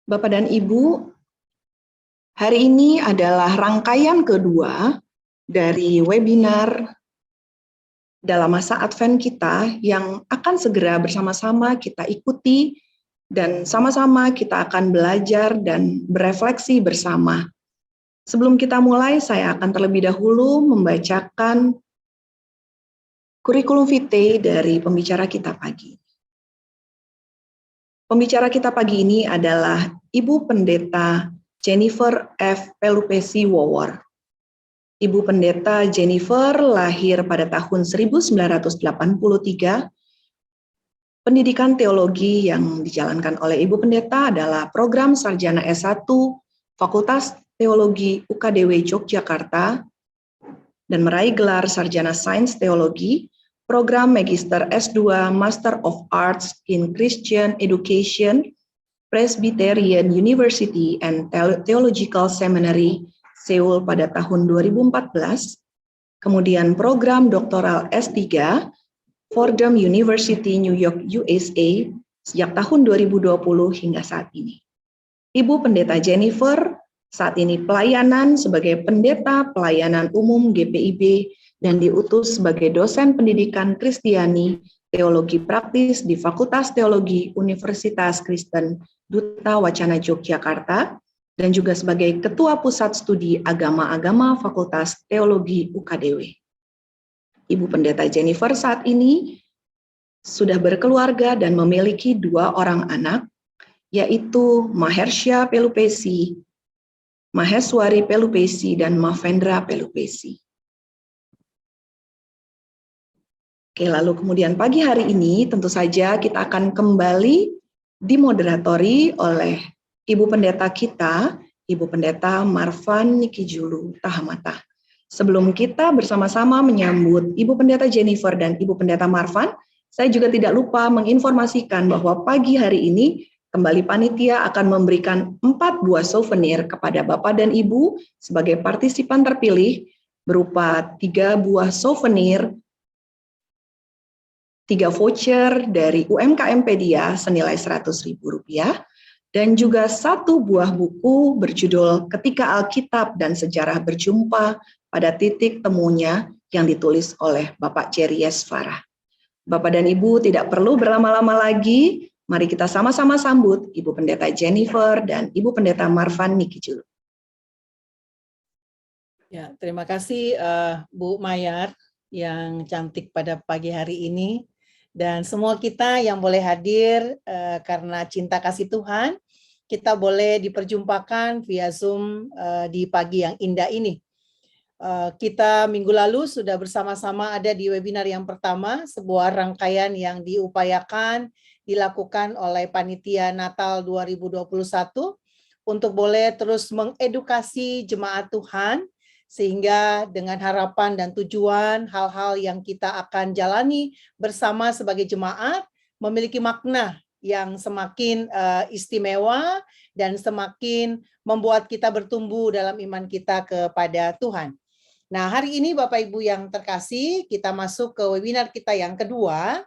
Bapak dan Ibu, hari ini adalah rangkaian kedua dari webinar dalam masa Advent kita yang akan segera bersama-sama kita ikuti dan sama-sama kita akan belajar dan berefleksi bersama. Sebelum kita mulai, saya akan terlebih dahulu membacakan kurikulum vitae dari pembicara kita pagi. Pembicara kita pagi ini adalah Ibu Pendeta Jennifer F. Pelupesi Wawor. Ibu Pendeta Jennifer lahir pada tahun 1983. Pendidikan teologi yang dijalankan oleh Ibu Pendeta adalah program Sarjana S1 Fakultas Teologi UKDW Yogyakarta dan meraih gelar Sarjana Sains Teologi, program Magister S2 Master of Arts in Christian Education, Presbyterian University and Theological Seminary, Seoul pada tahun 2014, kemudian program doktoral S3, Fordham University, New York, USA, sejak tahun 2020 hingga saat ini. Ibu Pendeta Jennifer saat ini pelayanan sebagai Pendeta Pelayanan Umum GPIB dan diutus sebagai dosen pendidikan Kristiani Teologi Praktis di Fakultas Teologi Universitas Kristen Duta Wacana Yogyakarta dan juga sebagai Ketua Pusat Studi Agama-Agama Fakultas Teologi UKDW. Ibu Pendeta Jennifer saat ini sudah berkeluarga dan memiliki 2 orang anak, yaitu Mahersha Pelupesi, Maheswari Pelupesi, dan Mavendra Pelupesi. Oke, lalu kemudian pagi hari ini tentu saja kita akan kembali dimoderatori oleh Ibu Pendeta kita, Ibu Pendeta Marvan Nikijulu Tahamata. Sebelum kita bersama-sama menyambut Ibu Pendeta Jennifer dan Ibu Pendeta Marvan, saya juga tidak lupa menginformasikan bahwa pagi hari ini kembali panitia akan memberikan 4 buah souvenir kepada Bapak dan Ibu sebagai partisipan terpilih berupa 3 buah souvenir, 3 voucher dari UMKMpedia senilai Rp100.000 dan juga 1 buah buku berjudul Ketika Alkitab dan Sejarah Berjumpa pada Titik Temunya yang ditulis oleh Bapak Jerry Yesvara. Bapak dan Ibu tidak perlu berlama-lama lagi, mari kita sama-sama sambut Ibu Pendeta Jennifer dan Ibu Pendeta Marvan Nikijulu. Ya, terima kasih Bu Mayar yang cantik pada pagi hari ini. Dan semua kita yang boleh hadir karena cinta kasih Tuhan, kita boleh diperjumpakan via Zoom di pagi yang indah ini. Kita minggu lalu sudah bersama-sama ada di webinar yang pertama, sebuah rangkaian yang diupayakan dilakukan oleh Panitia Natal 2021 untuk boleh terus mengedukasi jemaat Tuhan, sehingga dengan harapan dan tujuan hal-hal yang kita akan jalani bersama sebagai jemaat memiliki makna yang semakin istimewa dan semakin membuat kita bertumbuh dalam iman kita kepada Tuhan. Nah, hari ini Bapak Ibu yang terkasih, kita masuk ke webinar kita yang kedua,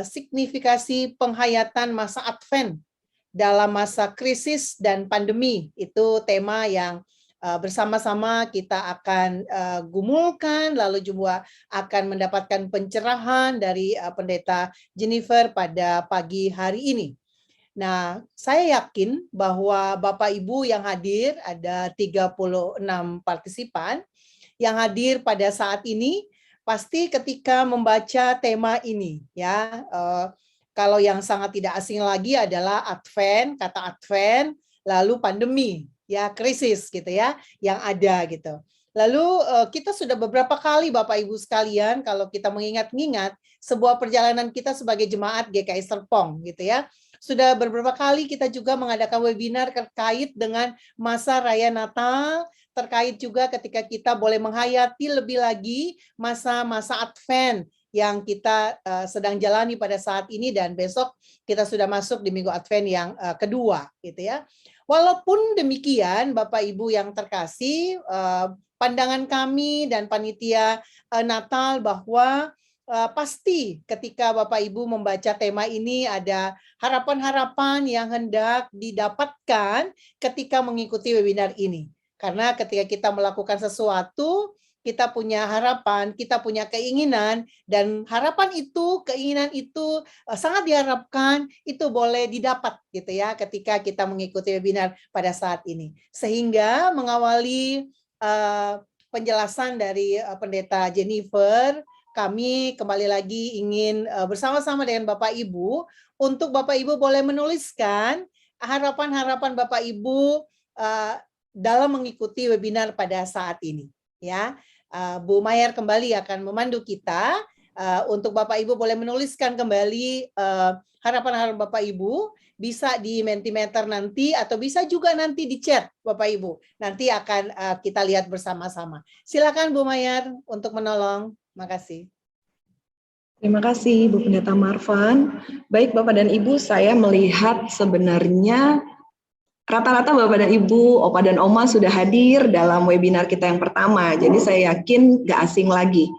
signifikasi penghayatan masa Advent dalam masa krisis dan pandemi. Itu tema yang bersama-sama kita akan gumulkan, lalu juga akan mendapatkan pencerahan dari Pendeta Jennifer pada pagi hari ini. Nah, saya yakin bahwa Bapak Ibu yang hadir, ada 36 partisipan yang hadir pada saat ini, pasti ketika membaca tema ini, ya, kalau yang sangat tidak asing lagi adalah Advent, kata Advent, lalu pandemi, ya, krisis gitu ya, yang ada gitu. Lalu kita sudah beberapa kali Bapak Ibu sekalian, kalau kita mengingat-ingat sebuah perjalanan kita sebagai jemaat GKI Serpong gitu ya, sudah beberapa kali kita juga mengadakan webinar terkait dengan masa raya Natal, terkait juga ketika kita boleh menghayati lebih lagi masa-masa Advent yang kita sedang jalani pada saat ini, dan besok kita sudah masuk di Minggu Advent yang kedua gitu ya. Walaupun demikian, Bapak Ibu yang terkasih, pandangan kami dan panitia Natal bahwa pasti ketika Bapak Ibu membaca tema ini ada harapan-harapan yang hendak didapatkan ketika mengikuti webinar ini. Karena ketika kita melakukan sesuatu, kita punya harapan, kita punya keinginan, dan harapan itu, keinginan itu sangat diharapkan itu boleh didapat gitu ya ketika kita mengikuti webinar pada saat ini. Sehingga mengawali penjelasan dari Pendeta Jennifer, kami kembali lagi ingin bersama-sama dengan Bapak Ibu untuk Bapak Ibu boleh menuliskan harapan-harapan Bapak Ibu dalam mengikuti webinar pada saat ini. Ya, Bu Mayar kembali akan memandu kita untuk Bapak Ibu boleh menuliskan kembali harapan-harapan Bapak Ibu, bisa di Mentimeter nanti atau bisa juga nanti di chat Bapak Ibu. Nanti akan kita lihat bersama-sama. Silakan Bu Mayar untuk menolong. Makasih. Terima kasih Bu Pendeta Marvan. Baik Bapak dan Ibu, saya melihat sebenarnya rata-rata Bapak dan Ibu, Opa dan Oma sudah hadir dalam webinar kita yang pertama. Jadi saya yakin gak asing lagi.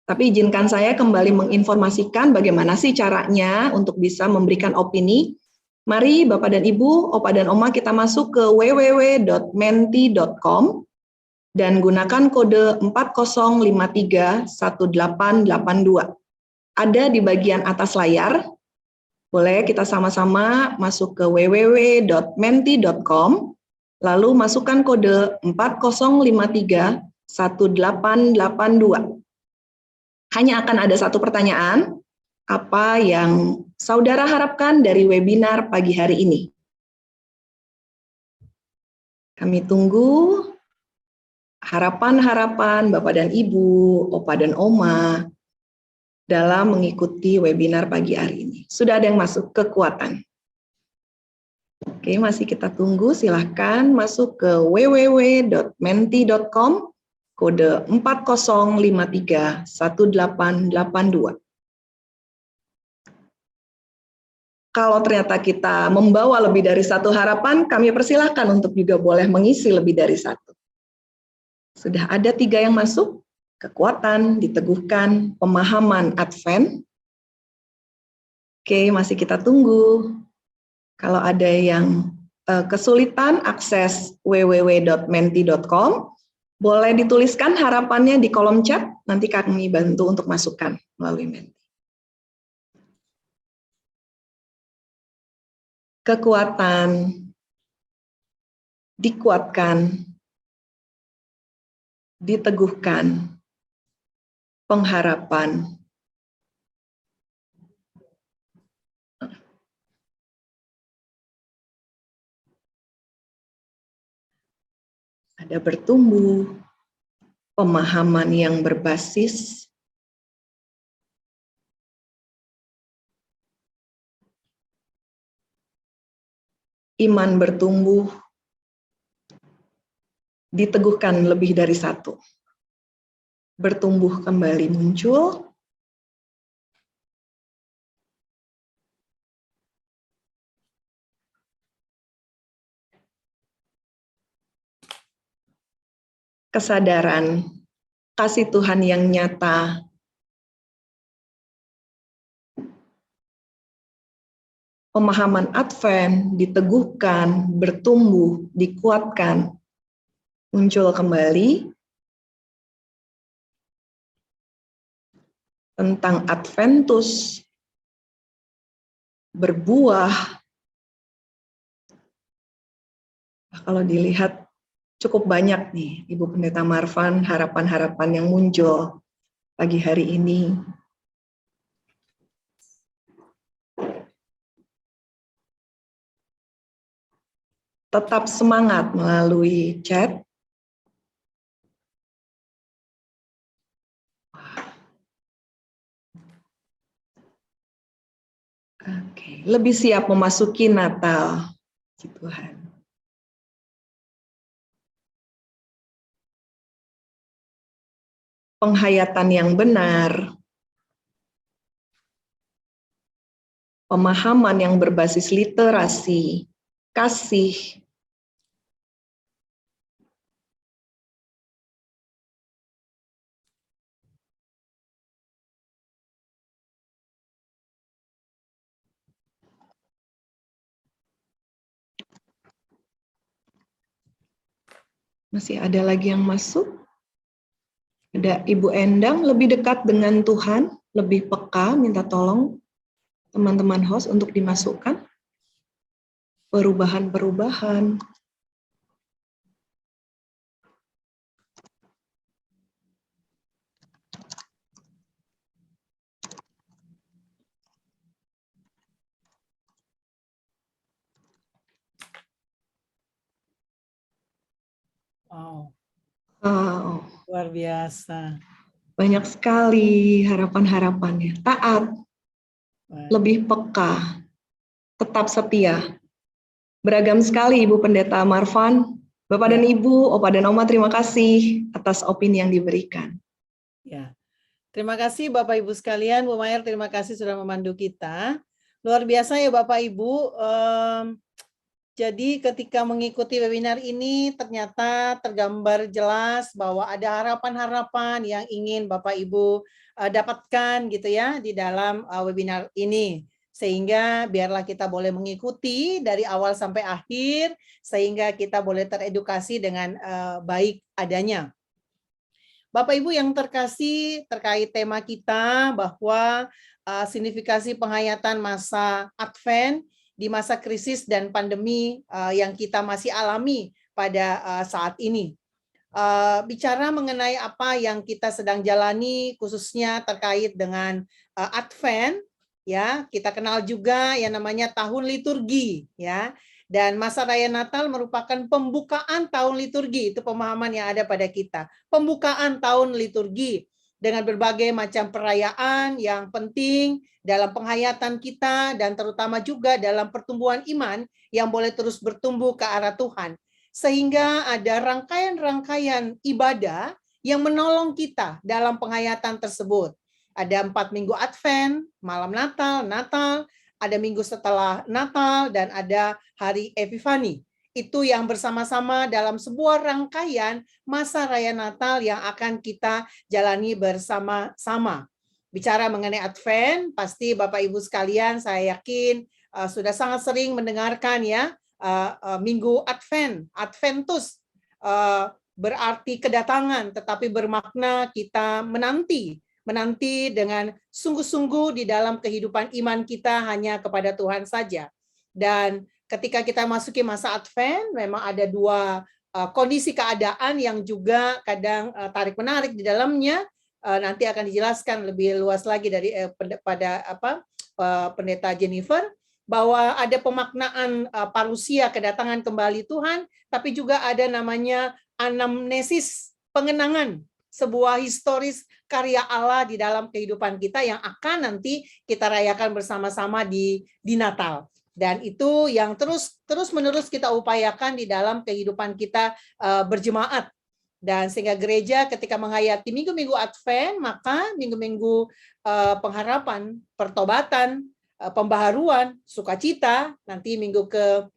Tapi izinkan saya kembali menginformasikan bagaimana sih caranya untuk bisa memberikan opini. Mari Bapak dan Ibu, Opa dan Oma kita masuk ke www.menti.com dan gunakan kode 40531882. Ada di bagian atas layar. Boleh kita sama-sama masuk ke www.menti.com, lalu masukkan kode 40531882. Hanya akan ada satu pertanyaan, apa yang saudara harapkan dari webinar pagi hari ini? Kami tunggu harapan-harapan Bapak dan Ibu, Opa dan Oma, dalam mengikuti webinar pagi hari ini. Sudah ada yang masuk, kekuatan. Oke, masih kita tunggu, silahkan masuk ke www.menti.com, kode 40531882. Kalau ternyata kita membawa lebih dari satu harapan, kami persilahkan untuk juga boleh mengisi lebih dari satu. Sudah ada 3 yang masuk. Kekuatan, diteguhkan, pemahaman Advent. Oke, masih kita tunggu. Kalau ada yang kesulitan akses www.menti.com, boleh dituliskan harapannya di kolom chat, nanti kami bantu untuk masukkan melalui Menti. Kekuatan, dikuatkan, diteguhkan, pengharapan. Ada bertumbuh, pemahaman yang berbasis, iman bertumbuh, diteguhkan lebih dari satu. Bertumbuh kembali muncul, kesadaran, kasih Tuhan yang nyata, pemahaman Advent diteguhkan, bertumbuh, dikuatkan, muncul kembali, tentang Adventus, berbuah. Kalau dilihat cukup banyak nih, Ibu Pendeta Marvan, harapan-harapan yang muncul pagi hari ini. Tetap semangat melalui chat. Oke, lebih siap memasuki Natal, Tuhan. Penghayatan yang benar, pemahaman yang berbasis literasi, kasih, Masih ada lagi yang masuk? Ada Ibu Endang, lebih dekat dengan Tuhan, lebih peka, minta tolong teman-teman host untuk dimasukkan. Perubahan-perubahan. Wow, Wow, luar biasa. banyak sekali harapan-harapannya. Taat, Wah, lebih peka, tetap setia. Beragam sekali Ibu Pendeta Marvan. Bapak ya, dan Ibu, Opa dan Oma, terima kasih atas opini yang diberikan. ya. Terima kasih Bapak Ibu sekalian, Bu Mayer, terima kasih sudah memandu kita. Luar biasa ya Bapak Ibu. Jadi ketika mengikuti webinar ini ternyata tergambar jelas bahwa ada harapan-harapan yang ingin Bapak Ibu dapatkan gitu ya di dalam webinar ini. Sehingga biarlah kita boleh mengikuti dari awal sampai akhir sehingga kita boleh teredukasi dengan baik adanya. Bapak Ibu yang terkasih, terkait tema kita bahwa signifikasi penghayatan masa Advent di masa krisis dan pandemi yang kita masih alami pada saat ini. Bicara mengenai apa yang kita sedang jalani khususnya terkait dengan Advent, ya, kita kenal juga yang namanya tahun liturgi, ya. Dan masa raya Natal merupakan pembukaan tahun liturgi, itu pemahaman yang ada pada kita. Pembukaan tahun liturgi dengan berbagai macam perayaan yang penting dalam penghayatan kita dan terutama juga dalam pertumbuhan iman yang boleh terus bertumbuh ke arah Tuhan. Sehingga ada rangkaian-rangkaian ibadah yang menolong kita dalam penghayatan tersebut. Ada 4 minggu Advent, malam Natal, ada minggu setelah Natal, dan ada hari Epifani. Itu yang bersama-sama dalam sebuah rangkaian masa raya Natal yang akan kita jalani bersama-sama. Bicara mengenai Advent, pasti Bapak Ibu sekalian saya yakin sudah sangat sering mendengarkan ya, minggu Advent, Adventus, berarti kedatangan, tetapi bermakna kita menanti dengan sungguh-sungguh di dalam kehidupan iman kita hanya kepada Tuhan saja. Dan ketika kita masuki masa Advent, memang ada dua kondisi keadaan yang juga kadang tarik-menarik di dalamnya. Nanti akan dijelaskan lebih luas lagi dari Pendeta Jennifer, bahwa ada pemaknaan parusia kedatangan kembali Tuhan, tapi juga ada namanya anamnesis, pengenangan, sebuah historis karya Allah di dalam kehidupan kita yang akan nanti kita rayakan bersama-sama di Natal. Dan itu yang terus-menerus kita upayakan di dalam kehidupan kita berjemaat. Dan sehingga gereja ketika menghayati minggu-minggu Advent, maka minggu-minggu pengharapan, pertobatan, pembaharuan, sukacita, nanti minggu ke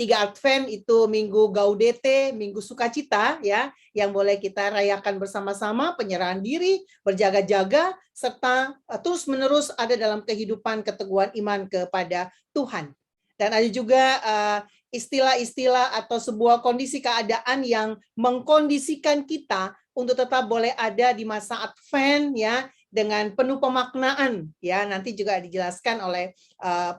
3 Advent itu minggu Gaudete, minggu sukacita ya, yang boleh kita rayakan bersama-sama, penyerahan diri, berjaga-jaga, serta terus-menerus ada dalam kehidupan keteguhan iman kepada Tuhan. Dan ada juga istilah-istilah atau sebuah kondisi keadaan yang mengkondisikan kita untuk tetap boleh ada di masa Advent ya, dengan penuh pemaknaan ya. Nanti juga dijelaskan oleh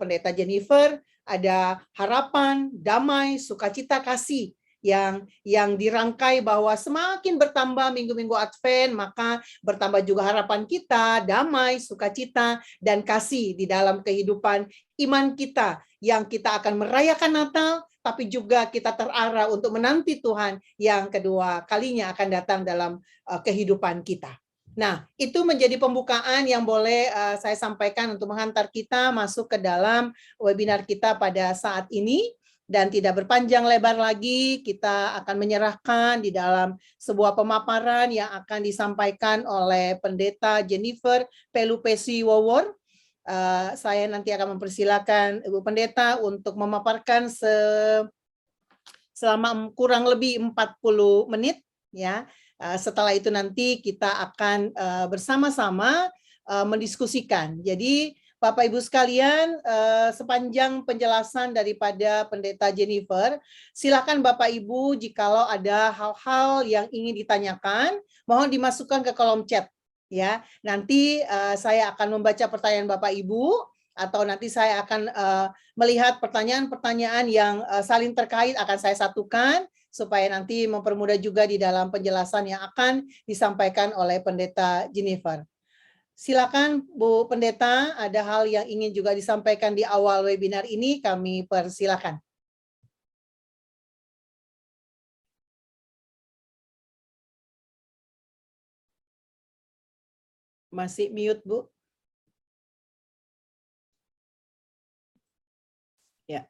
Pendeta Jennifer. Ada harapan, damai, sukacita, kasih yang dirangkai bahwa semakin bertambah minggu-minggu Advent, maka bertambah juga harapan kita, damai, sukacita, dan kasih di dalam kehidupan iman kita, yang kita akan merayakan Natal, tapi juga kita terarah untuk menanti Tuhan yang kedua kalinya akan datang dalam kehidupan kita. Nah, itu menjadi pembukaan yang boleh saya sampaikan untuk menghantar kita masuk ke dalam webinar kita pada saat ini. Dan tidak berpanjang lebar lagi, kita akan menyerahkan di dalam sebuah pemaparan yang akan disampaikan oleh Pendeta Jennifer Pelupesi Wawor. Saya nanti akan mempersilakan Ibu Pendeta untuk memaparkan selama kurang lebih 40 menit, ya. Setelah itu nanti kita akan bersama-sama mendiskusikan. Jadi Bapak Ibu sekalian, sepanjang penjelasan daripada Pendeta Jennifer, silakan Bapak Ibu jikalau ada hal-hal yang ingin ditanyakan, mohon dimasukkan ke kolom chat ya. Nanti saya akan membaca pertanyaan Bapak Ibu, atau nanti saya akan melihat pertanyaan-pertanyaan yang saling terkait akan saya satukan supaya nanti mempermudah juga di dalam penjelasan yang akan disampaikan oleh Pendeta Jennifer. Silakan Bu Pendeta, ada hal yang ingin juga disampaikan di awal webinar ini, kami persilakan. Masih mute, Bu? Ya.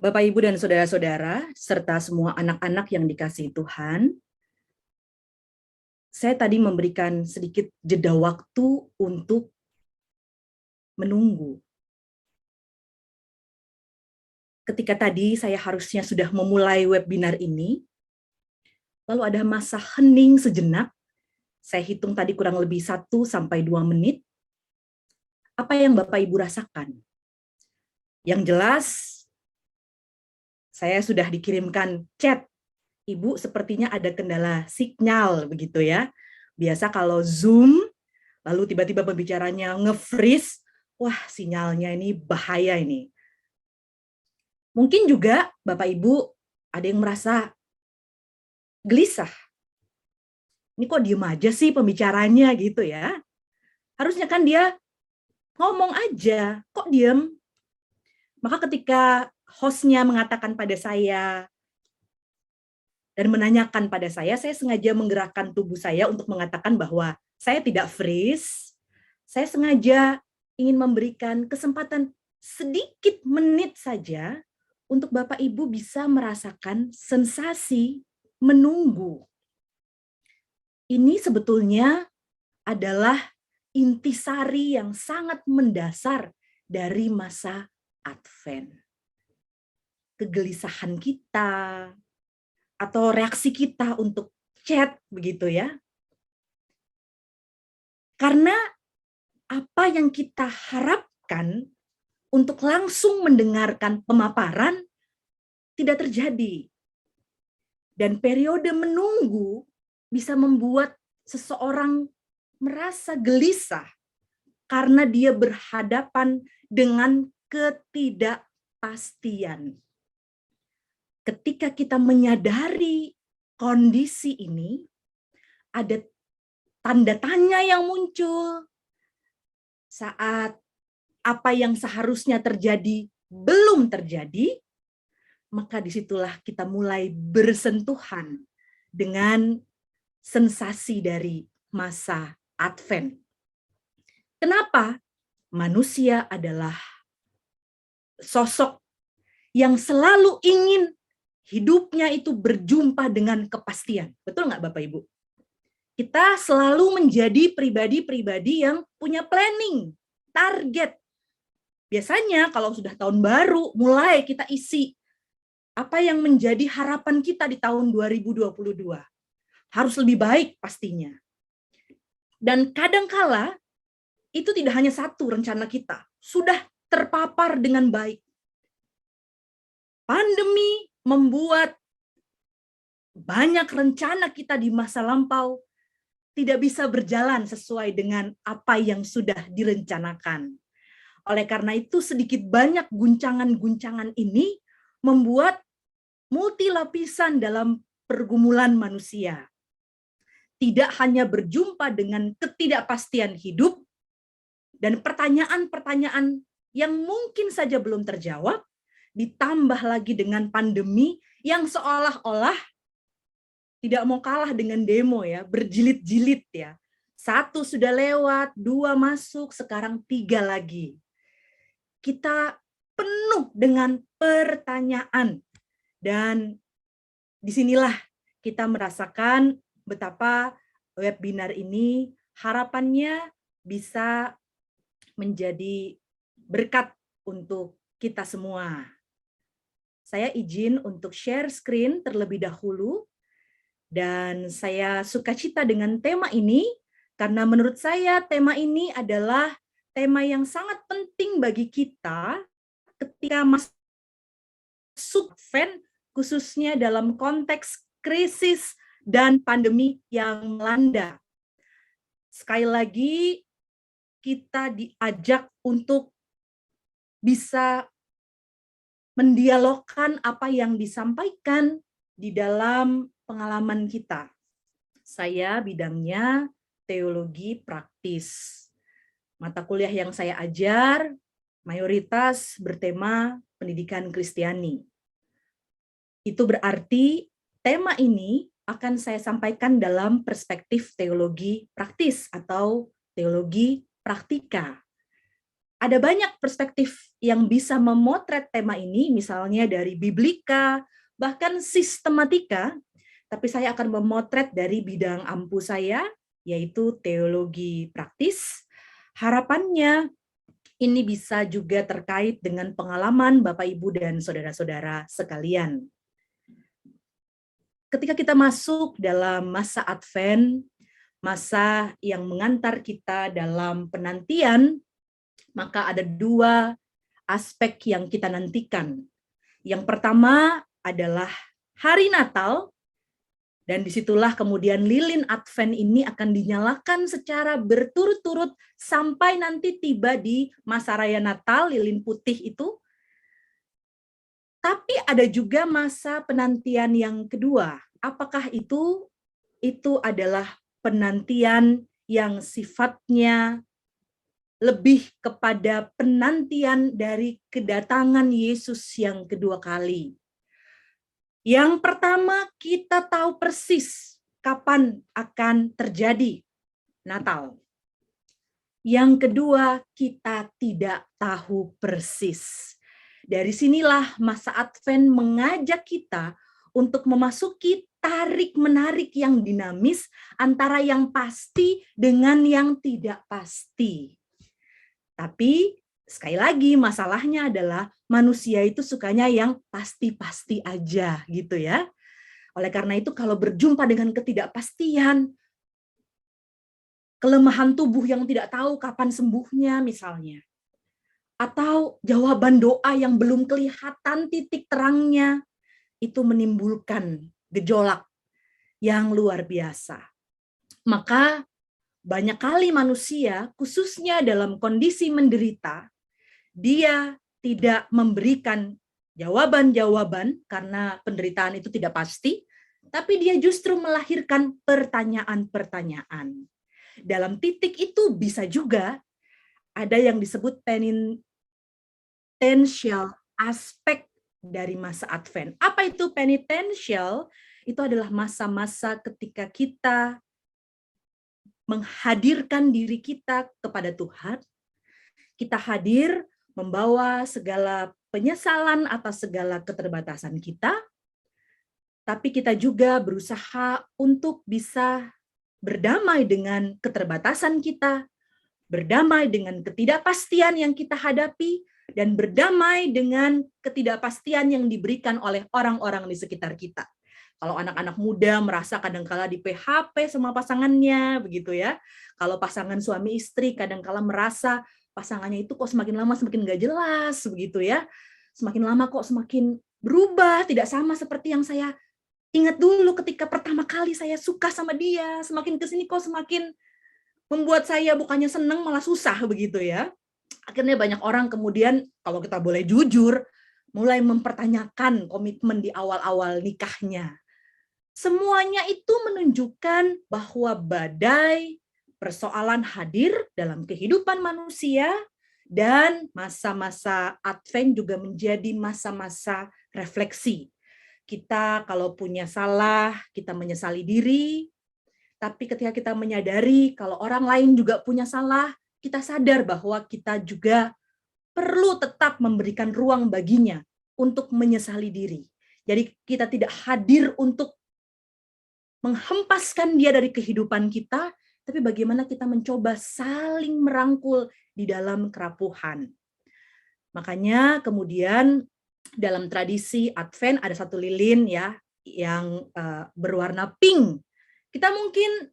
Bapak, Ibu, dan saudara-saudara, serta semua anak-anak yang dikasihi Tuhan, saya tadi memberikan sedikit jeda waktu untuk menunggu. Ketika tadi saya harusnya sudah memulai webinar ini, lalu ada masa hening sejenak, saya hitung tadi kurang lebih 1-2 menit, apa yang Bapak Ibu rasakan? Yang jelas, saya sudah dikirimkan chat, Ibu sepertinya ada kendala sinyal, begitu ya. Biasa kalau Zoom, lalu tiba-tiba pembicaranya nge-freeze, wah sinyalnya ini bahaya ini. Mungkin juga Bapak Ibu ada yang merasa gelisah. Ini kok diem aja sih pembicaranya gitu ya. Harusnya kan dia ngomong aja, kok diem? Maka ketika hostnya mengatakan pada saya dan menanyakan pada saya sengaja menggerakkan tubuh saya untuk mengatakan bahwa saya tidak freeze. Saya sengaja ingin memberikan kesempatan sedikit menit saja untuk Bapak Ibu bisa merasakan sensasi menunggu. Ini sebetulnya adalah intisari yang sangat mendasar dari masa Advent. Kegelisahan kita, atau reaksi kita untuk chat, begitu ya. Karena apa yang kita harapkan untuk langsung mendengarkan pemaparan tidak terjadi. Dan periode menunggu bisa membuat seseorang merasa gelisah karena dia berhadapan dengan ketidakpastian. Ketika kita menyadari kondisi ini, ada tanda tanya yang muncul saat apa yang seharusnya terjadi belum terjadi, maka disitulah kita mulai bersentuhan dengan sensasi dari masa Advent. Kenapa? Manusia adalah sosok yang selalu ingin hidupnya itu berjumpa dengan kepastian. Betul nggak Bapak Ibu? Kita selalu menjadi pribadi-pribadi yang punya planning, target. Biasanya kalau sudah tahun baru, mulai kita isi apa yang menjadi harapan kita di tahun 2022. Harus lebih baik pastinya. Dan kadangkala itu tidak hanya satu rencana kita, sudah terpapar dengan baik. Pandemi membuat banyak rencana kita di masa lampau tidak bisa berjalan sesuai dengan apa yang sudah direncanakan. Oleh karena itu, sedikit banyak guncangan-guncangan ini membuat multi lapisan dalam pergumulan manusia. Tidak hanya berjumpa dengan ketidakpastian hidup dan pertanyaan-pertanyaan yang mungkin saja belum terjawab, ditambah lagi dengan pandemi yang seolah-olah tidak mau kalah dengan demo ya, berjilid-jilid ya. 1 sudah lewat, 2 masuk, sekarang 3 lagi. Kita penuh dengan pertanyaan. Dan disinilah kita merasakan betapa webinar ini harapannya bisa menjadi berkat untuk kita semua. Saya izin untuk share screen terlebih dahulu. Dan saya sukacita dengan tema ini, karena menurut saya tema ini adalah tema yang sangat penting bagi kita ketika masuk event, khususnya dalam konteks krisis dan pandemi yang melanda. Sekali lagi, kita diajak untuk bisa mendialogkan apa yang disampaikan di dalam pengalaman kita. Saya bidangnya teologi praktis. Mata kuliah yang saya ajar mayoritas bertema pendidikan Kristiani. Itu berarti tema ini akan saya sampaikan dalam perspektif teologi praktis atau teologi praktika. Ada banyak perspektif yang bisa memotret tema ini, misalnya dari biblika, bahkan sistematika, tapi saya akan memotret dari bidang ampu saya, yaitu teologi praktis. Harapannya ini bisa juga terkait dengan pengalaman Bapak, Ibu, dan saudara-saudara sekalian. Ketika kita masuk dalam masa Advent, masa yang mengantar kita dalam penantian, maka ada 2 aspek yang kita nantikan. Yang pertama adalah hari Natal, dan disitulah kemudian lilin Advent ini akan dinyalakan secara berturut-turut sampai nanti tiba di masa raya Natal, lilin putih itu. Tapi ada juga masa penantian yang kedua. Apakah itu? Itu adalah penantian yang sifatnya lebih kepada penantian dari kedatangan Yesus yang kedua kali. Yang pertama, kita tahu persis kapan akan terjadi Natal. Yang kedua, kita tidak tahu persis. Dari sinilah masa Advent mengajak kita untuk memasuki tarik-menarik yang dinamis antara yang pasti dengan yang tidak pasti. Tapi sekali lagi masalahnya adalah manusia itu sukanya yang pasti-pasti aja gitu ya. Oleh karena itu kalau berjumpa dengan ketidakpastian, kelemahan tubuh yang tidak tahu kapan sembuhnya misalnya, atau jawaban doa yang belum kelihatan titik terangnya, itu menimbulkan gejolak yang luar biasa. Maka banyak kali manusia, khususnya dalam kondisi menderita, dia tidak memberikan jawaban-jawaban karena penderitaan itu tidak pasti, tapi dia justru melahirkan pertanyaan-pertanyaan. Dalam titik itu bisa juga ada yang disebut penitential aspek dari masa Advent. Apa itu penitential? Itu adalah masa-masa ketika kita menghadirkan diri kita kepada Tuhan. Kita hadir membawa segala penyesalan atas segala keterbatasan kita, tapi kita juga berusaha untuk bisa berdamai dengan keterbatasan kita, berdamai dengan ketidakpastian yang kita hadapi, dan berdamai dengan ketidakpastian yang diberikan oleh orang-orang di sekitar kita. Kalau anak-anak muda merasa kadangkala di PHP sama pasangannya, begitu ya. Kalau pasangan suami istri kadangkala merasa pasangannya itu kok semakin lama semakin nggak jelas, begitu ya. Semakin lama kok semakin berubah, tidak sama seperti yang saya ingat dulu ketika pertama kali saya suka sama dia, semakin kesini kok semakin membuat saya bukannya senang malah susah begitu ya. Akhirnya banyak orang kemudian, kalau kita boleh jujur, mulai mempertanyakan komitmen di awal-awal nikahnya. Semuanya itu menunjukkan bahwa badai persoalan hadir dalam kehidupan manusia, dan masa-masa Advent juga menjadi masa-masa refleksi. Kita kalau punya salah, kita menyesali diri, tapi ketika kita menyadari kalau orang lain juga punya salah, kita sadar bahwa kita juga perlu tetap memberikan ruang baginya untuk menyesali diri. Jadi kita tidak hadir untuk menghempaskan dia dari kehidupan kita, tapi bagaimana kita mencoba saling merangkul di dalam kerapuhan. Makanya kemudian dalam tradisi Advent ada satu lilin ya yang berwarna pink. Kita mungkin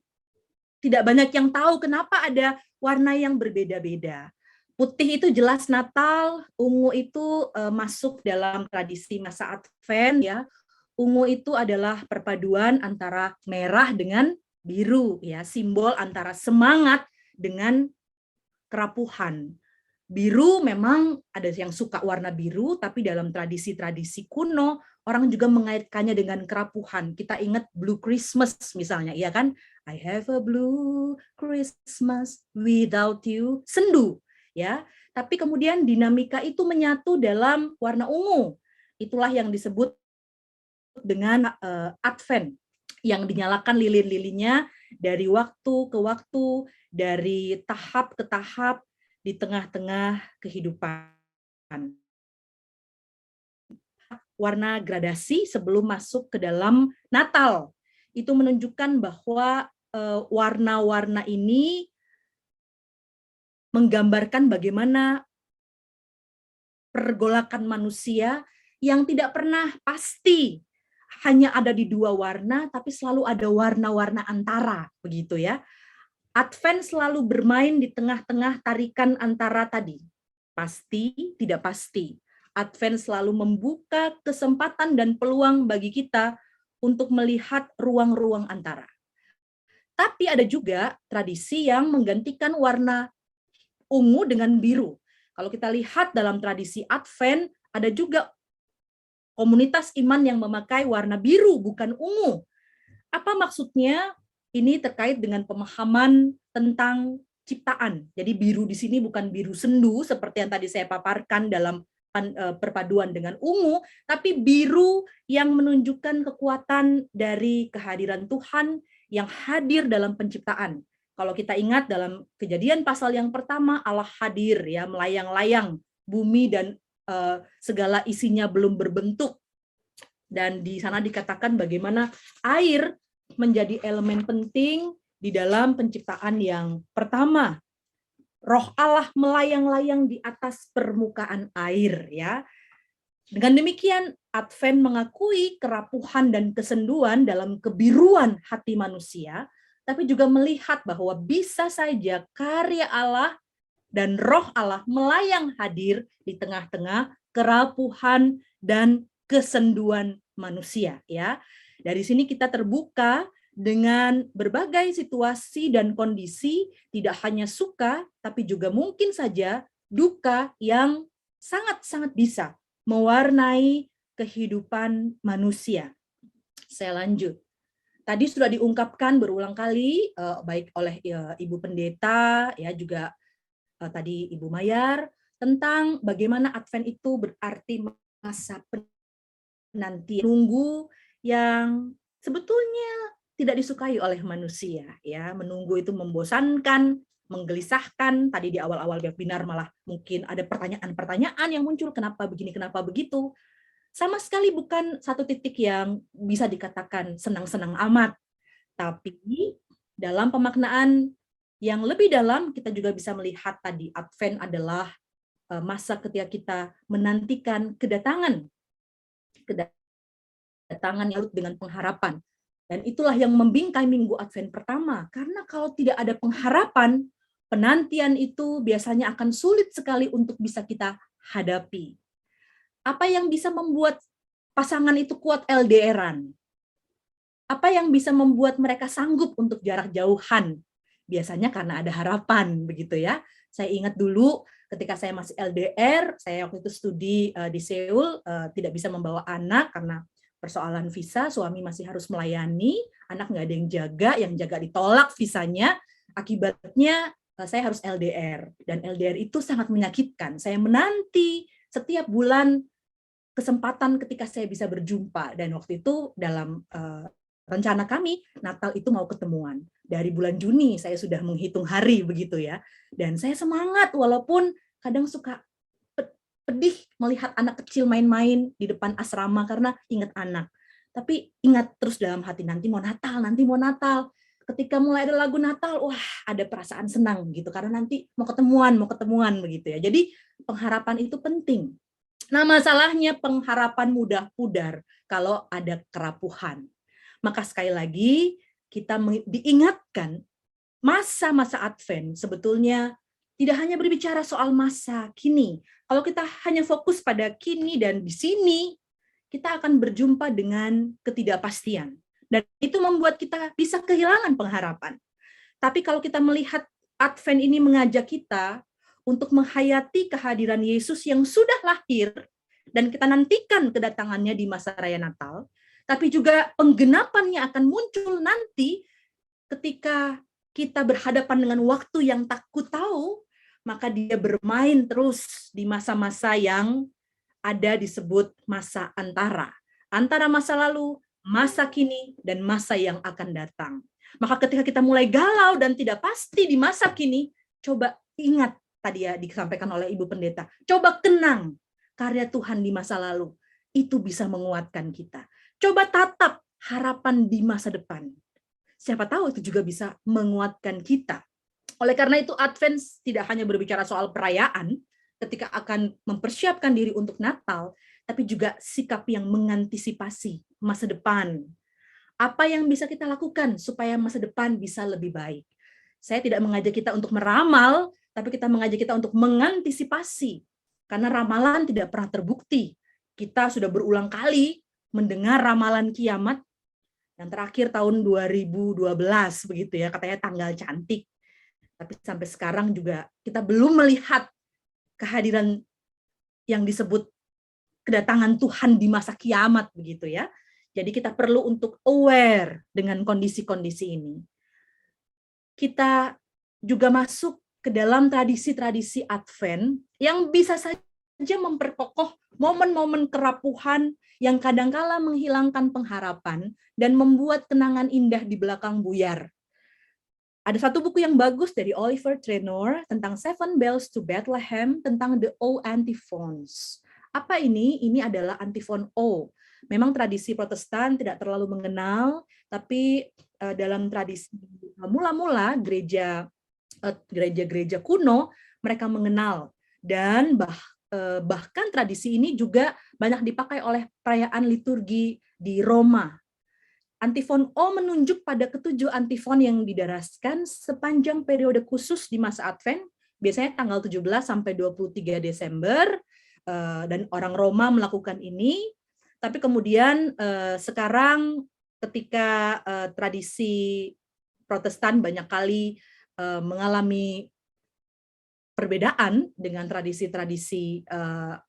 tidak banyak yang tahu kenapa ada warna yang berbeda-beda. Putih itu jelas Natal, ungu itu masuk dalam tradisi masa Advent ya. Ungu itu adalah perpaduan antara merah dengan biru ya, simbol antara semangat dengan kerapuhan. Biru memang ada yang suka warna biru, tapi dalam tradisi-tradisi kuno orang juga mengaitkannya dengan kerapuhan. Kita ingat Blue Christmas misalnya, ya kan? I have a blue Christmas without you, sendu ya. Tapi kemudian dinamika itu menyatu dalam warna ungu. Itulah yang disebut dengan Advent, yang dinyalakan lilin-lilinnya dari waktu ke waktu, dari tahap ke tahap di tengah-tengah kehidupan. Warna gradasi sebelum masuk ke dalam Natal. Itu menunjukkan bahwa warna-warna ini menggambarkan bagaimana pergolakan manusia yang tidak pernah pasti hanya ada di dua warna, tapi selalu ada warna-warna antara, begitu ya. Advent selalu bermain di tengah-tengah tarikan antara tadi, pasti, tidak pasti. Advent selalu membuka kesempatan dan peluang bagi kita untuk melihat ruang-ruang antara. Tapi ada juga tradisi yang menggantikan warna ungu dengan biru. Kalau kita lihat dalam tradisi Advent, ada juga komunitas iman yang memakai warna biru, bukan ungu. Apa maksudnya? Ini terkait dengan pemahaman tentang ciptaan. Jadi biru di sini bukan biru sendu, seperti yang tadi saya paparkan dalam perpaduan dengan ungu, tapi biru yang menunjukkan kekuatan dari kehadiran Tuhan yang hadir dalam penciptaan. Kalau kita ingat dalam Kejadian pasal yang pertama, Allah hadir ya, melayang-layang bumi dan segala isinya belum berbentuk. Dan di sana dikatakan bagaimana air menjadi elemen penting di dalam penciptaan yang pertama. Roh Allah melayang-layang di atas permukaan air ya. Dengan demikian Advent mengakui kerapuhan dan kesenduan dalam kebiruan hati manusia, tapi juga melihat bahwa bisa saja karya Allah dan Roh Allah melayang hadir di tengah-tengah kerapuhan dan kesenduan manusia ya. Dari sini kita terbuka dengan berbagai situasi dan kondisi, tidak hanya suka tapi juga mungkin saja duka yang sangat-sangat bisa mewarnai kehidupan manusia. Saya lanjut. Tadi sudah diungkapkan berulang kali baik oleh Ibu Pendeta ya, juga tadi Ibu Mayar, tentang bagaimana Advent itu berarti masa penantian, menunggu yang sebetulnya tidak disukai oleh manusia ya. Menunggu itu membosankan, menggelisahkan. Tadi di awal-awal webinar malah mungkin ada pertanyaan-pertanyaan yang muncul, kenapa begini, kenapa begitu. Sama sekali bukan satu titik yang bisa dikatakan senang-senang amat. Tapi dalam pemaknaan yang lebih dalam, kita juga bisa melihat tadi Advent adalah masa ketika kita menantikan kedatangan yang dengan pengharapan. Dan itulah yang membingkai Minggu Advent pertama. Karena kalau tidak ada pengharapan, penantian itu biasanya akan sulit sekali untuk bisa kita hadapi. Apa yang bisa membuat pasangan itu kuat LDR-an? Apa yang bisa membuat mereka sanggup untuk jarak jauhan? Biasanya karena ada harapan, begitu ya. Saya ingat dulu ketika saya masih LDR, saya waktu itu studi di Seoul, tidak bisa membawa anak karena persoalan visa, suami masih harus melayani, anak nggak ada yang jaga ditolak visanya, akibatnya saya harus LDR, dan LDR itu sangat menyakitkan. Saya menanti setiap bulan kesempatan ketika saya bisa berjumpa, dan waktu itu dalam rencana kami, Natal itu mau ketemuan. Dari bulan Juni saya sudah menghitung hari begitu ya. Dan saya semangat walaupun kadang suka pedih melihat anak kecil main-main di depan asrama karena ingat anak. Tapi ingat terus dalam hati, nanti mau Natal, nanti mau Natal. Ketika mulai ada lagu Natal, wah ada perasaan senang gitu karena nanti mau ketemuan begitu ya. Jadi pengharapan itu penting. Nah, masalahnya pengharapan mudah pudar kalau ada kerapuhan. Maka sekali lagi kita diingatkan masa-masa Advent sebetulnya tidak hanya berbicara soal masa kini. Kalau kita hanya fokus pada kini dan di sini, kita akan berjumpa dengan ketidakpastian. Dan itu membuat kita bisa kehilangan pengharapan. Tapi kalau kita melihat Advent ini mengajak kita untuk menghayati kehadiran Yesus yang sudah lahir, dan kita nantikan kedatangannya di masa raya Natal, tapi juga penggenapannya akan muncul nanti ketika kita berhadapan dengan waktu yang tak ku tahu, maka dia bermain terus di masa-masa yang ada disebut masa antara masa lalu, masa kini, dan masa yang akan datang. Maka ketika kita mulai galau dan tidak pasti di masa kini, coba ingat tadi ya disampaikan oleh Ibu Pendeta, coba kenang karya Tuhan di masa lalu, itu bisa menguatkan kita. Coba tatap harapan di masa depan. Siapa tahu itu juga bisa menguatkan kita. Oleh karena itu Advent tidak hanya berbicara soal perayaan ketika akan mempersiapkan diri untuk Natal, tapi juga sikap yang mengantisipasi masa depan. Apa yang bisa kita lakukan supaya masa depan bisa lebih baik? Saya tidak mengajak kita untuk meramal, tapi kita mengajak kita untuk mengantisipasi. Karena ramalan tidak pernah terbukti. Kita sudah berulang kali mendengar ramalan kiamat. Yang terakhir tahun 2012 begitu ya, katanya tanggal cantik. Tapi sampai sekarang juga kita belum melihat kehadiran yang disebut kedatangan Tuhan di masa kiamat begitu ya. Jadi kita perlu untuk aware dengan kondisi-kondisi ini. Kita juga masuk ke dalam tradisi-tradisi Advent yang bisa saja memperkokoh momen-momen kerapuhan yang kadangkala menghilangkan pengharapan dan membuat kenangan indah di belakang buyar. Ada satu buku yang bagus dari Oliver Trenor tentang Seven Bells to Bethlehem, tentang the O antiphons. Apa ini? Ini adalah antifon O. Memang tradisi Protestan tidak terlalu mengenal, tapi dalam tradisi mula-mula gereja-gereja kuno mereka mengenal, dan bahkan tradisi ini juga banyak dipakai oleh perayaan liturgi di Roma. Antifon O menunjuk pada ketujuh antifon yang didaraskan sepanjang periode khusus di masa Advent, biasanya tanggal 17 sampai 23 Desember, dan orang Roma melakukan ini. Tapi kemudian sekarang ketika tradisi Protestan banyak kali mengalami perbedaan dengan tradisi-tradisi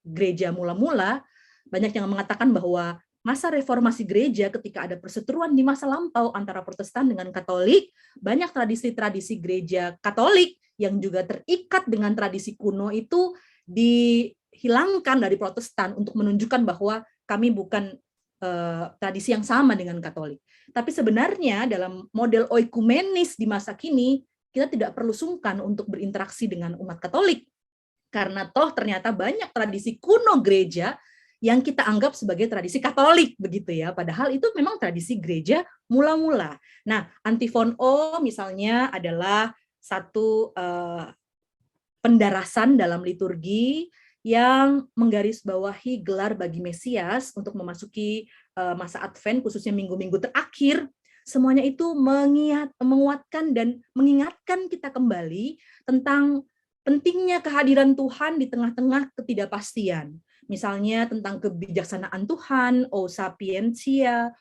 gereja mula-mula, banyak yang mengatakan bahwa masa reformasi gereja ketika ada perseteruan di masa lampau antara Protestan dengan Katolik, banyak tradisi-tradisi gereja Katolik yang juga terikat dengan tradisi kuno itu dihilangkan dari Protestan untuk menunjukkan bahwa kami bukan tradisi yang sama dengan Katolik. Tapi sebenarnya dalam model oikumenis di masa kini, kita tidak perlu sungkan untuk berinteraksi dengan umat Katolik. Karena toh ternyata banyak tradisi kuno gereja yang kita anggap sebagai tradisi Katolik begitu ya, padahal itu memang tradisi gereja mula-mula. Nah, antifon O misalnya adalah satu pendarasan dalam liturgi yang menggarisbawahi gelar bagi Mesias untuk memasuki masa Advent, khususnya minggu-minggu terakhir. Semuanya itu menguatkan dan mengingatkan kita kembali tentang pentingnya kehadiran Tuhan di tengah-tengah ketidakpastian. Misalnya tentang kebijaksanaan Tuhan, O sapientia,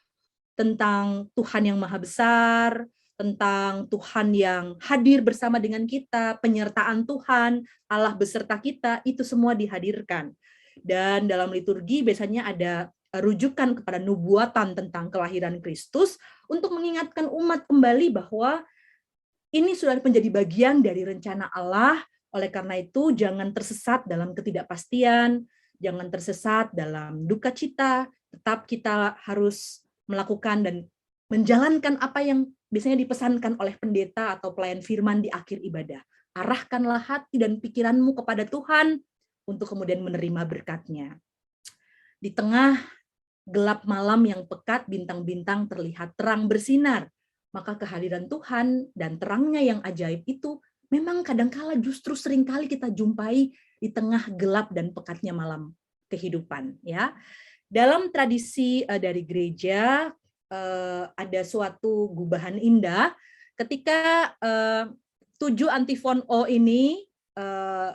tentang Tuhan yang maha besar, tentang Tuhan yang hadir bersama dengan kita, penyertaan Tuhan, Allah beserta kita, itu semua dihadirkan. Dan dalam liturgi biasanya ada rujukan kepada nubuatan tentang kelahiran Kristus untuk mengingatkan umat kembali bahwa ini sudah menjadi bagian dari rencana Allah. Oleh karena itu, jangan tersesat dalam ketidakpastian, jangan tersesat dalam duka cita, tetap kita harus melakukan dan menjalankan apa yang biasanya dipesankan oleh pendeta atau pelayan firman di akhir ibadah. Arahkanlah hati dan pikiranmu kepada Tuhan untuk kemudian menerima berkat-Nya. Di tengah gelap malam yang pekat, bintang-bintang terlihat terang bersinar. Maka kehadiran Tuhan dan terangnya yang ajaib itu memang kadangkala justru seringkali kita jumpai di tengah gelap dan pekatnya malam kehidupan. Ya, dalam tradisi dari gereja ada suatu gubahan indah ketika 7 antifon O ini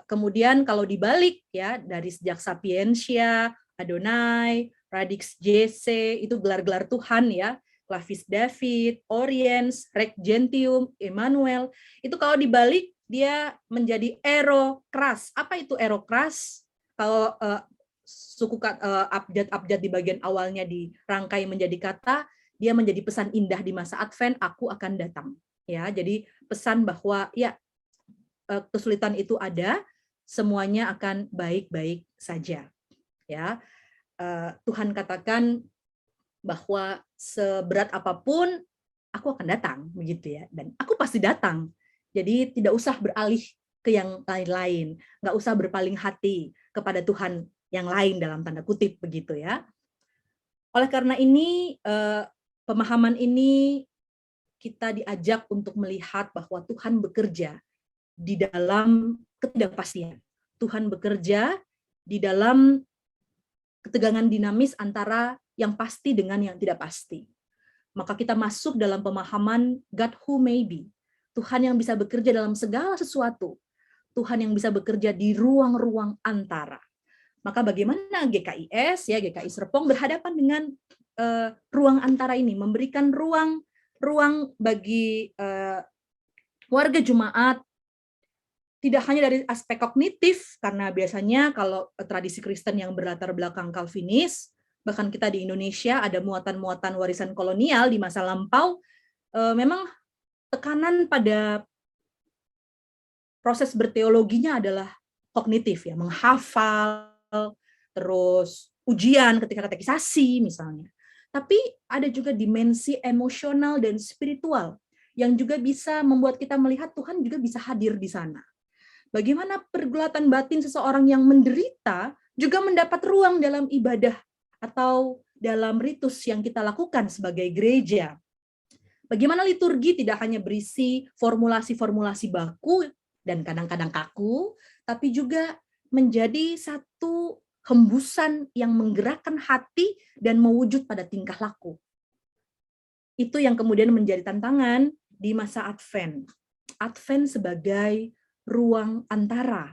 kemudian kalau dibalik ya dari sejak Sapientia, Adonai, Radix JC itu gelar-gelar Tuhan ya, Clavis David, Oriens, Rec Gentium, Emmanuel, itu kalau dibalik dia menjadi Erokras. Apa itu Erokras? Kalau suku abjad-abjad di bagian awalnya dirangkai menjadi kata, dia menjadi pesan indah di masa Advent, aku akan datang. Ya, jadi pesan bahwa ya kesulitan itu ada, semuanya akan baik-baik saja. Ya, Tuhan katakan bahwa seberat apapun aku akan datang, begitu ya, dan aku pasti datang. Jadi tidak usah beralih ke yang lain-lain, nggak usah berpaling hati kepada Tuhan yang lain dalam tanda kutip begitu ya. Oleh karena ini pemahaman ini kita diajak untuk melihat bahwa Tuhan bekerja di dalam ketidakpastian. Tuhan bekerja di dalam ketegangan dinamis antara yang pasti dengan yang tidak pasti. Maka kita masuk dalam pemahaman God who may be. Tuhan yang bisa bekerja dalam segala sesuatu. Tuhan yang bisa bekerja di ruang-ruang antara. Maka bagaimana GKIS, ya GKI Serpong berhadapan dengan ruang antara ini, memberikan ruang bagi warga jemaat, tidak hanya dari aspek kognitif, karena biasanya kalau tradisi Kristen yang berlatar belakang Calvinis, bahkan kita di Indonesia ada muatan-muatan warisan kolonial di masa lampau, memang tekanan pada proses berteologinya adalah kognitif, ya, menghafal, terus ujian ketika katekisasi misalnya. Tapi ada juga dimensi emosional dan spiritual yang juga bisa membuat kita melihat Tuhan juga bisa hadir di sana. Bagaimana pergulatan batin seseorang yang menderita juga mendapat ruang dalam ibadah atau dalam ritus yang kita lakukan sebagai gereja. Bagaimana liturgi tidak hanya berisi formulasi-formulasi baku dan kadang-kadang kaku, tapi juga menjadi satu hembusan yang menggerakkan hati dan mewujud pada tingkah laku. Itu yang kemudian menjadi tantangan di masa Advent. Advent sebagai ruang antara,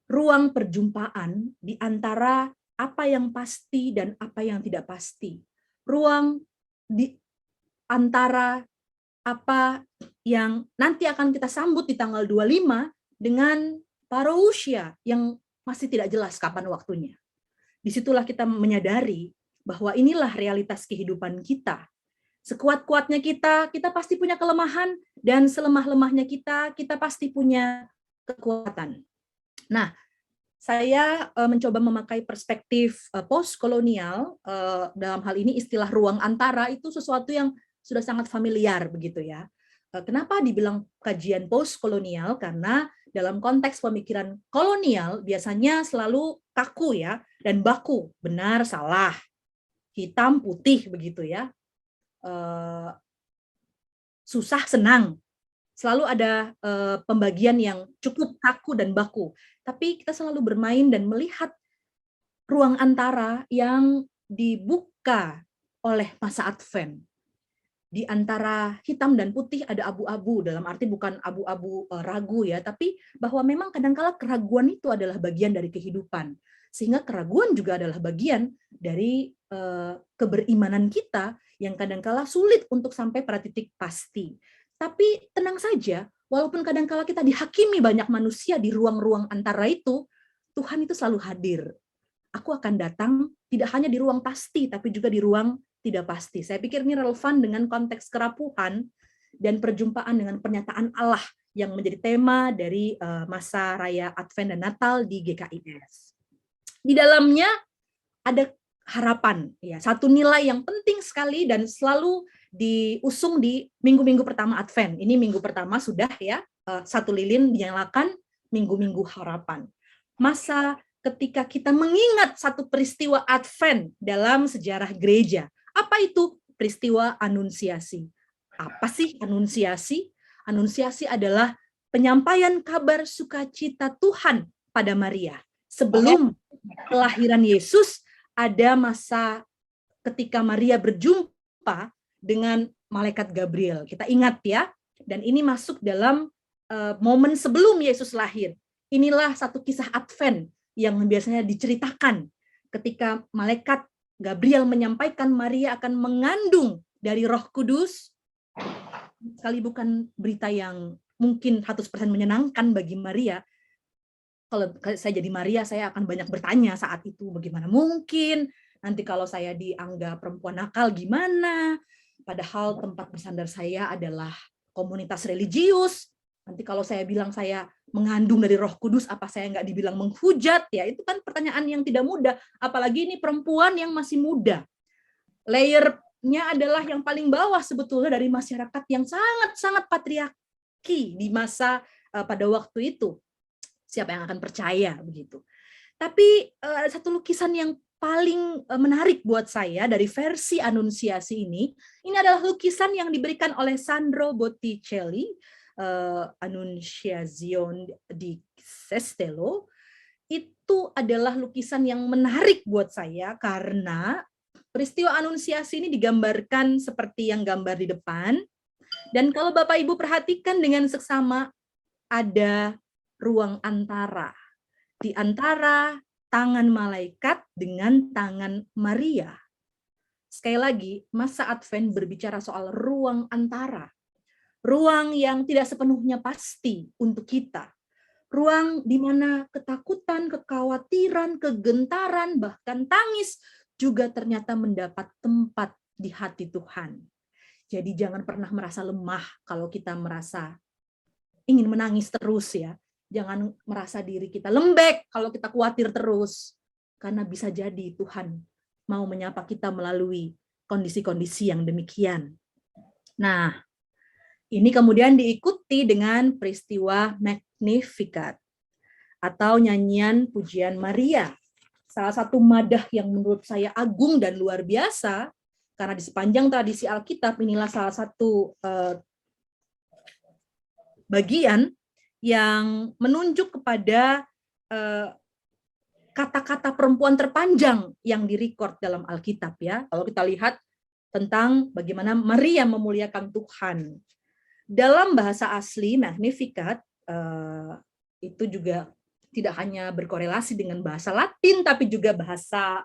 ruang perjumpaan di antara apa yang pasti dan apa yang tidak pasti. Ruang di antara apa yang nanti akan kita sambut di tanggal 25 dengan parousia yang masih tidak jelas kapan waktunya. Disitulah kita menyadari bahwa inilah realitas kehidupan kita. Sekuat-kuatnya kita pasti punya kelemahan, dan selemah-lemahnya kita pasti punya kekuatan. Nah, saya mencoba memakai perspektif postkolonial, dalam hal ini istilah ruang antara itu sesuatu yang sudah sangat familiar begitu ya. Kenapa dibilang kajian postkolonial? Karena dalam konteks pemikiran kolonial biasanya selalu kaku ya, dan baku, benar salah, hitam putih begitu ya, susah senang, selalu ada pembagian yang cukup kaku dan baku. Tapi kita selalu bermain dan melihat ruang antara yang dibuka oleh masa Advent. Di antara hitam dan putih ada abu-abu, dalam arti bukan abu-abu ragu ya, tapi bahwa memang kadangkala keraguan itu adalah bagian dari kehidupan. Sehingga keraguan juga adalah bagian dari keberimanan kita yang kadangkala sulit untuk sampai pada titik pasti. Tapi tenang saja, walaupun kadangkala kita dihakimi banyak manusia di ruang-ruang antara itu, Tuhan itu selalu hadir. Aku akan datang tidak hanya di ruang pasti, tapi juga di ruang tidak pasti. Saya pikir ini relevan dengan konteks kerapuhan dan perjumpaan dengan pernyataan Allah yang menjadi tema dari masa raya Advent dan Natal di GKIS. Di dalamnya ada harapan, ya, satu nilai yang penting sekali dan selalu diusung di minggu-minggu pertama Advent. Ini minggu pertama sudah ya, satu lilin dinyalakan, minggu-minggu harapan. Masa ketika kita mengingat satu peristiwa Advent dalam sejarah gereja. Apa itu peristiwa Anunsiasi? Apa sih Anunsiasi? Anunsiasi adalah penyampaian kabar sukacita Tuhan pada Maria. Sebelum kelahiran Yesus, ada masa ketika Maria berjumpa dengan malaikat Gabriel. Kita ingat ya, dan ini masuk dalam momen sebelum Yesus lahir. Inilah satu kisah Advent yang biasanya diceritakan ketika malaikat Gabriel menyampaikan Maria akan mengandung dari Roh Kudus. Sekali bukan berita yang mungkin 100% menyenangkan bagi Maria. Kalau saya jadi Maria, saya akan banyak bertanya saat itu, bagaimana mungkin? Nanti kalau saya dianggap perempuan nakal gimana? Padahal tempat bersandar saya adalah komunitas religius. Nanti kalau saya bilang saya mengandung dari Roh Kudus, apa saya nggak dibilang menghujat? Ya, itu kan pertanyaan yang tidak mudah. Apalagi ini perempuan yang masih muda. Layernya adalah yang paling bawah sebetulnya dari masyarakat yang sangat-sangat patriarki di masa pada waktu itu. Siapa yang akan percaya begitu? Tapi satu lukisan yang paling menarik buat saya dari versi Anunsiasi ini adalah lukisan yang diberikan oleh Sandro Botticelli, Annunciazione di Cestello. Itu adalah lukisan yang menarik buat saya karena peristiwa Anunsiasi ini digambarkan seperti yang gambar di depan. Dan kalau Bapak Ibu perhatikan dengan seksama, ada ruang antara. Di antara tangan malaikat dengan tangan Maria. Sekali lagi, masa Advent berbicara soal ruang antara. Ruang yang tidak sepenuhnya pasti untuk kita. Ruang di mana ketakutan, kekhawatiran, kegentaran, bahkan tangis juga ternyata mendapat tempat di hati Tuhan. Jadi jangan pernah merasa lemah kalau kita merasa ingin menangis terus ya. Jangan merasa diri kita lembek kalau kita khawatir terus. Karena bisa jadi Tuhan mau menyapa kita melalui kondisi-kondisi yang demikian. Nah, ini kemudian diikuti dengan peristiwa Magnificat atau nyanyian pujian Maria. Salah satu madah yang menurut saya agung dan luar biasa, karena di sepanjang tradisi Alkitab inilah salah satu bagian yang menunjuk kepada kata-kata perempuan terpanjang yang direkord dalam Alkitab ya. Kalau kita lihat tentang bagaimana Maria memuliakan Tuhan. Dalam bahasa asli Magnificat itu juga tidak hanya berkorelasi dengan bahasa Latin tapi juga bahasa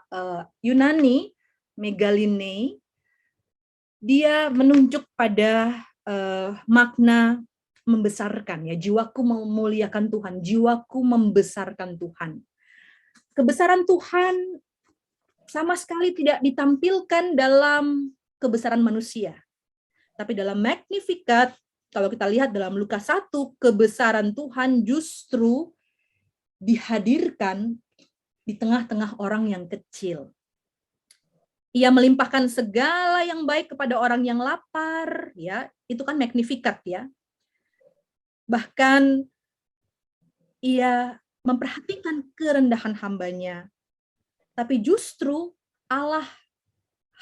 Yunani, Megaline. Dia menunjuk pada makna membesarkan ya, jiwaku memuliakan Tuhan, jiwaku membesarkan Tuhan. Kebesaran Tuhan sama sekali tidak ditampilkan dalam kebesaran manusia. Tapi dalam Magnificat, kalau kita lihat dalam Lukas 1, kebesaran Tuhan justru dihadirkan di tengah-tengah orang yang kecil. Ia melimpahkan segala yang baik kepada orang yang lapar, ya, itu kan Magnificat ya. Bahkan ia memperhatikan kerendahan hambanya. Tapi justru Allah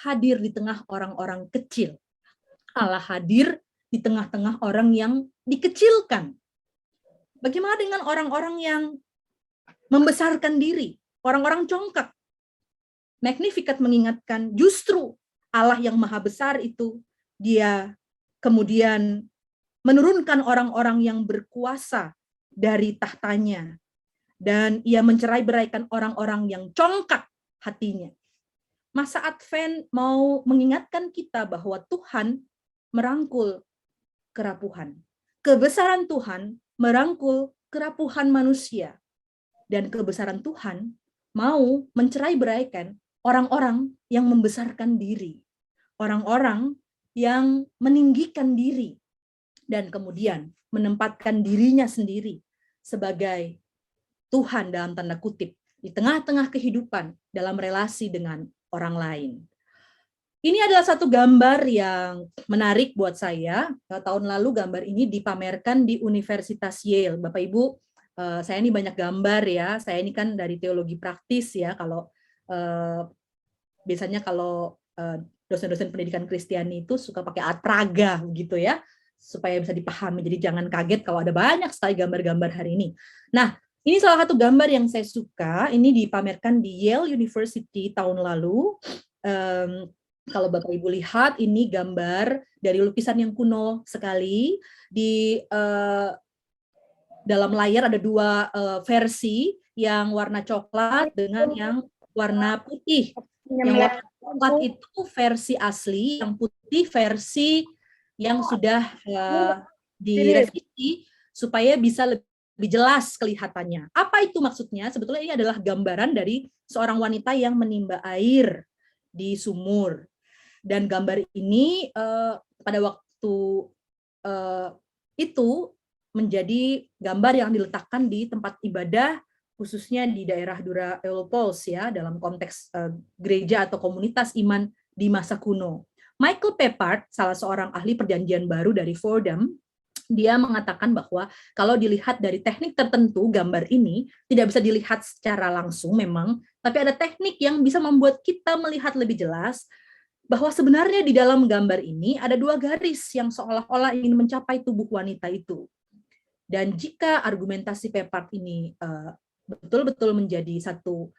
hadir di tengah orang-orang kecil. Allah hadir di tengah-tengah orang yang dikecilkan. Bagaimana dengan orang-orang yang membesarkan diri, orang-orang congkak? Magnificat mengingatkan justru Allah yang maha besar itu, dia kemudian menurunkan orang-orang yang berkuasa dari tahtanya. dan ia mencerai-beraikan orang-orang yang congkak hatinya. Masa Advent mau mengingatkan kita bahwa Tuhan merangkul kerapuhan. Kebesaran Tuhan merangkul kerapuhan manusia. Dan kebesaran Tuhan mau mencerai-beraikan orang-orang yang membesarkan diri. Orang-orang yang meninggikan diri. Dan kemudian menempatkan dirinya sendiri sebagai Tuhan dalam tanda kutip di tengah-tengah kehidupan dalam relasi dengan orang lain. Ini adalah satu gambar yang menarik buat saya. Tahun lalu gambar ini dipamerkan di Universitas Yale. Bapak Ibu, saya ini banyak gambar ya. Saya ini kan dari teologi praktis ya. Kalau biasanya kalau dosen-dosen pendidikan Kristiani itu suka pakai alat peraga gitu ya, supaya bisa dipahami. Jadi jangan kaget kalau ada banyak sekali gambar-gambar hari ini. Nah, ini salah satu gambar yang saya suka, ini dipamerkan di Yale University tahun lalu. Kalau Bapak Ibu lihat, ini gambar dari lukisan yang kuno sekali. Di dalam layar ada dua versi, yang warna coklat dengan yang warna putih. Yang warna coklat itu versi asli, yang putih versi yang sudah direvisi supaya bisa lebih jelas kelihatannya. Apa itu maksudnya? Sebetulnya ini adalah gambaran dari seorang wanita yang menimba air di sumur. Dan gambar ini pada waktu itu menjadi gambar yang diletakkan di tempat ibadah, khususnya di daerah Dura Eulopos ya, dalam konteks gereja atau komunitas iman di masa kuno. Michael Peppard, salah seorang ahli perjanjian baru dari Fordham, dia mengatakan bahwa kalau dilihat dari teknik tertentu, gambar ini tidak bisa dilihat secara langsung memang, tapi ada teknik yang bisa membuat kita melihat lebih jelas bahwa sebenarnya di dalam gambar ini ada dua garis yang seolah-olah ingin mencapai tubuh wanita itu. Dan jika argumentasi Peppard ini betul-betul menjadi satu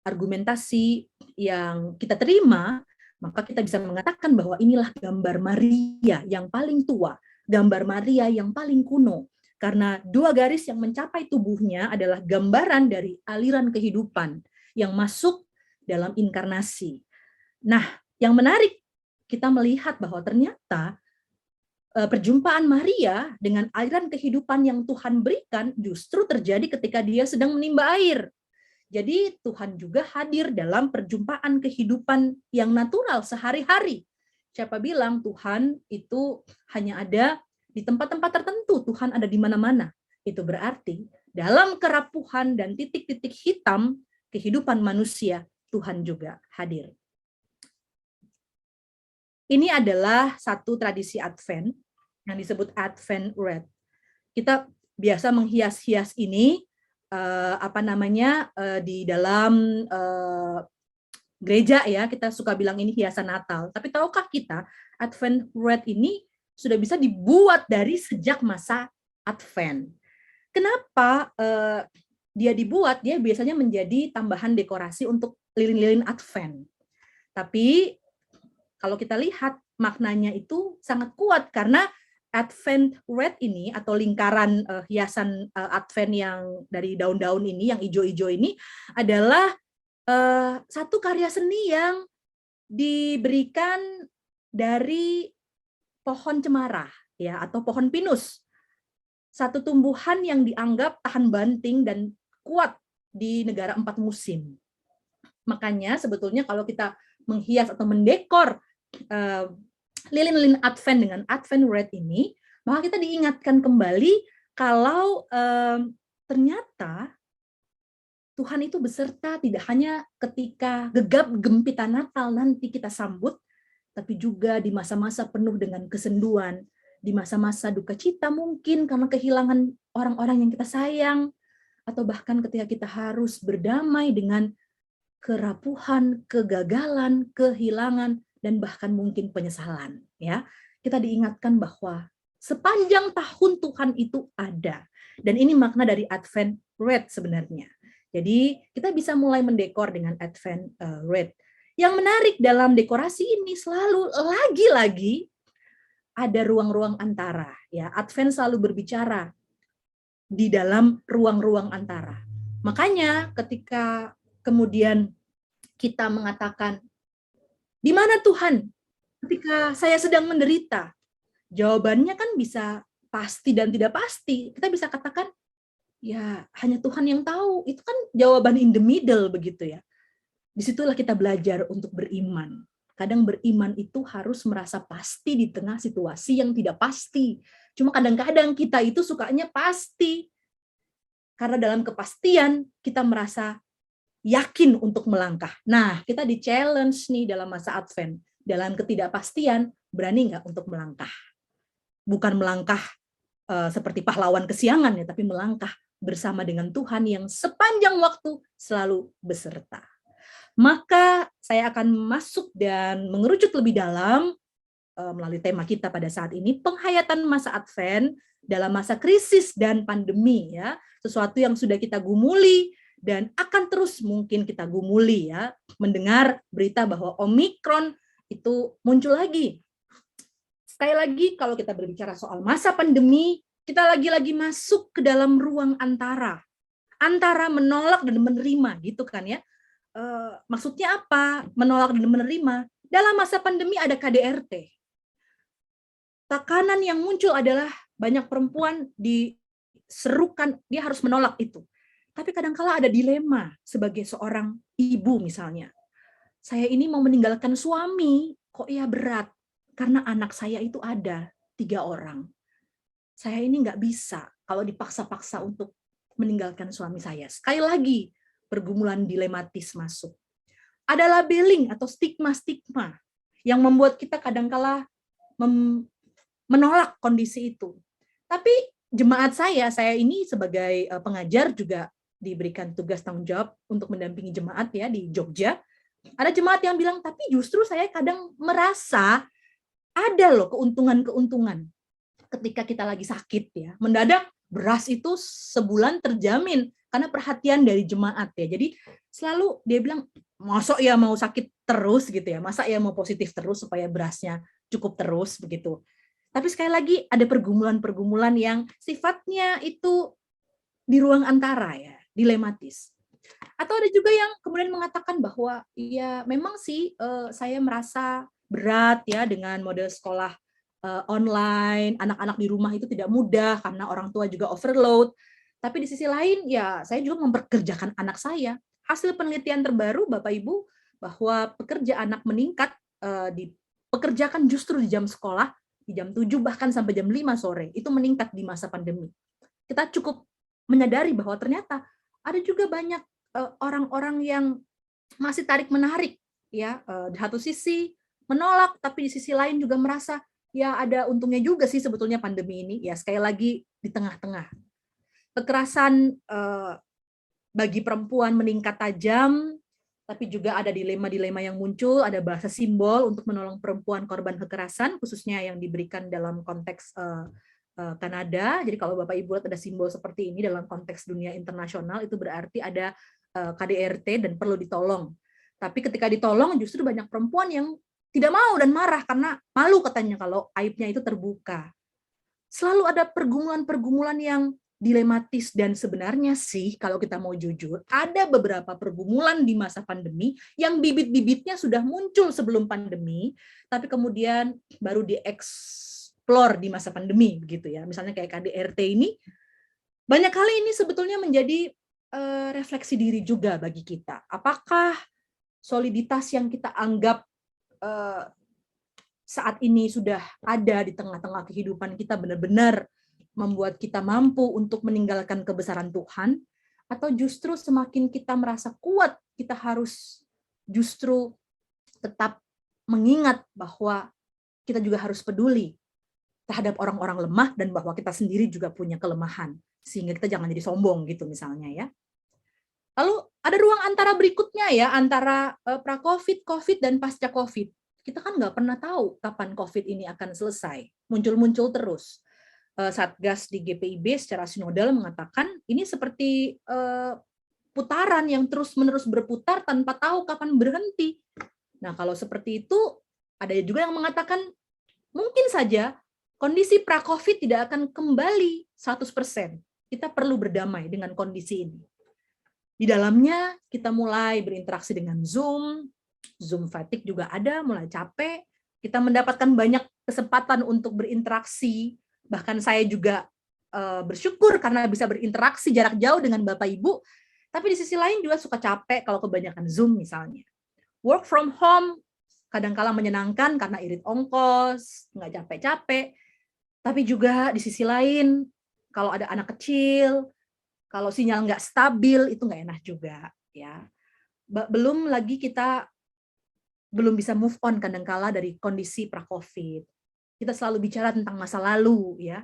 argumentasi yang kita terima, maka kita bisa mengatakan bahwa inilah gambar Maria yang paling tua, gambar Maria yang paling kuno. Karena dua garis yang mencapai tubuhnya adalah gambaran dari aliran kehidupan yang masuk dalam inkarnasi. Nah, yang menarik, kita melihat bahwa ternyata perjumpaan Maria dengan aliran kehidupan yang Tuhan berikan justru terjadi ketika dia sedang menimba air. Jadi Tuhan juga hadir dalam perjumpaan kehidupan yang natural sehari-hari. Siapa bilang Tuhan itu hanya ada di tempat-tempat tertentu, Tuhan ada di mana-mana. Itu berarti dalam kerapuhan dan titik-titik hitam kehidupan manusia, Tuhan juga hadir. Ini adalah satu tradisi Advent yang disebut Advent Wreath. Kita biasa menghias-hias ini di dalam gereja ya, kita suka bilang ini hiasan Natal. Tapi tahukah kita Advent Wreath ini sudah bisa dibuat dari sejak masa Advent. Kenapa dia dibuat? Dia biasanya menjadi tambahan dekorasi untuk lilin-lilin Advent. Tapi kalau kita lihat maknanya itu sangat kuat karena Advent Wreath ini atau lingkaran hiasan Advent yang dari daun-daun ini, yang hijau-hijau ini adalah satu karya seni yang diberikan dari pohon cemara ya, atau pohon pinus. Satu tumbuhan yang dianggap tahan banting dan kuat di negara 4 musim. Makanya sebetulnya kalau kita menghias atau mendekor lilin-lilin Advent dengan Advent Wreath ini, maka kita diingatkan kembali kalau ternyata Tuhan itu beserta tidak hanya ketika gegap gempitan Natal nanti kita sambut, tapi juga di masa-masa penuh dengan kesenduan, di masa-masa duka cita mungkin karena kehilangan orang-orang yang kita sayang, atau bahkan ketika kita harus berdamai dengan kerapuhan, kegagalan, kehilangan, dan bahkan mungkin penyesalan. Ya, kita diingatkan bahwa sepanjang tahun Tuhan itu ada. Dan ini makna dari Advent Wreath sebenarnya. Jadi kita bisa mulai mendekor dengan Advent Wreath. Yang menarik dalam dekorasi ini selalu lagi-lagi ada ruang-ruang antara. Ya, Advent selalu berbicara di dalam ruang-ruang antara. Makanya ketika kemudian kita mengatakan, di mana Tuhan ketika saya sedang menderita? Jawabannya kan bisa pasti dan tidak pasti. Kita bisa katakan, ya hanya Tuhan yang tahu. Itu kan jawaban in the middle begitu ya. Disitulah kita belajar untuk beriman. Kadang beriman itu harus merasa pasti di tengah situasi yang tidak pasti. Cuma kadang-kadang kita itu sukanya pasti. Karena dalam kepastian kita merasa yakin untuk melangkah. Nah, kita di-challenge nih dalam masa Advent. Dalam ketidakpastian, berani nggak untuk melangkah? Bukan melangkah seperti pahlawan kesiangan ya, tapi melangkah bersama dengan Tuhan yang sepanjang waktu selalu beserta. Maka saya akan masuk dan mengerucut lebih dalam melalui tema kita pada saat ini, penghayatan masa Advent dalam masa krisis dan pandemi ya, sesuatu yang sudah kita gumuli dan akan terus mungkin kita gumuli ya, mendengar berita bahwa Omikron itu muncul lagi. Sekali lagi kalau kita berbicara soal masa pandemi, kita lagi-lagi masuk ke dalam ruang antara menolak dan menerima gitu kan ya. Maksudnya apa? Menolak dan menerima. Dalam masa pandemi ada KDRT. Tekanan yang muncul adalah banyak perempuan diserukan, dia harus menolak itu. Tapi kadang-kala ada dilema sebagai seorang ibu misalnya. Saya ini mau meninggalkan suami, kok ya berat. Karena anak saya itu ada 3 orang. Saya ini nggak bisa kalau dipaksa-paksa untuk meninggalkan suami saya. Sekali lagi, pergumulan dilematis masuk. Ada labeling atau stigma-stigma yang membuat kita kadangkala menolak kondisi itu. Tapi jemaat saya ini sebagai pengajar juga diberikan tugas tanggung jawab untuk mendampingi jemaat ya di Jogja. Ada jemaat yang bilang, tapi justru saya kadang merasa ada loh keuntungan-keuntungan ketika kita lagi sakit ya. Mendadak beras itu sebulan terjamin karena perhatian dari jemaat ya. Jadi selalu dia bilang, masa ya mau sakit terus gitu ya, masa ya mau positif terus supaya berasnya cukup terus begitu. Tapi sekali lagi ada pergumulan-pergumulan yang sifatnya itu di ruang antara ya, dilematis. Atau ada juga yang kemudian mengatakan bahwa ya memang sih saya merasa berat ya dengan mode sekolah online, anak-anak di rumah itu tidak mudah karena orang tua juga overload. Tapi di sisi lain ya saya juga memperkerjakan anak saya. Hasil penelitian terbaru Bapak Ibu bahwa pekerja anak meningkat dipekerjakan justru di jam sekolah, di jam 7 bahkan sampai jam 5 sore. Itu meningkat di masa pandemi. Kita cukup menyadari bahwa ternyata ada juga banyak orang-orang yang masih tarik-menarik ya, di satu sisi menolak tapi di sisi lain juga merasa ya ada untungnya juga sih sebetulnya pandemi ini ya, sekali lagi di tengah-tengah. Kekerasan bagi perempuan meningkat tajam, tapi juga ada dilema-dilema yang muncul, ada bahasa simbol untuk menolong perempuan korban kekerasan, khususnya yang diberikan dalam konteks Kanada. Jadi kalau Bapak Ibu lihat ada simbol seperti ini dalam konteks dunia internasional, itu berarti ada KDRT dan perlu ditolong. Tapi ketika ditolong justru banyak perempuan yang tidak mau dan marah karena malu katanya kalau aibnya itu terbuka. Selalu ada pergumulan-pergumulan yang dilematis dan sebenarnya sih kalau kita mau jujur, ada beberapa pergumulan di masa pandemi yang bibit-bibitnya sudah muncul sebelum pandemi, tapi kemudian baru dieksplor di masa pandemi begitu ya. Misalnya kayak KDRT ini, banyak kali ini sebetulnya menjadi refleksi diri juga bagi kita. Apakah soliditas yang kita anggap saat ini sudah ada di tengah-tengah kehidupan kita benar-benar membuat kita mampu untuk meninggalkan kebesaran Tuhan, atau justru semakin kita merasa kuat, kita harus justru tetap mengingat bahwa kita juga harus peduli terhadap orang-orang lemah dan bahwa kita sendiri juga punya kelemahan, sehingga kita jangan jadi sombong gitu misalnya ya. Lalu ada ruang antara berikutnya ya, antara pra-COVID, COVID, dan pasca-COVID. Kita kan nggak pernah tahu kapan COVID ini akan selesai, muncul-muncul terus. Satgas di GPIB secara sinodal mengatakan ini seperti putaran yang terus-menerus berputar tanpa tahu kapan berhenti. Nah, kalau seperti itu, ada juga yang mengatakan mungkin saja kondisi pra-COVID tidak akan kembali 100%. kita perlu berdamai dengan kondisi ini. Di dalamnya kita mulai berinteraksi dengan Zoom fatigue juga ada, mulai capek. Kita mendapatkan banyak kesempatan untuk berinteraksi. Bahkan saya juga bersyukur karena bisa berinteraksi jarak jauh dengan Bapak Ibu. Tapi di sisi lain juga suka capek kalau kebanyakan Zoom misalnya. Work from home kadang-kala menyenangkan karena irit ongkos, nggak capek-capek. Tapi juga di sisi lain, kalau ada anak kecil, kalau sinyal nggak stabil, itu nggak enak juga. Ya. Belum lagi kita belum bisa move on kadang-kala dari kondisi pra-COVID. Kita selalu bicara tentang masa lalu, ya.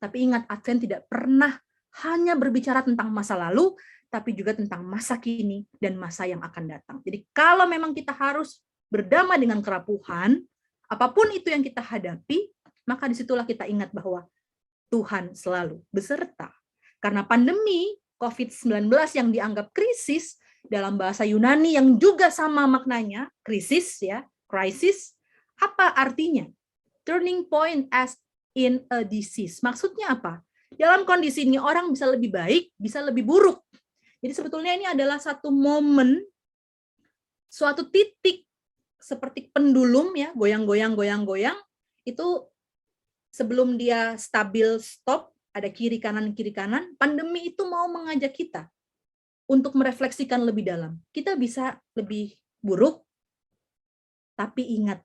Tapi ingat, Advent tidak pernah hanya berbicara tentang masa lalu, tapi juga tentang masa kini dan masa yang akan datang. Jadi kalau memang kita harus berdamai dengan kerapuhan, apapun itu yang kita hadapi, maka disitulah kita ingat bahwa Tuhan selalu beserta. Karena pandemi COVID-19 yang dianggap krisis, dalam bahasa Yunani yang juga sama maknanya, krisis ya, crisis, apa artinya? Turning point as in a disease. Maksudnya apa? Dalam kondisi ini orang bisa lebih baik, bisa lebih buruk. Jadi sebetulnya ini adalah satu momen, suatu titik seperti pendulum ya, goyang-goyang, itu sebelum dia stabil stop, ada kiri kanan, pandemi itu mau mengajak kita untuk merefleksikan lebih dalam. Kita bisa lebih buruk, tapi ingat,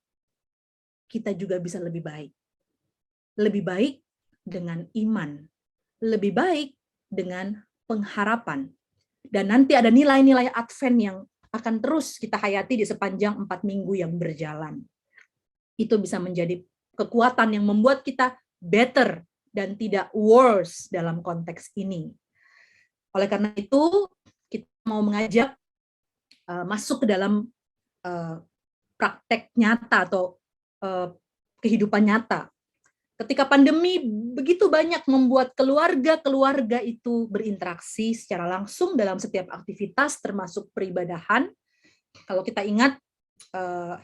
kita juga bisa lebih baik. Lebih baik dengan iman. Lebih baik dengan pengharapan. Dan nanti ada nilai-nilai Advent yang akan terus kita hayati di sepanjang 4 minggu yang berjalan. Itu bisa menjadi kekuatan yang membuat kita better dan tidak worse dalam konteks ini. Oleh karena itu, kita mau mengajak masuk ke dalam praktek nyata atau kehidupan nyata. Ketika pandemi begitu banyak membuat keluarga itu berinteraksi secara langsung dalam setiap aktivitas, termasuk peribadahan. Kalau kita ingat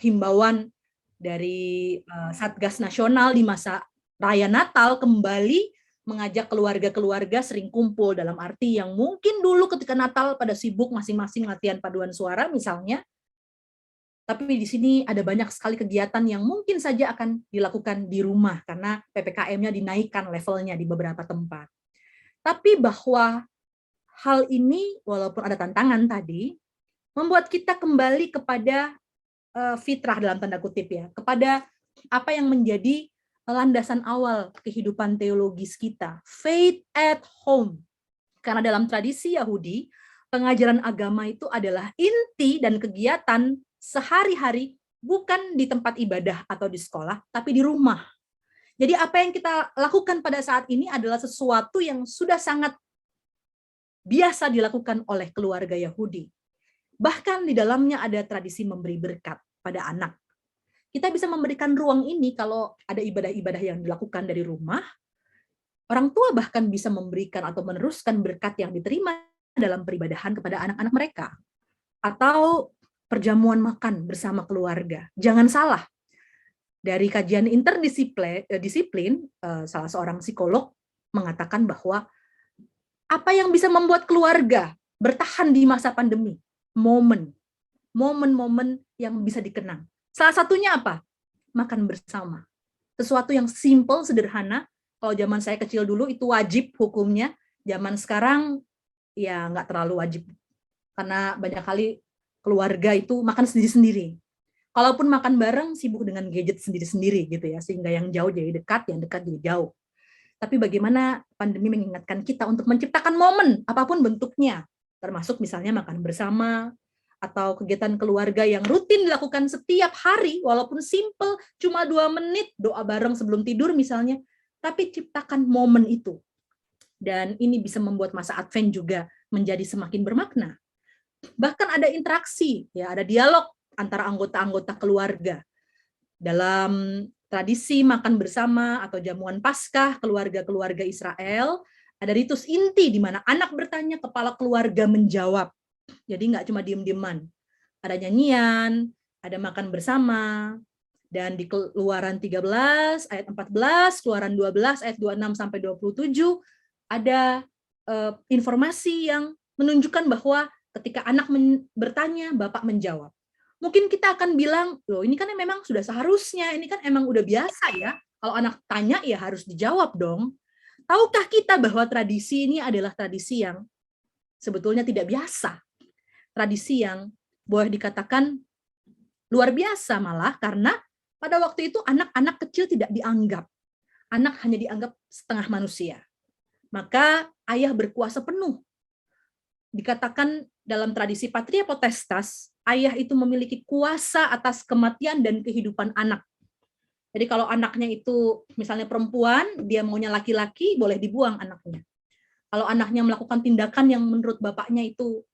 himbauan dari Satgas Nasional di masa Raya Natal kembali mengajak keluarga-keluarga sering kumpul, dalam arti yang mungkin dulu ketika Natal pada sibuk masing-masing latihan paduan suara misalnya, tapi di sini ada banyak sekali kegiatan yang mungkin saja akan dilakukan di rumah karena PPKM-nya dinaikkan levelnya di beberapa tempat. Tapi bahwa hal ini walaupun ada tantangan tadi, membuat kita kembali kepada fitrah dalam tanda kutip ya, kepada apa yang menjadi landasan awal kehidupan teologis kita, faith at home. Karena dalam tradisi Yahudi, pengajaran agama itu adalah inti dan kegiatan sehari-hari, bukan di tempat ibadah atau di sekolah, tapi di rumah. Jadi apa yang kita lakukan pada saat ini adalah sesuatu yang sudah sangat biasa dilakukan oleh keluarga Yahudi. Bahkan di dalamnya ada tradisi memberi berkat pada anak. Kita bisa memberikan ruang ini kalau ada ibadah-ibadah yang dilakukan dari rumah. Orang tua bahkan bisa memberikan atau meneruskan berkat yang diterima dalam peribadahan kepada anak-anak mereka. Atau perjamuan makan bersama keluarga. Jangan salah, dari kajian interdisiplin, salah seorang psikolog mengatakan bahwa apa yang bisa membuat keluarga bertahan di masa pandemi? Momen-momen yang bisa dikenang. Salah satunya apa? Makan bersama. Sesuatu yang simple, sederhana. Kalau zaman saya kecil dulu itu wajib hukumnya. Zaman sekarang ya nggak terlalu wajib. Karena banyak kali keluarga itu makan sendiri-sendiri. Kalaupun makan bareng, sibuk dengan gadget sendiri-sendiri gitu ya, sehingga yang jauh jadi dekat, yang dekat jadi jauh. Tapi bagaimana pandemi mengingatkan kita untuk menciptakan momen, apapun bentuknya, termasuk misalnya makan bersama, atau kegiatan keluarga yang rutin dilakukan setiap hari, walaupun simple, cuma 2 menit, doa bareng sebelum tidur misalnya, tapi ciptakan momen itu. Dan ini bisa membuat masa Advent juga menjadi semakin bermakna. Bahkan ada interaksi, ya, ada dialog antara anggota-anggota keluarga. Dalam tradisi makan bersama atau jamuan Paskah keluarga-keluarga Israel, ada ritus inti di mana anak bertanya, kepala keluarga menjawab. Jadi nggak cuma diem-dieman. Ada nyanyian, ada makan bersama, dan di Keluaran 13 ayat 14, Keluaran 12 ayat 26 sampai 27 ada informasi yang menunjukkan bahwa ketika anak bertanya, Bapak menjawab. Mungkin kita akan bilang, loh ini kan memang sudah seharusnya, ini kan emang udah biasa ya. Kalau anak tanya ya harus dijawab dong. Tahukah kita bahwa tradisi ini adalah tradisi yang sebetulnya tidak biasa? Tradisi yang boleh dikatakan luar biasa malah, karena pada waktu itu anak-anak kecil tidak dianggap. Anak hanya dianggap setengah manusia. Maka ayah berkuasa penuh. Dikatakan dalam tradisi Patria Potestas, ayah itu memiliki kuasa atas kematian dan kehidupan anak. Jadi kalau anaknya itu misalnya perempuan, dia maunya laki-laki, boleh dibuang anaknya. Kalau anaknya melakukan tindakan yang menurut bapaknya itu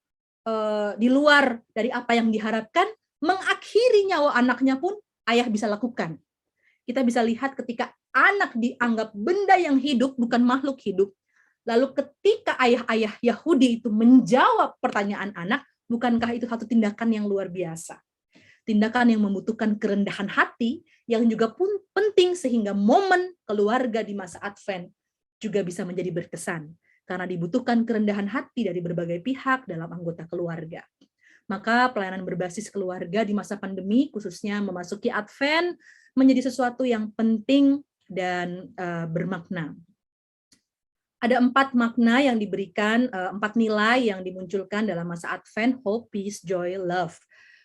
di luar dari apa yang diharapkan, mengakhiri nyawa anaknya pun ayah bisa lakukan. Kita bisa lihat ketika anak dianggap benda yang hidup, bukan makhluk hidup. Lalu ketika ayah-ayah Yahudi itu menjawab pertanyaan anak, bukankah itu satu tindakan yang luar biasa? Tindakan yang membutuhkan kerendahan hati, yang juga pun penting sehingga momen keluarga di masa Advent juga bisa menjadi berkesan. Karena dibutuhkan kerendahan hati dari berbagai pihak dalam anggota keluarga. Maka pelayanan berbasis keluarga di masa pandemi, khususnya memasuki Advent, menjadi sesuatu yang penting dan bermakna. Ada 4 makna yang diberikan, 4 nilai yang dimunculkan dalam masa Advent: hope, peace, joy, love.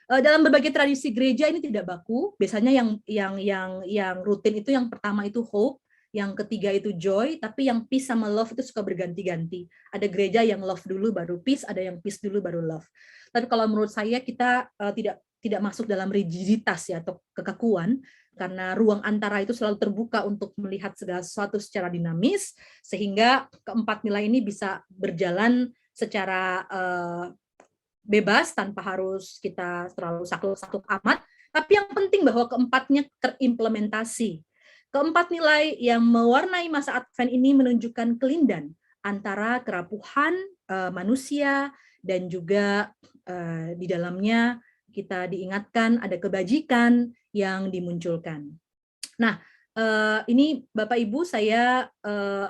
Dalam berbagai tradisi gereja ini tidak baku. Biasanya yang rutin itu yang pertama itu hope, yang ketiga itu joy, tapi yang peace sama love itu suka berganti-ganti. Ada gereja yang love dulu baru peace, ada yang peace dulu baru love. Tapi kalau menurut saya kita tidak masuk dalam rigiditas ya atau kekakuan, karena ruang antara itu selalu terbuka untuk melihat segala sesuatu secara dinamis, sehingga keempat nilai ini bisa berjalan secara bebas tanpa harus kita terlalu saklek-saklek amat. Tapi yang penting bahwa keempatnya terimplementasi. Keempat nilai yang mewarnai masa Advent ini menunjukkan kelindan antara kerapuhan manusia dan juga di dalamnya kita diingatkan ada kebajikan yang dimunculkan. Nah, ini Bapak Ibu saya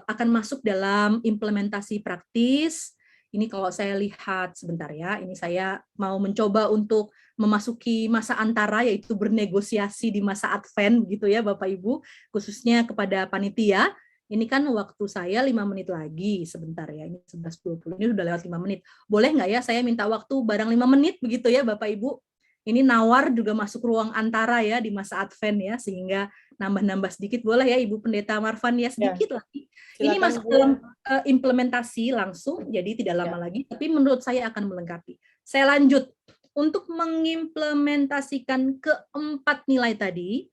akan masuk dalam implementasi praktis. Ini kalau saya lihat sebentar ya, ini saya mau mencoba untuk memasuki masa antara, yaitu bernegosiasi di masa Advent gitu ya Bapak Ibu, khususnya kepada panitia. Ini kan waktu saya 5 menit lagi sebentar ya, ini 11.20, ini sudah lewat 5 menit. Boleh nggak ya saya minta waktu barang 5 menit begitu ya Bapak Ibu? Ini nawar juga masuk ruang antara ya di masa Advent ya, sehingga nambah-nambah sedikit boleh ya Ibu Pendeta Marvan ya, sedikit lagi. Ini masuk dalam implementasi langsung, jadi tidak lama lagi, tapi menurut saya akan melengkapi. Saya lanjut. Untuk mengimplementasikan keempat nilai tadi,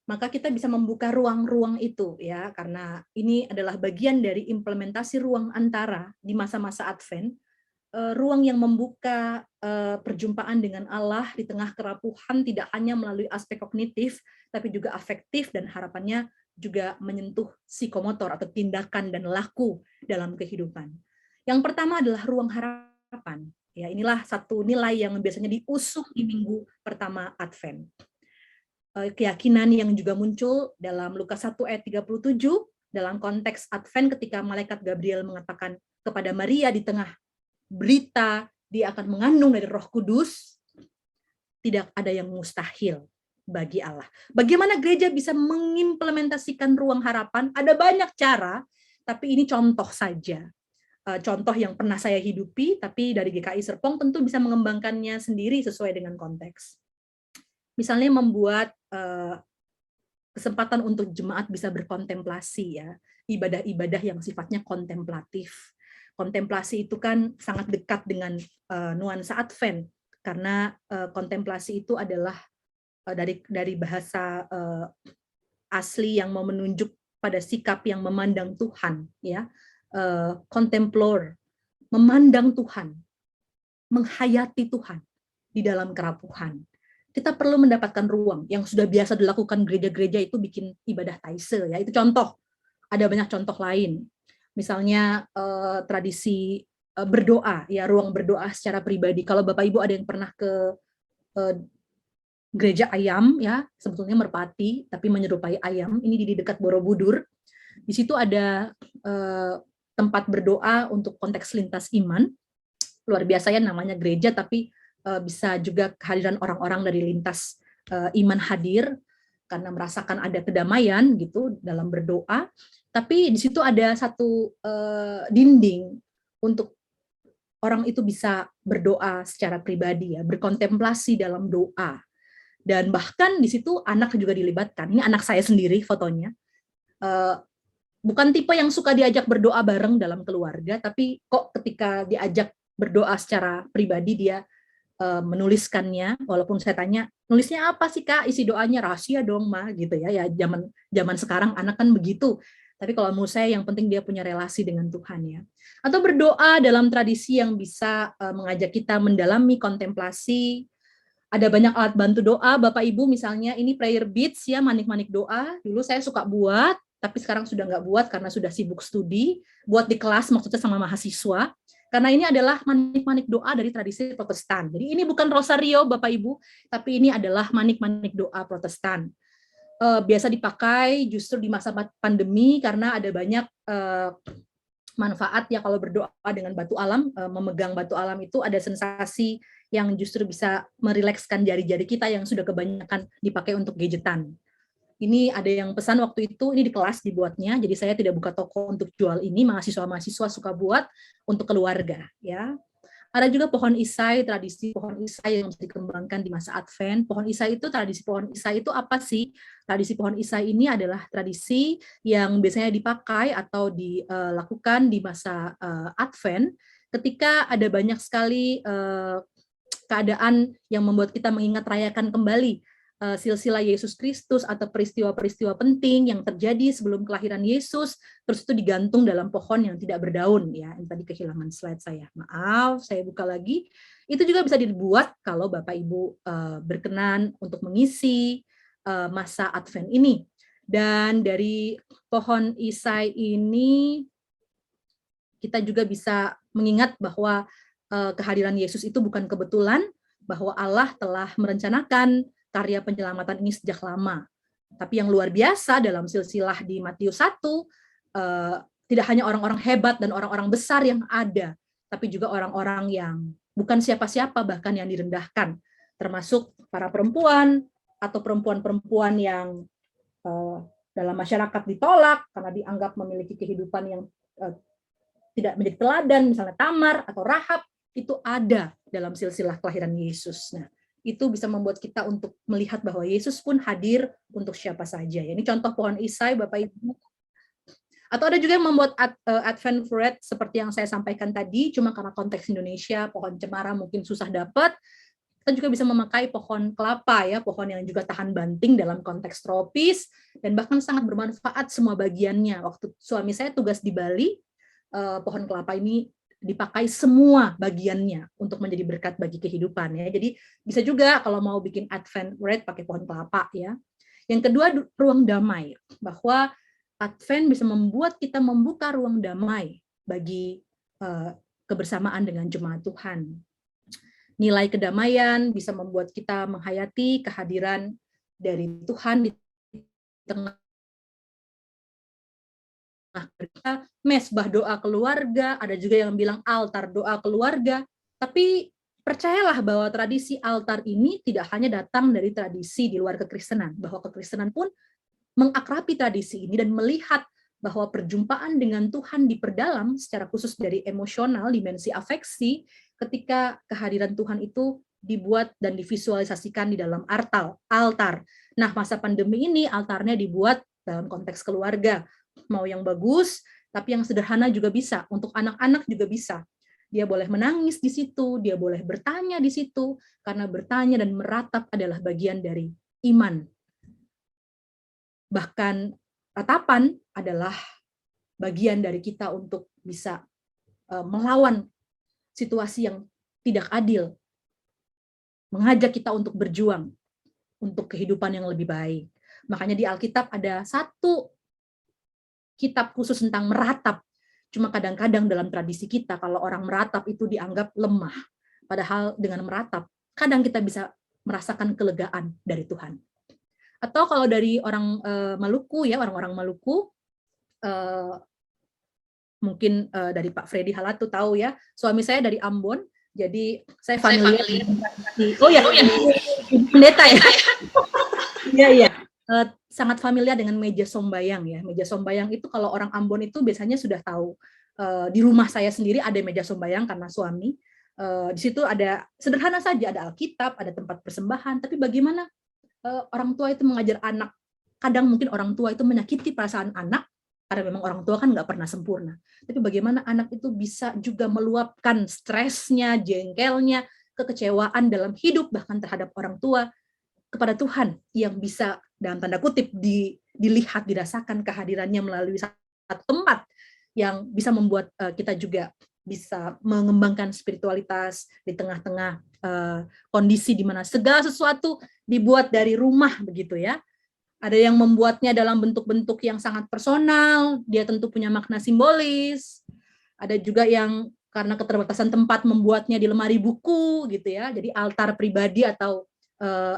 maka kita bisa membuka ruang-ruang itu ya, karena ini adalah bagian dari implementasi ruang antara di masa-masa Advent, ruang yang membuka perjumpaan dengan Allah di tengah kerapuhan, tidak hanya melalui aspek kognitif, tapi juga afektif, dan harapannya juga menyentuh psikomotor atau tindakan dan laku dalam kehidupan. Yang pertama adalah ruang harapan. Ya, inilah satu nilai yang biasanya diusung di minggu pertama Advent. Keyakinan yang juga muncul dalam Lukas 1 ayat 37 dalam konteks Advent ketika malaikat Gabriel mengatakan kepada Maria di tengah berita dia akan mengandung dari Roh Kudus, tidak ada yang mustahil bagi Allah. Bagaimana gereja bisa mengimplementasikan ruang harapan? Ada banyak cara, tapi ini contoh saja. Contoh yang pernah saya hidupi, tapi dari GKI Serpong tentu bisa mengembangkannya sendiri sesuai dengan konteks. Misalnya membuat kesempatan untuk jemaat bisa berkontemplasi ya, ibadah-ibadah yang sifatnya kontemplatif. Kontemplasi itu kan sangat dekat dengan nuansa Advent, karena kontemplasi itu adalah dari bahasa asli yang mau menunjuk pada sikap yang memandang Tuhan ya. Contemplor, memandang Tuhan, menghayati Tuhan di dalam kerapuhan. Kita perlu mendapatkan ruang yang sudah biasa dilakukan gereja-gereja itu bikin ibadah taise ya, itu contoh. Ada banyak contoh lain. Misalnya tradisi berdoa ya, ruang berdoa secara pribadi. Kalau Bapak Ibu ada yang pernah ke gereja ayam ya, sebetulnya merpati tapi menyerupai ayam, ini di dekat Borobudur. Di situ ada tempat berdoa untuk konteks lintas iman. Luar biasa ya, namanya gereja, tapi bisa juga kehadiran orang-orang dari lintas iman hadir karena merasakan ada kedamaian gitu dalam berdoa. Tapi di situ ada satu dinding untuk orang itu bisa berdoa secara pribadi ya, berkontemplasi dalam doa. Dan bahkan di situ anak juga dilibatkan. Ini anak saya sendiri fotonya. Bukan tipe yang suka diajak berdoa bareng dalam keluarga, tapi kok ketika diajak berdoa secara pribadi dia menuliskannya, walaupun saya tanya, nulisnya apa sih Kak? Isi doanya rahasia dong, Ma, gitu ya. Ya zaman sekarang anak kan begitu. Tapi kalau menurut saya yang penting dia punya relasi dengan Tuhan ya. Atau berdoa dalam tradisi yang bisa mengajak kita mendalami kontemplasi. Ada banyak alat bantu doa, Bapak Ibu, misalnya ini prayer beads ya, manik-manik doa. Dulu saya suka buat, tapi sekarang sudah nggak buat karena sudah sibuk studi. Buat di kelas maksudnya sama mahasiswa. Karena ini adalah manik-manik doa dari tradisi Protestan. Jadi ini bukan rosario Bapak Ibu, tapi ini adalah manik-manik doa Protestan. Biasa dipakai justru di masa pandemi karena ada banyak manfaat ya kalau berdoa dengan batu alam, memegang batu alam itu ada sensasi yang justru bisa merilekskan jari-jari kita yang sudah kebanyakan dipakai untuk gadgetan. Ini ada yang pesan waktu itu, ini di kelas dibuatnya, jadi saya tidak buka toko untuk jual ini, mahasiswa-mahasiswa suka buat untuk keluarga ya. Ada juga pohon isai, tradisi pohon isai yang bisa dikembangkan di masa Advent. Pohon isai itu, tradisi pohon isai itu apa sih? Tradisi pohon isai ini adalah tradisi yang biasanya dipakai atau dilakukan di masa Advent ketika ada banyak sekali keadaan yang membuat kita mengingat rayakan kembali silsilah Yesus Kristus atau peristiwa-peristiwa penting yang terjadi sebelum kelahiran Yesus, terus itu digantung dalam pohon yang tidak berdaun ya. Ini tadi kehilangan slide saya. Maaf, saya buka lagi. Itu juga bisa dibuat kalau Bapak Ibu berkenan untuk mengisi masa Advent ini. Dan dari pohon isai ini kita juga bisa mengingat bahwa kehadiran Yesus itu bukan kebetulan, bahwa Allah telah merencanakan karya penyelamatan ini sejak lama. Tapi yang luar biasa dalam silsilah di Matius 1, tidak hanya orang-orang hebat dan orang-orang besar yang ada, tapi juga orang-orang yang bukan siapa-siapa bahkan yang direndahkan, termasuk para perempuan atau perempuan-perempuan yang dalam masyarakat ditolak karena dianggap memiliki kehidupan yang tidak menjadi teladan, misalnya Tamar atau Rahab, itu ada dalam silsilah kelahiran Yesus. Nah, itu bisa membuat kita untuk melihat bahwa Yesus pun hadir untuk siapa saja. Ini contoh pohon isai, Bapak Ibu. Atau ada juga yang membuat Advent wreath seperti yang saya sampaikan tadi, cuma karena konteks Indonesia, pohon cemara mungkin susah dapat. Kita juga bisa memakai pohon kelapa, ya, pohon yang juga tahan banting dalam konteks tropis, dan bahkan sangat bermanfaat semua bagiannya. Waktu suami saya tugas di Bali, pohon kelapa ini dipakai semua bagiannya untuk menjadi berkat bagi kehidupan ya. Jadi bisa juga kalau mau bikin Advent wreath pakai pohon kelapa ya. Yang kedua, ruang damai, bahwa Advent bisa membuat kita membuka ruang damai bagi kebersamaan dengan jemaat Tuhan. Nilai kedamaian bisa membuat kita menghayati kehadiran dari Tuhan di tengah mesbah doa keluarga, ada juga yang bilang altar doa keluarga, tapi percayalah bahwa tradisi altar ini tidak hanya datang dari tradisi di luar kekristenan, bahwa kekristenan pun mengakrabi tradisi ini dan melihat bahwa perjumpaan dengan Tuhan diperdalam secara khusus dari emosional, dimensi afeksi, ketika kehadiran Tuhan itu dibuat dan divisualisasikan di dalam altar. Nah, masa pandemi ini altarnya dibuat dalam konteks keluarga, mau yang bagus, tapi yang sederhana juga bisa. Untuk anak-anak juga bisa. Dia boleh menangis di situ, dia boleh bertanya di situ, karena bertanya dan meratap adalah bagian dari iman. Bahkan ratapan adalah bagian dari kita untuk bisa melawan situasi yang tidak adil, mengajak kita untuk berjuang untuk kehidupan yang lebih baik. Makanya di Alkitab ada satu kitab khusus tentang meratap. Cuma kadang-kadang dalam tradisi kita, kalau orang meratap itu dianggap lemah. Padahal dengan meratap, kadang kita bisa merasakan kelegaan dari Tuhan. Atau kalau dari orang Maluku, ya, orang-orang Maluku, mungkin dari Pak Freddy Halatu tahu ya, suami saya dari Ambon, jadi saya familiar. Oh ya, pendeta ya. Iya. Sangat familiar dengan meja sombayang ya. Meja sombayang itu kalau orang Ambon itu biasanya sudah tahu. Di rumah saya sendiri ada meja sombayang karena suami. Di situ ada sederhana saja, ada Alkitab, ada tempat persembahan. Tapi bagaimana orang tua itu mengajar anak? Kadang mungkin orang tua itu menyakiti perasaan anak karena memang orang tua kan nggak pernah sempurna. Tapi bagaimana anak itu bisa juga meluapkan stresnya, jengkelnya, kekecewaan dalam hidup bahkan terhadap orang tua kepada Tuhan yang bisa dalam tanda kutip dilihat, dirasakan kehadirannya melalui satu tempat yang bisa membuat kita juga bisa mengembangkan spiritualitas di tengah-tengah kondisi di mana segala sesuatu dibuat dari rumah begitu ya. Ada yang membuatnya dalam bentuk-bentuk yang sangat personal, dia tentu punya makna simbolis. Ada juga yang karena keterbatasan tempat membuatnya di lemari buku gitu ya. Jadi altar pribadi atau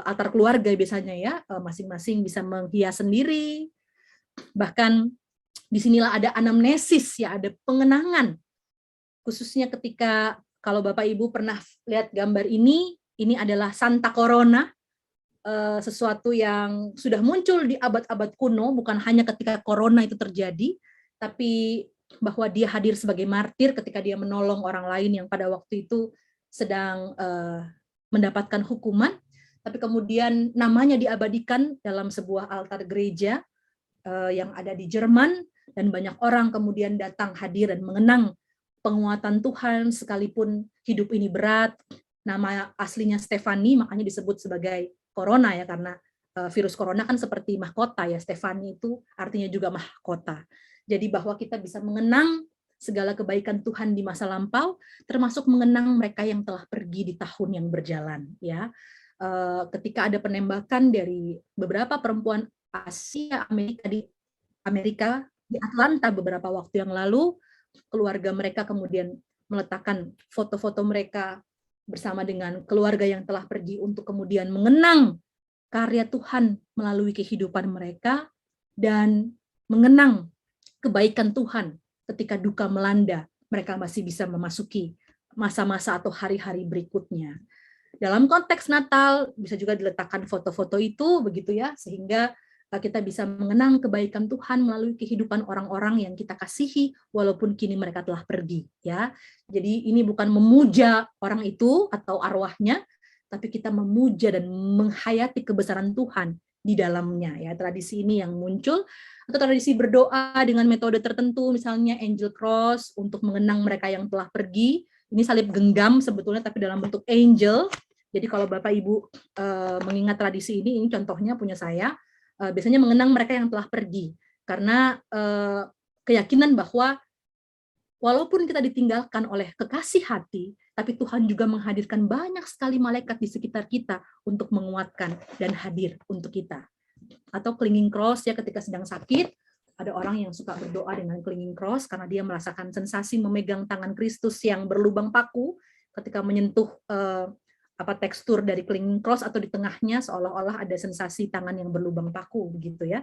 altar keluarga biasanya ya, masing-masing bisa menghias sendiri. Bahkan disinilah ada anamnesis ya, ada pengenangan. Khususnya ketika kalau Bapak Ibu pernah lihat gambar ini adalah Santa Corona, sesuatu yang sudah muncul di abad-abad kuno, bukan hanya ketika corona itu terjadi, tapi bahwa dia hadir sebagai martir ketika dia menolong orang lain yang pada waktu itu sedang mendapatkan hukuman. Tapi kemudian namanya diabadikan dalam sebuah altar gereja yang ada di Jerman, dan banyak orang kemudian datang hadir dan mengenang penguatan Tuhan sekalipun hidup ini berat. Nama aslinya Stefani, makanya disebut sebagai corona ya, karena virus corona kan seperti mahkota ya, Stefani itu artinya juga mahkota. Jadi bahwa kita bisa mengenang segala kebaikan Tuhan di masa lampau, termasuk mengenang mereka yang telah pergi di tahun yang berjalan ya. Ketika ada penembakan dari beberapa perempuan Asia Amerika di Atlanta beberapa waktu yang lalu, keluarga mereka kemudian meletakkan foto-foto mereka bersama dengan keluarga yang telah pergi untuk kemudian mengenang karya Tuhan melalui kehidupan mereka dan mengenang kebaikan Tuhan ketika duka melanda, mereka masih bisa memasuki masa-masa atau hari-hari berikutnya. Dalam konteks Natal bisa juga diletakkan foto-foto itu begitu ya, sehingga kita bisa mengenang kebaikan Tuhan melalui kehidupan orang-orang yang kita kasihi walaupun kini mereka telah pergi ya. Jadi ini bukan memuja orang itu atau arwahnya, tapi kita memuja dan menghayati kebesaran Tuhan di dalamnya ya. Tradisi ini yang muncul, atau tradisi berdoa dengan metode tertentu, misalnya angel cross untuk mengenang mereka yang telah pergi. Ini salib genggam sebetulnya tapi dalam bentuk angel. Jadi kalau Bapak Ibu mengingat tradisi ini contohnya punya saya, biasanya mengenang mereka yang telah pergi. Karena keyakinan bahwa walaupun kita ditinggalkan oleh kekasih hati, tapi Tuhan juga menghadirkan banyak sekali malaikat di sekitar kita untuk menguatkan dan hadir untuk kita. Atau clinging cross ya, ketika sedang sakit, ada orang yang suka berdoa dengan clinging cross karena dia merasakan sensasi memegang tangan Kristus yang berlubang paku ketika menyentuh tekstur dari clinging cross, atau di tengahnya seolah-olah ada sensasi tangan yang berlubang paku begitu ya.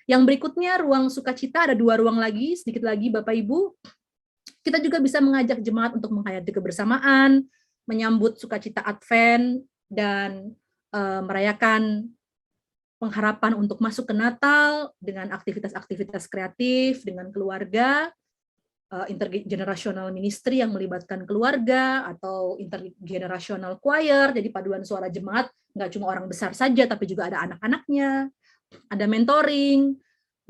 Yang berikutnya ruang sukacita, ada 2 ruang lagi, sedikit lagi Bapak Ibu. Kita juga bisa mengajak jemaat untuk menghayati kebersamaan, menyambut sukacita Advent, dan merayakan pengharapan untuk masuk ke Natal dengan aktivitas-aktivitas kreatif dengan keluarga, intergenerational ministry yang melibatkan keluarga, atau intergenerational choir, jadi paduan suara jemaat, nggak cuma orang besar saja, tapi juga ada anak-anaknya, ada mentoring,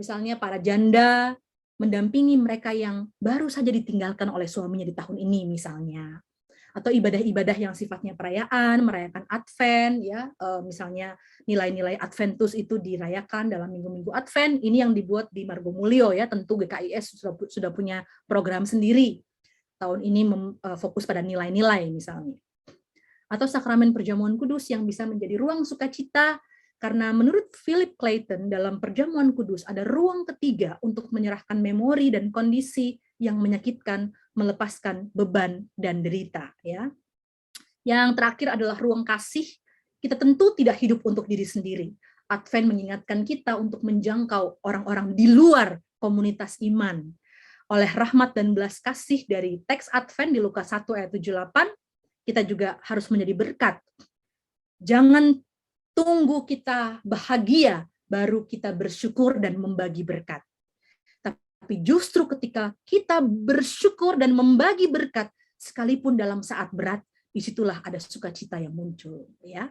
misalnya para janda, mendampingi mereka yang baru saja ditinggalkan oleh suaminya di tahun ini misalnya. Atau ibadah-ibadah yang sifatnya perayaan, merayakan Advent, ya, misalnya nilai-nilai Adventus itu dirayakan dalam minggu-minggu Advent. Ini yang dibuat di Margomulyo ya, tentu GKIS sudah punya program sendiri. Tahun ini fokus pada nilai-nilai misalnya. Atau sakramen perjamuan kudus yang bisa menjadi ruang sukacita, karena menurut Philip Clayton dalam perjamuan kudus ada ruang ketiga untuk menyerahkan memori dan kondisi yang menyakitkan, melepaskan beban dan derita ya. Yang terakhir adalah ruang kasih. Kita tentu tidak hidup untuk diri sendiri. Advent mengingatkan kita untuk menjangkau orang-orang di luar komunitas iman. oleh rahmat dan belas kasih dari teks Advent di Lukas 1 ayat 78, kita juga harus menjadi berkat. Jangan tunggu kita bahagia, baru kita bersyukur dan membagi berkat. Tapi justru ketika kita bersyukur dan membagi berkat, sekalipun dalam saat berat, disitulah ada sukacita yang muncul. Ya,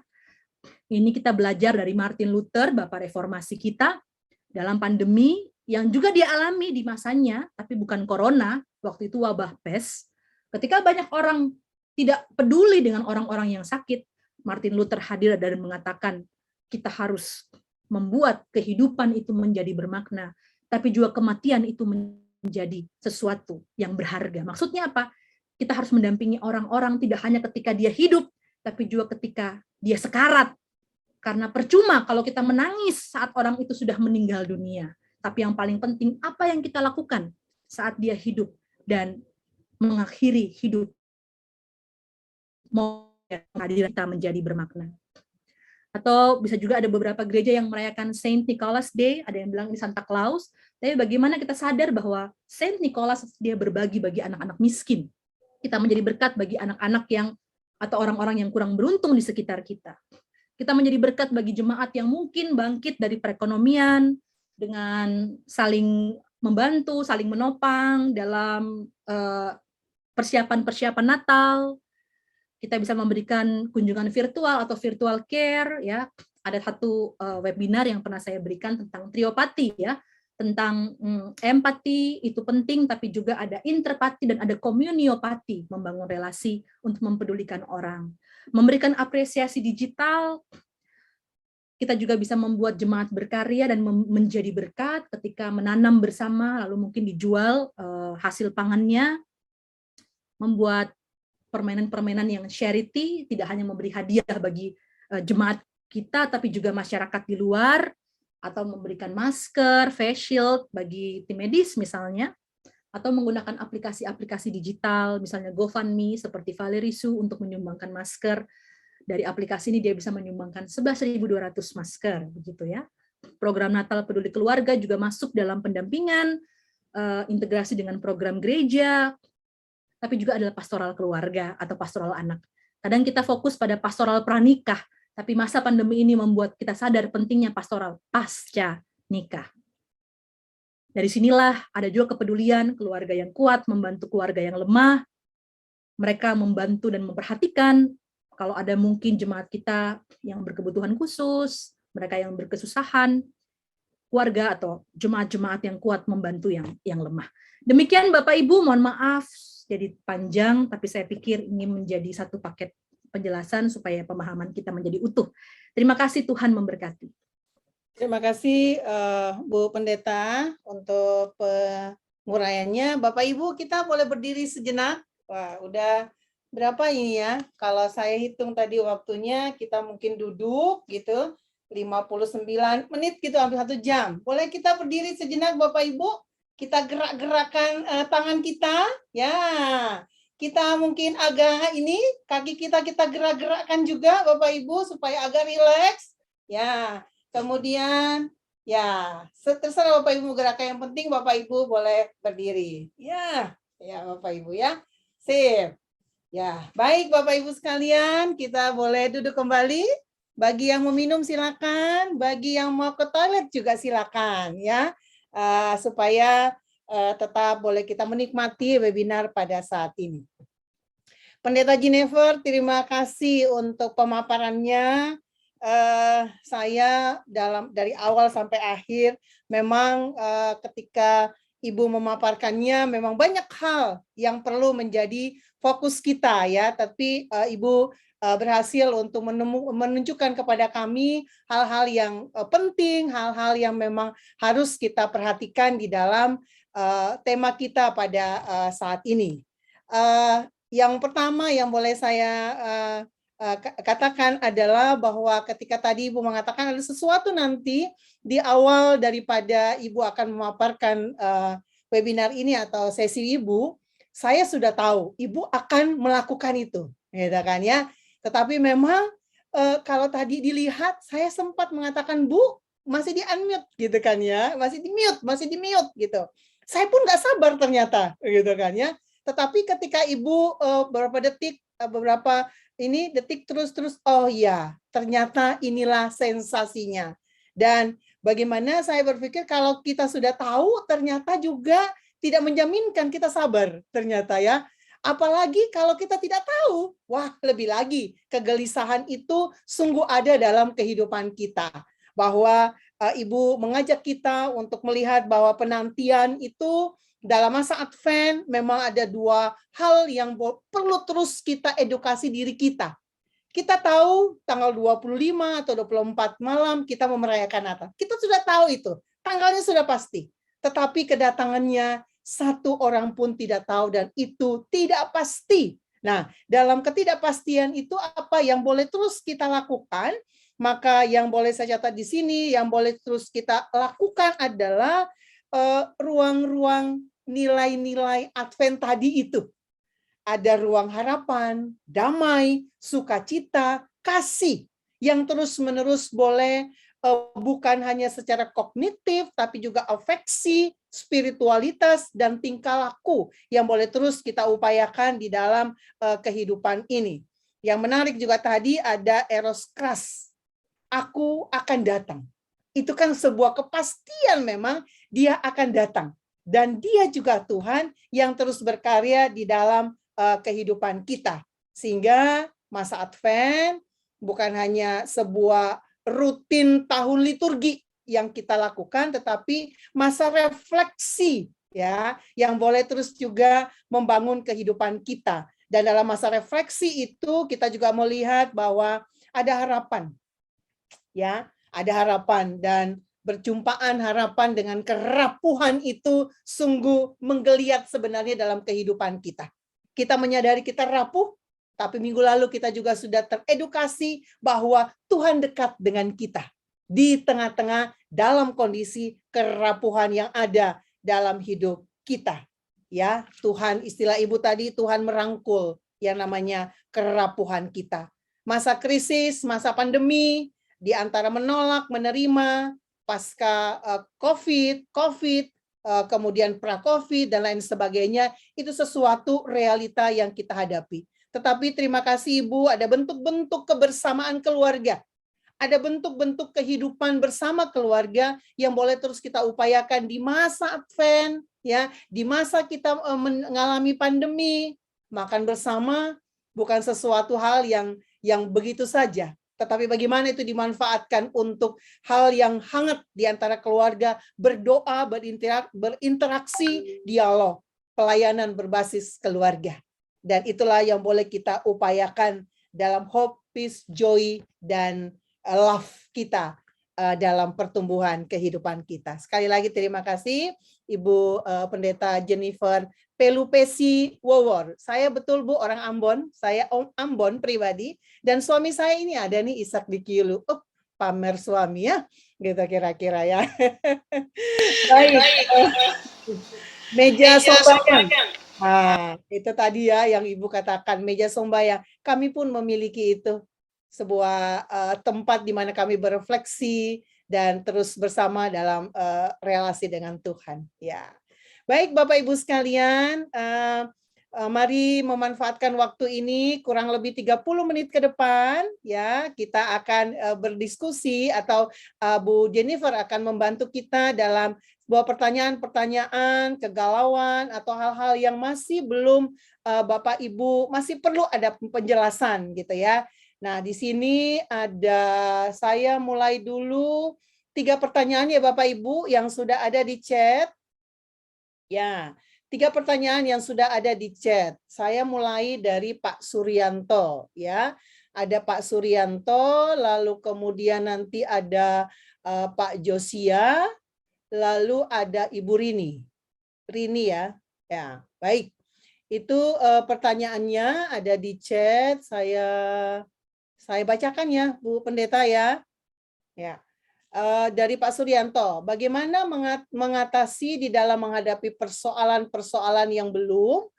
ini kita belajar dari Martin Luther, Bapak Reformasi kita, dalam pandemi yang juga dia alami di masanya, tapi bukan corona, waktu itu wabah pes. Ketika banyak orang tidak peduli dengan orang-orang yang sakit, Martin Luther hadir dan mengatakan, kita harus membuat kehidupan itu menjadi bermakna, tapi juga kematian itu menjadi sesuatu yang berharga. Maksudnya apa? Kita harus mendampingi orang-orang tidak hanya ketika dia hidup, tapi juga ketika dia sekarat. Karena percuma kalau kita menangis saat orang itu sudah meninggal dunia. Tapi yang paling penting, apa yang kita lakukan saat dia hidup dan mengakhiri hidup. Kehadiran kita menjadi bermakna. Atau bisa juga ada beberapa gereja yang merayakan Saint Nicholas Day, ada yang bilang ini Santa Claus, tapi bagaimana kita sadar bahwa Saint Nicholas dia berbagi bagi anak-anak miskin. Kita menjadi berkat bagi anak-anak yang atau orang-orang yang kurang beruntung di sekitar kita. Kita menjadi berkat bagi jemaat yang mungkin bangkit dari perekonomian dengan saling membantu, saling menopang dalam persiapan-persiapan Natal. Kita bisa memberikan kunjungan virtual atau virtual care, ya. Ada satu webinar yang pernah saya berikan tentang triopati, ya, tentang empati itu penting, tapi juga ada interpati dan ada komuniopati, membangun relasi untuk mempedulikan orang. Memberikan apresiasi digital, kita juga bisa membuat jemaat berkarya dan menjadi berkat ketika menanam bersama, lalu mungkin dijual hasil pangannya, membuat permainan-permainan yang charity, tidak hanya memberi hadiah bagi jemaat kita, tapi juga masyarakat di luar, atau memberikan masker, face shield bagi tim medis misalnya, atau menggunakan aplikasi-aplikasi digital, misalnya GoFundMe seperti Valerie Su untuk menyumbangkan masker. Dari aplikasi ini dia bisa menyumbangkan 11.200 masker, begitu ya. Program Natal Peduli Keluarga juga masuk dalam pendampingan, integrasi dengan program gereja, tapi juga adalah pastoral keluarga atau pastoral anak. Kadang kita fokus pada pastoral pranikah, tapi masa pandemi ini membuat kita sadar pentingnya pastoral pasca nikah. Dari sinilah ada juga kepedulian keluarga yang kuat, membantu keluarga yang lemah, mereka membantu dan memperhatikan kalau ada mungkin jemaat kita yang berkebutuhan khusus, mereka yang berkesusahan, keluarga atau jemaat-jemaat yang kuat membantu yang lemah. Demikian Bapak Ibu, mohon maaf jadi panjang, tapi saya pikir ini menjadi satu paket penjelasan supaya pemahaman kita menjadi utuh. Terima kasih, Tuhan memberkati. Terima kasih Bu Pendeta untuk penguraiannya. Bapak Ibu, kita boleh berdiri sejenak. Wah, udah berapa ini ya? Kalau saya hitung tadi waktunya, kita mungkin duduk gitu, 59 menit gitu, hampir 1 jam. Boleh kita berdiri sejenak Bapak Ibu? Kita gerak-gerakan tangan kita, ya. Kita mungkin agak ini, kaki kita gerak-gerakkan juga Bapak Ibu supaya agak rileks. Ya, kemudian ya, terserah Bapak Ibu gerakan, yang penting Bapak Ibu boleh berdiri. Ya, ya Bapak Ibu ya. Sip. Ya, baik Bapak Ibu sekalian, kita boleh duduk kembali. Bagi yang mau minum silakan, bagi yang mau ke toilet juga silakan ya. Supaya tetap boleh kita menikmati webinar pada saat ini. Pendeta Jennifer, terima kasih untuk pemaparannya. Saya dari awal sampai akhir memang ketika Ibu memaparkannya memang banyak hal yang perlu menjadi fokus kita ya, tapi Ibu berhasil untuk menunjukkan kepada kami hal-hal yang penting, hal-hal yang memang harus kita perhatikan di dalam tema kita pada saat ini. Yang pertama yang boleh saya katakan adalah bahwa ketika tadi Ibu mengatakan ada sesuatu nanti di awal daripada Ibu akan memaparkan webinar ini atau sesi Ibu, saya sudah tahu Ibu akan melakukan itu, gitu kan ya. Tetapi memang kalau tadi dilihat, saya sempat mengatakan Bu masih di unmute gitu kan ya, masih di mute gitu. Saya pun nggak sabar ternyata, gitu kan ya. Tetapi ketika Ibu beberapa detik, beberapa ini detik terus, oh ya, ternyata inilah sensasinya. Dan bagaimana saya berpikir kalau kita sudah tahu, ternyata juga tidak menjaminkan kita sabar, ternyata ya. Apalagi kalau kita tidak tahu, wah lebih lagi kegelisahan itu sungguh ada dalam kehidupan kita. Bahwa Ibu mengajak kita untuk melihat bahwa penantian itu dalam masa Advent memang ada dua hal yang perlu terus kita edukasi diri kita. Kita tahu tanggal 25 atau 24 malam kita merayakan Natal. Kita sudah tahu itu, tanggalnya sudah pasti. Tetapi kedatangannya satu orang pun tidak tahu dan itu tidak pasti. Nah, dalam ketidakpastian itu apa yang boleh terus kita lakukan? Maka yang boleh saya catat di sini, yang boleh terus kita lakukan adalah ruang-ruang nilai-nilai Advent tadi itu. Ada ruang harapan, damai, sukacita, kasih yang terus-menerus boleh bukan hanya secara kognitif, tapi juga afeksi, spiritualitas, dan tingkah laku yang boleh terus kita upayakan di dalam kehidupan ini. Yang menarik juga tadi ada eros kras. Aku akan datang. Itu kan sebuah kepastian memang dia akan datang. Dan dia juga Tuhan yang terus berkarya di dalam kehidupan kita. Sehingga masa Advent bukan hanya sebuah rutin tahun liturgi yang kita lakukan, tetapi masa refleksi ya yang boleh terus juga membangun kehidupan kita. Dan dalam masa refleksi itu kita juga melihat bahwa ada harapan. Ya, ada harapan dan berjumpaan harapan dengan kerapuhan itu sungguh menggeliat sebenarnya dalam kehidupan kita. Kita menyadari kita rapuh, tapi minggu lalu kita juga sudah teredukasi bahwa Tuhan dekat dengan kita di tengah-tengah dalam kondisi kerapuhan yang ada dalam hidup kita. Ya, Tuhan, istilah Ibu tadi, Tuhan merangkul yang namanya kerapuhan kita. Masa krisis, masa pandemi, di antara menolak, menerima, pasca COVID, kemudian pra-COVID, dan lain sebagainya, itu sesuatu realita yang kita hadapi. Tetapi terima kasih Ibu, ada bentuk-bentuk kebersamaan keluarga. Ada bentuk-bentuk kehidupan bersama keluarga yang boleh terus kita upayakan di masa Advent, ya, di masa kita mengalami pandemi. Makan bersama bukan sesuatu hal yang begitu saja, tetapi bagaimana itu dimanfaatkan untuk hal yang hangat di antara keluarga, berdoa, berinteraksi, dialog, pelayanan berbasis keluarga. Dan itulah yang boleh kita upayakan dalam hope, peace, joy, dan love kita dalam pertumbuhan kehidupan kita. Sekali lagi terima kasih Ibu Pendeta Jennifer Pelupesi Wowor. Saya betul Bu orang Ambon, saya Ambon pribadi, dan suami saya ini ada nih Ishak Dikiulu. Pamer suami ya, gitu kira-kira ya. Baik. Meja sombayang. Nah, itu tadi ya yang Ibu katakan, meja sombayang. Kami pun memiliki itu, sebuah tempat di mana kami berefleksi dan terus bersama dalam relasi dengan Tuhan. Ya, baik Bapak Ibu sekalian, mari memanfaatkan waktu ini kurang lebih 30 menit ke depan. Ya, kita akan berdiskusi atau Bu Jennifer akan membantu kita dalam sebuah pertanyaan-pertanyaan, kegalauan, atau hal-hal yang masih belum Bapak Ibu masih perlu ada penjelasan gitu ya. Nah, di sini ada saya mulai dulu 3 pertanyaan ya Bapak Ibu yang sudah ada di chat. Ya, 3 pertanyaan yang sudah ada di chat. Saya mulai dari Pak Suryanto ya. Ada Pak Suryanto, lalu kemudian nanti ada Pak Josia, lalu ada Ibu Rini. Rini ya. Ya, baik. Itu pertanyaannya ada di chat. Saya bacakan ya, Bu Pendeta ya. Ya. Dari Pak Suryanto, bagaimana mengatasi di dalam menghadapi persoalan-persoalan yang belum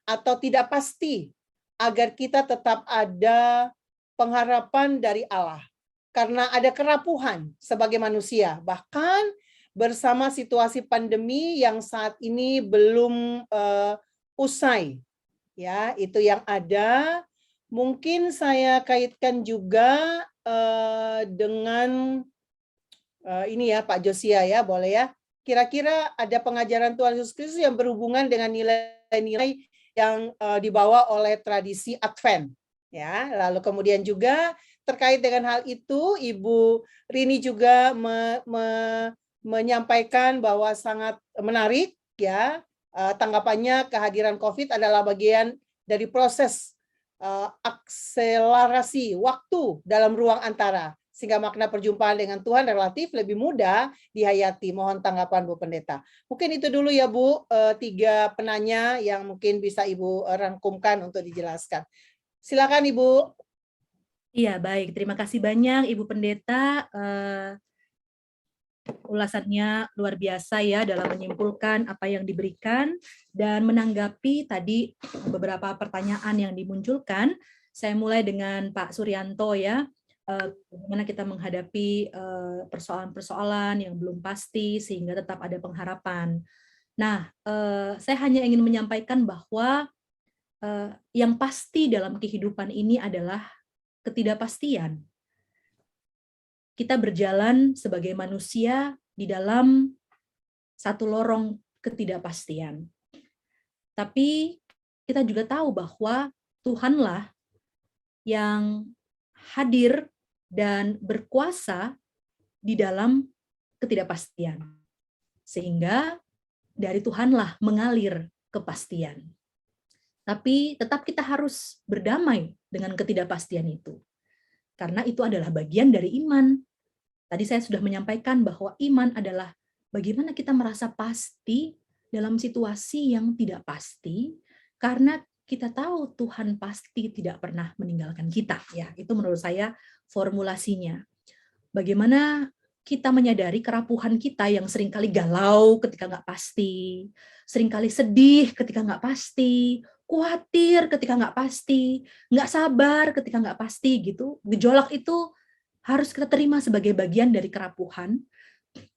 atau tidak pasti agar kita tetap ada pengharapan dari Allah. Karena ada kerapuhan sebagai manusia, bahkan bersama situasi pandemi yang saat ini belum usai. Ya, itu yang ada. Mungkin saya kaitkan juga dengan ini ya Pak Josia ya, boleh ya. Kira-kira ada pengajaran Tuhan Yesus Kristus yang berhubungan dengan nilai-nilai yang dibawa oleh tradisi Advent. Ya, lalu kemudian juga terkait dengan hal itu, Ibu Rini juga menyampaikan bahwa sangat menarik ya, tanggapannya kehadiran COVID adalah bagian dari proses akselerasi waktu dalam ruang antara, sehingga makna perjumpaan dengan Tuhan relatif lebih mudah dihayati. Mohon tanggapan Bu Pendeta. Mungkin itu dulu ya Bu, 3 penanya yang mungkin bisa Ibu rangkumkan untuk dijelaskan. Silakan Ibu. Iya, baik. Terima kasih banyak Ibu Pendeta. Ulasannya luar biasa ya dalam menyimpulkan apa yang diberikan dan menanggapi tadi beberapa pertanyaan yang dimunculkan. Saya mulai dengan Pak Suryanto ya. Bagaimana kita menghadapi persoalan-persoalan yang belum pasti sehingga tetap ada pengharapan. Nah, saya hanya ingin menyampaikan bahwa yang pasti dalam kehidupan ini adalah ketidakpastian. Kita berjalan sebagai manusia di dalam satu lorong ketidakpastian. Tapi kita juga tahu bahwa Tuhanlah yang hadir dan berkuasa di dalam ketidakpastian. Sehingga dari Tuhanlah mengalir kepastian. Tapi tetap kita harus berdamai dengan ketidakpastian itu. Karena itu adalah bagian dari iman. Tadi saya sudah menyampaikan bahwa iman adalah bagaimana kita merasa pasti dalam situasi yang tidak pasti, karena kita tahu Tuhan pasti tidak pernah meninggalkan kita. Ya, itu menurut saya formulasinya. Bagaimana kita menyadari kerapuhan kita yang seringkali galau ketika nggak pasti, seringkali sedih ketika nggak pasti, khawatir ketika nggak pasti, nggak sabar ketika nggak pasti gitu. Gejolak itu harus kita terima sebagai bagian dari kerapuhan,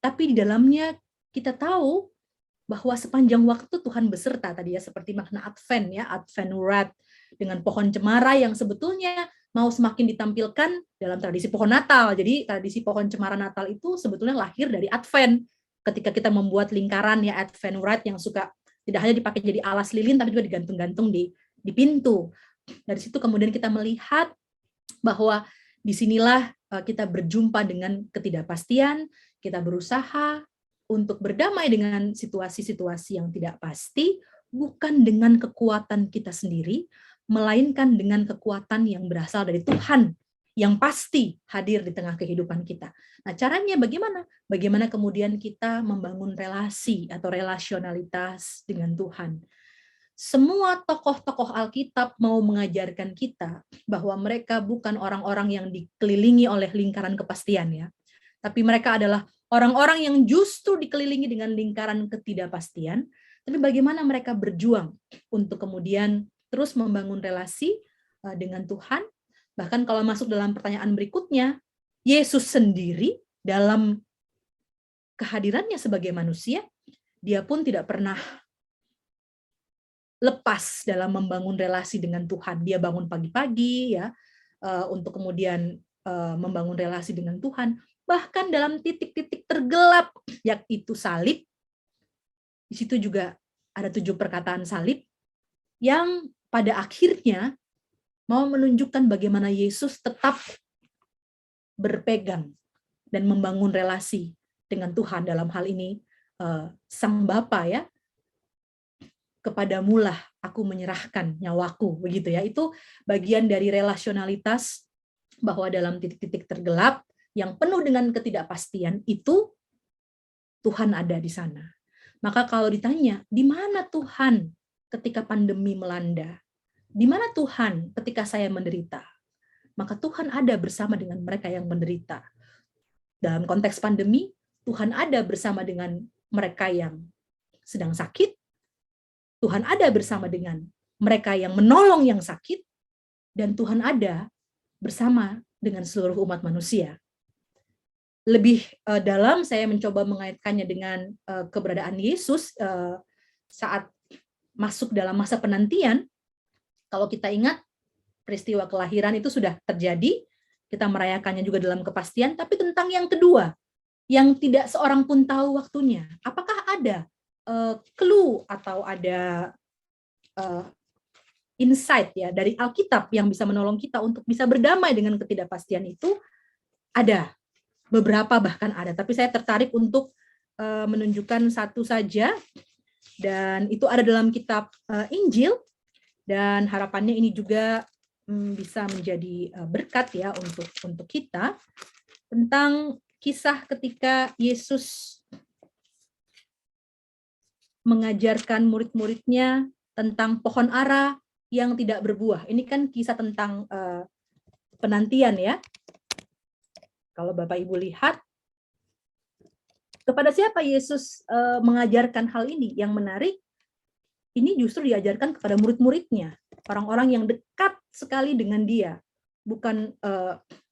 tapi di dalamnya kita tahu bahwa sepanjang waktu Tuhan beserta tadi ya, seperti makna Advent ya, Advent Wreath dengan pohon cemara yang sebetulnya mau semakin ditampilkan dalam tradisi pohon Natal. Jadi tradisi pohon cemara Natal itu sebetulnya lahir dari Advent. Ketika kita membuat lingkaran ya Advent Wreath yang suka tidak hanya dipakai jadi alas lilin, tapi juga digantung-gantung di pintu. Dari situ kemudian kita melihat bahwa disinilah kita berjumpa dengan ketidakpastian, kita berusaha untuk berdamai dengan situasi-situasi yang tidak pasti, bukan dengan kekuatan kita sendiri, melainkan dengan kekuatan yang berasal dari Tuhan, yang pasti hadir di tengah kehidupan kita. Nah, caranya bagaimana? Bagaimana kemudian kita membangun relasi atau relasionalitas dengan Tuhan. Semua tokoh-tokoh Alkitab mau mengajarkan kita bahwa mereka bukan orang-orang yang dikelilingi oleh lingkaran kepastian ya, tapi mereka adalah orang-orang yang justru dikelilingi dengan lingkaran ketidakpastian, tapi bagaimana mereka berjuang untuk kemudian terus membangun relasi dengan Tuhan. Bahkan kalau masuk dalam pertanyaan berikutnya, Yesus sendiri dalam kehadirannya sebagai manusia, dia pun tidak pernah lepas dalam membangun relasi dengan Tuhan. Dia bangun pagi-pagi ya untuk kemudian membangun relasi dengan Tuhan. Bahkan dalam titik-titik tergelap, yaitu salib, di situ juga ada 7 perkataan salib yang pada akhirnya mau menunjukkan bagaimana Yesus tetap berpegang dan membangun relasi dengan Tuhan. Dalam hal ini Sang Bapa ya, kepadamulah aku menyerahkan nyawaku, begitu ya. Itu bagian dari relasionalitas bahwa dalam titik-titik tergelap yang penuh dengan ketidakpastian itu Tuhan ada di sana. Maka kalau ditanya, di mana Tuhan ketika pandemi melanda? Di mana Tuhan ketika saya menderita? Maka Tuhan ada bersama dengan mereka yang menderita. Dalam konteks pandemi, Tuhan ada bersama dengan mereka yang sedang sakit. Tuhan ada bersama dengan mereka yang menolong yang sakit. Dan Tuhan ada bersama dengan seluruh umat manusia. lebih dalam saya mencoba mengaitkannya dengan keberadaan Yesus saat masuk dalam masa penantian. Kalau kita ingat, peristiwa kelahiran itu sudah terjadi, kita merayakannya juga dalam kepastian, tapi tentang yang kedua, yang tidak seorang pun tahu waktunya. Apakah ada clue atau ada insight ya dari Alkitab yang bisa menolong kita untuk bisa berdamai dengan ketidakpastian itu? Ada, beberapa bahkan ada, tapi saya tertarik untuk menunjukkan satu saja, dan itu ada dalam kitab Injil, dan harapannya ini juga bisa menjadi berkat ya untuk kita, tentang kisah ketika Yesus mengajarkan murid-muridnya tentang pohon ara yang tidak berbuah. Ini kan kisah tentang penantian ya. Kalau Bapak Ibu lihat, kepada siapa Yesus mengajarkan hal ini? Yang menarik, ini justru diajarkan kepada murid-muridnya, orang-orang yang dekat sekali dengan dia, bukan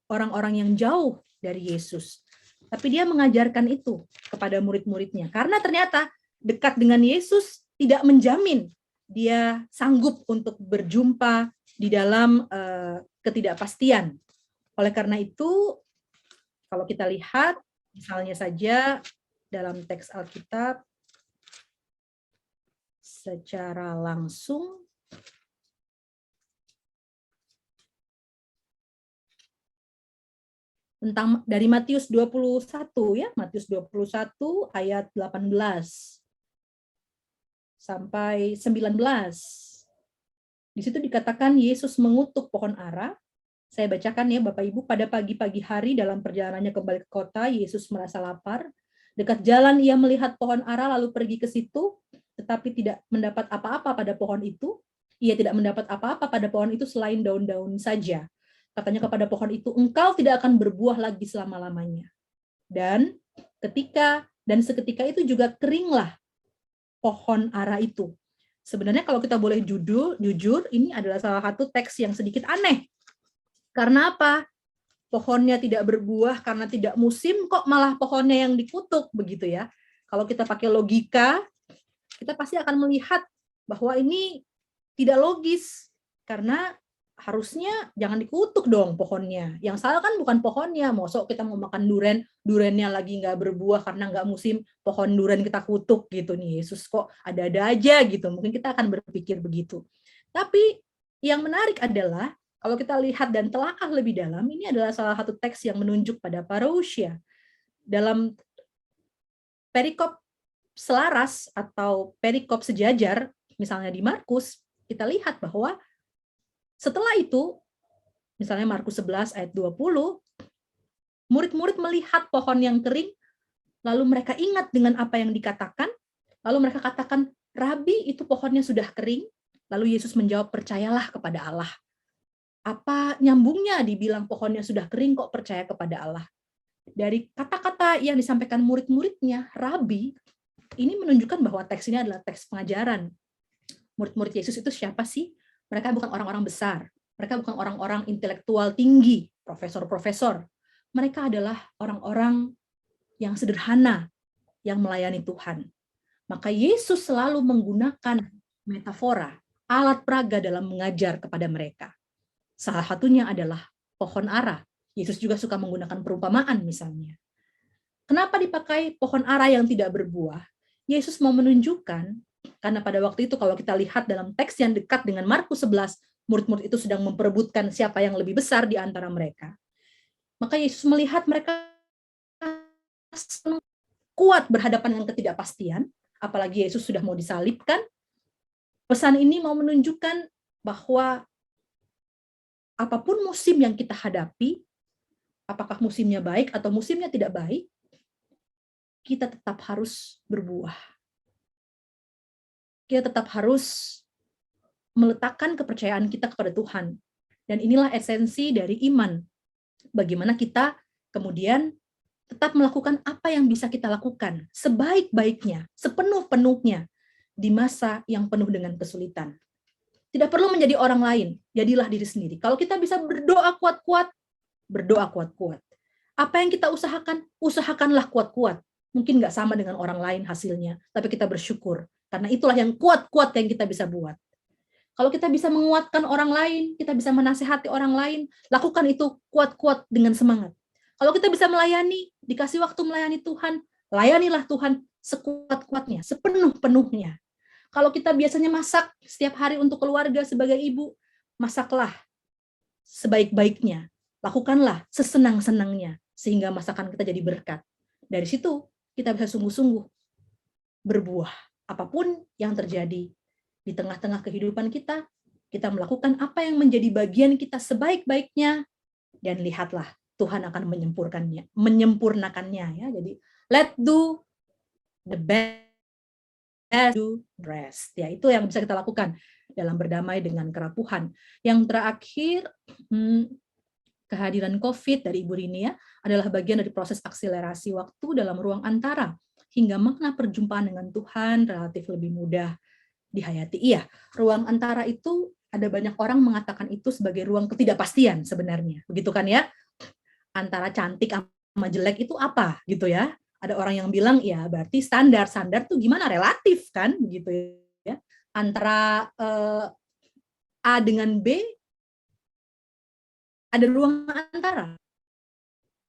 orang-orang yang jauh dari Yesus. Tapi dia mengajarkan itu kepada murid-muridnya, karena ternyata dekat dengan Yesus tidak menjamin dia sanggup untuk berjumpa di dalam ketidakpastian. Oleh karena itu, kalau kita lihat, misalnya saja dalam teks Alkitab, secara langsung, tentang dari Matius 21 ya, Matius 21 ayat 18 sampai 19. Di situ dikatakan Yesus mengutuk pohon ara. Saya bacakan ya Bapak Ibu, pada pagi-pagi hari dalam perjalanannya kembali ke kota, Yesus merasa lapar. Dekat jalan ia melihat pohon ara lalu pergi ke situ, tetapi tidak mendapat apa-apa pada pohon itu. Ia tidak mendapat apa-apa pada pohon itu selain daun-daun saja. Katanya kepada pohon itu, engkau tidak akan berbuah lagi selama-lamanya. Dan seketika itu juga keringlah pohon ara itu. Sebenarnya kalau kita boleh jujur, ini adalah salah satu teks yang sedikit aneh. Karena apa? Pohonnya tidak berbuah karena tidak musim, kok malah pohonnya yang dikutuk begitu ya. Kalau kita pakai logika, kita pasti akan melihat bahwa ini tidak logis, karena harusnya jangan dikutuk dong pohonnya. Yang salah kan bukan pohonnya. Mosok kita mau makan durennya lagi nggak berbuah karena nggak musim, pohon duren kita kutuk gitu nih. Yesus kok ada-ada aja gitu. Mungkin kita akan berpikir begitu. Tapi yang menarik adalah kalau kita lihat dan telakah lebih dalam, ini adalah salah satu teks yang menunjuk pada parousia. Dalam perikop selaras atau perikop sejajar, misalnya di Markus, kita lihat bahwa setelah itu, misalnya Markus 11 ayat 20, murid-murid melihat pohon yang kering, lalu mereka ingat dengan apa yang dikatakan, lalu mereka katakan, Rabi, itu pohonnya sudah kering. Lalu Yesus menjawab, percayalah kepada Allah. Apa nyambungnya dibilang pohonnya sudah kering kok percaya kepada Allah? Dari kata-kata yang disampaikan murid-muridnya, Rabi, ini menunjukkan bahwa teks ini adalah teks pengajaran. Murid-murid Yesus itu siapa sih? Mereka bukan orang-orang besar. Mereka bukan orang-orang intelektual tinggi, profesor-profesor. Mereka adalah orang-orang yang sederhana, yang melayani Tuhan. Maka Yesus selalu menggunakan metafora, alat peraga dalam mengajar kepada mereka. Salah satunya adalah pohon ara. Yesus juga suka menggunakan perumpamaan misalnya. Kenapa dipakai pohon ara yang tidak berbuah? Yesus mau menunjukkan, karena pada waktu itu kalau kita lihat dalam teks yang dekat dengan Markus 11, murid-murid itu sedang memperebutkan siapa yang lebih besar di antara mereka. Maka Yesus melihat mereka kuat berhadapan dengan ketidakpastian, apalagi Yesus sudah mau disalibkan. Pesan ini mau menunjukkan bahwa apapun musim yang kita hadapi, apakah musimnya baik atau musimnya tidak baik, kita tetap harus berbuah. Kita tetap harus meletakkan kepercayaan kita kepada Tuhan. Dan inilah esensi dari iman. Bagaimana kita kemudian tetap melakukan apa yang bisa kita lakukan sebaik-baiknya, sepenuh-penuhnya di masa yang penuh dengan kesulitan. Tidak perlu menjadi orang lain, jadilah diri sendiri. Kalau kita bisa berdoa kuat-kuat, berdoa kuat-kuat. Apa yang kita usahakan? Usahakanlah kuat-kuat. Mungkin nggak sama dengan orang lain hasilnya, tapi kita bersyukur. Karena itulah yang kuat-kuat yang kita bisa buat. Kalau kita bisa menguatkan orang lain, kita bisa menasehati orang lain, lakukan itu kuat-kuat dengan semangat. Kalau kita bisa melayani, dikasih waktu melayani Tuhan, layanilah Tuhan sekuat-kuatnya, sepenuh-penuhnya. Kalau kita biasanya masak setiap hari untuk keluarga sebagai ibu, masaklah sebaik-baiknya. Lakukanlah sesenang-senangnya, sehingga masakan kita jadi berkat. Dari situ, kita bisa sungguh-sungguh berbuah. Apapun yang terjadi di tengah-tengah kehidupan kita melakukan apa yang menjadi bagian kita sebaik-baiknya, dan lihatlah, Tuhan akan menyempurnakannya. Ya. Jadi, let's do the best, do the rest. Ya, itu yang bisa kita lakukan dalam berdamai dengan kerapuhan. Yang terakhir, kehadiran COVID dari Ibu Rini ya, adalah bagian dari proses akselerasi waktu dalam ruang antara, hingga makna perjumpaan dengan Tuhan relatif lebih mudah dihayati. Iya, ruang antara itu ada banyak orang mengatakan itu sebagai ruang ketidakpastian sebenarnya. Begitu kan ya? Antara cantik sama jelek itu apa gitu ya? Ada orang yang bilang ya berarti standar tuh gimana, relatif kan begitu ya. Antara A dengan B ada ruang antara.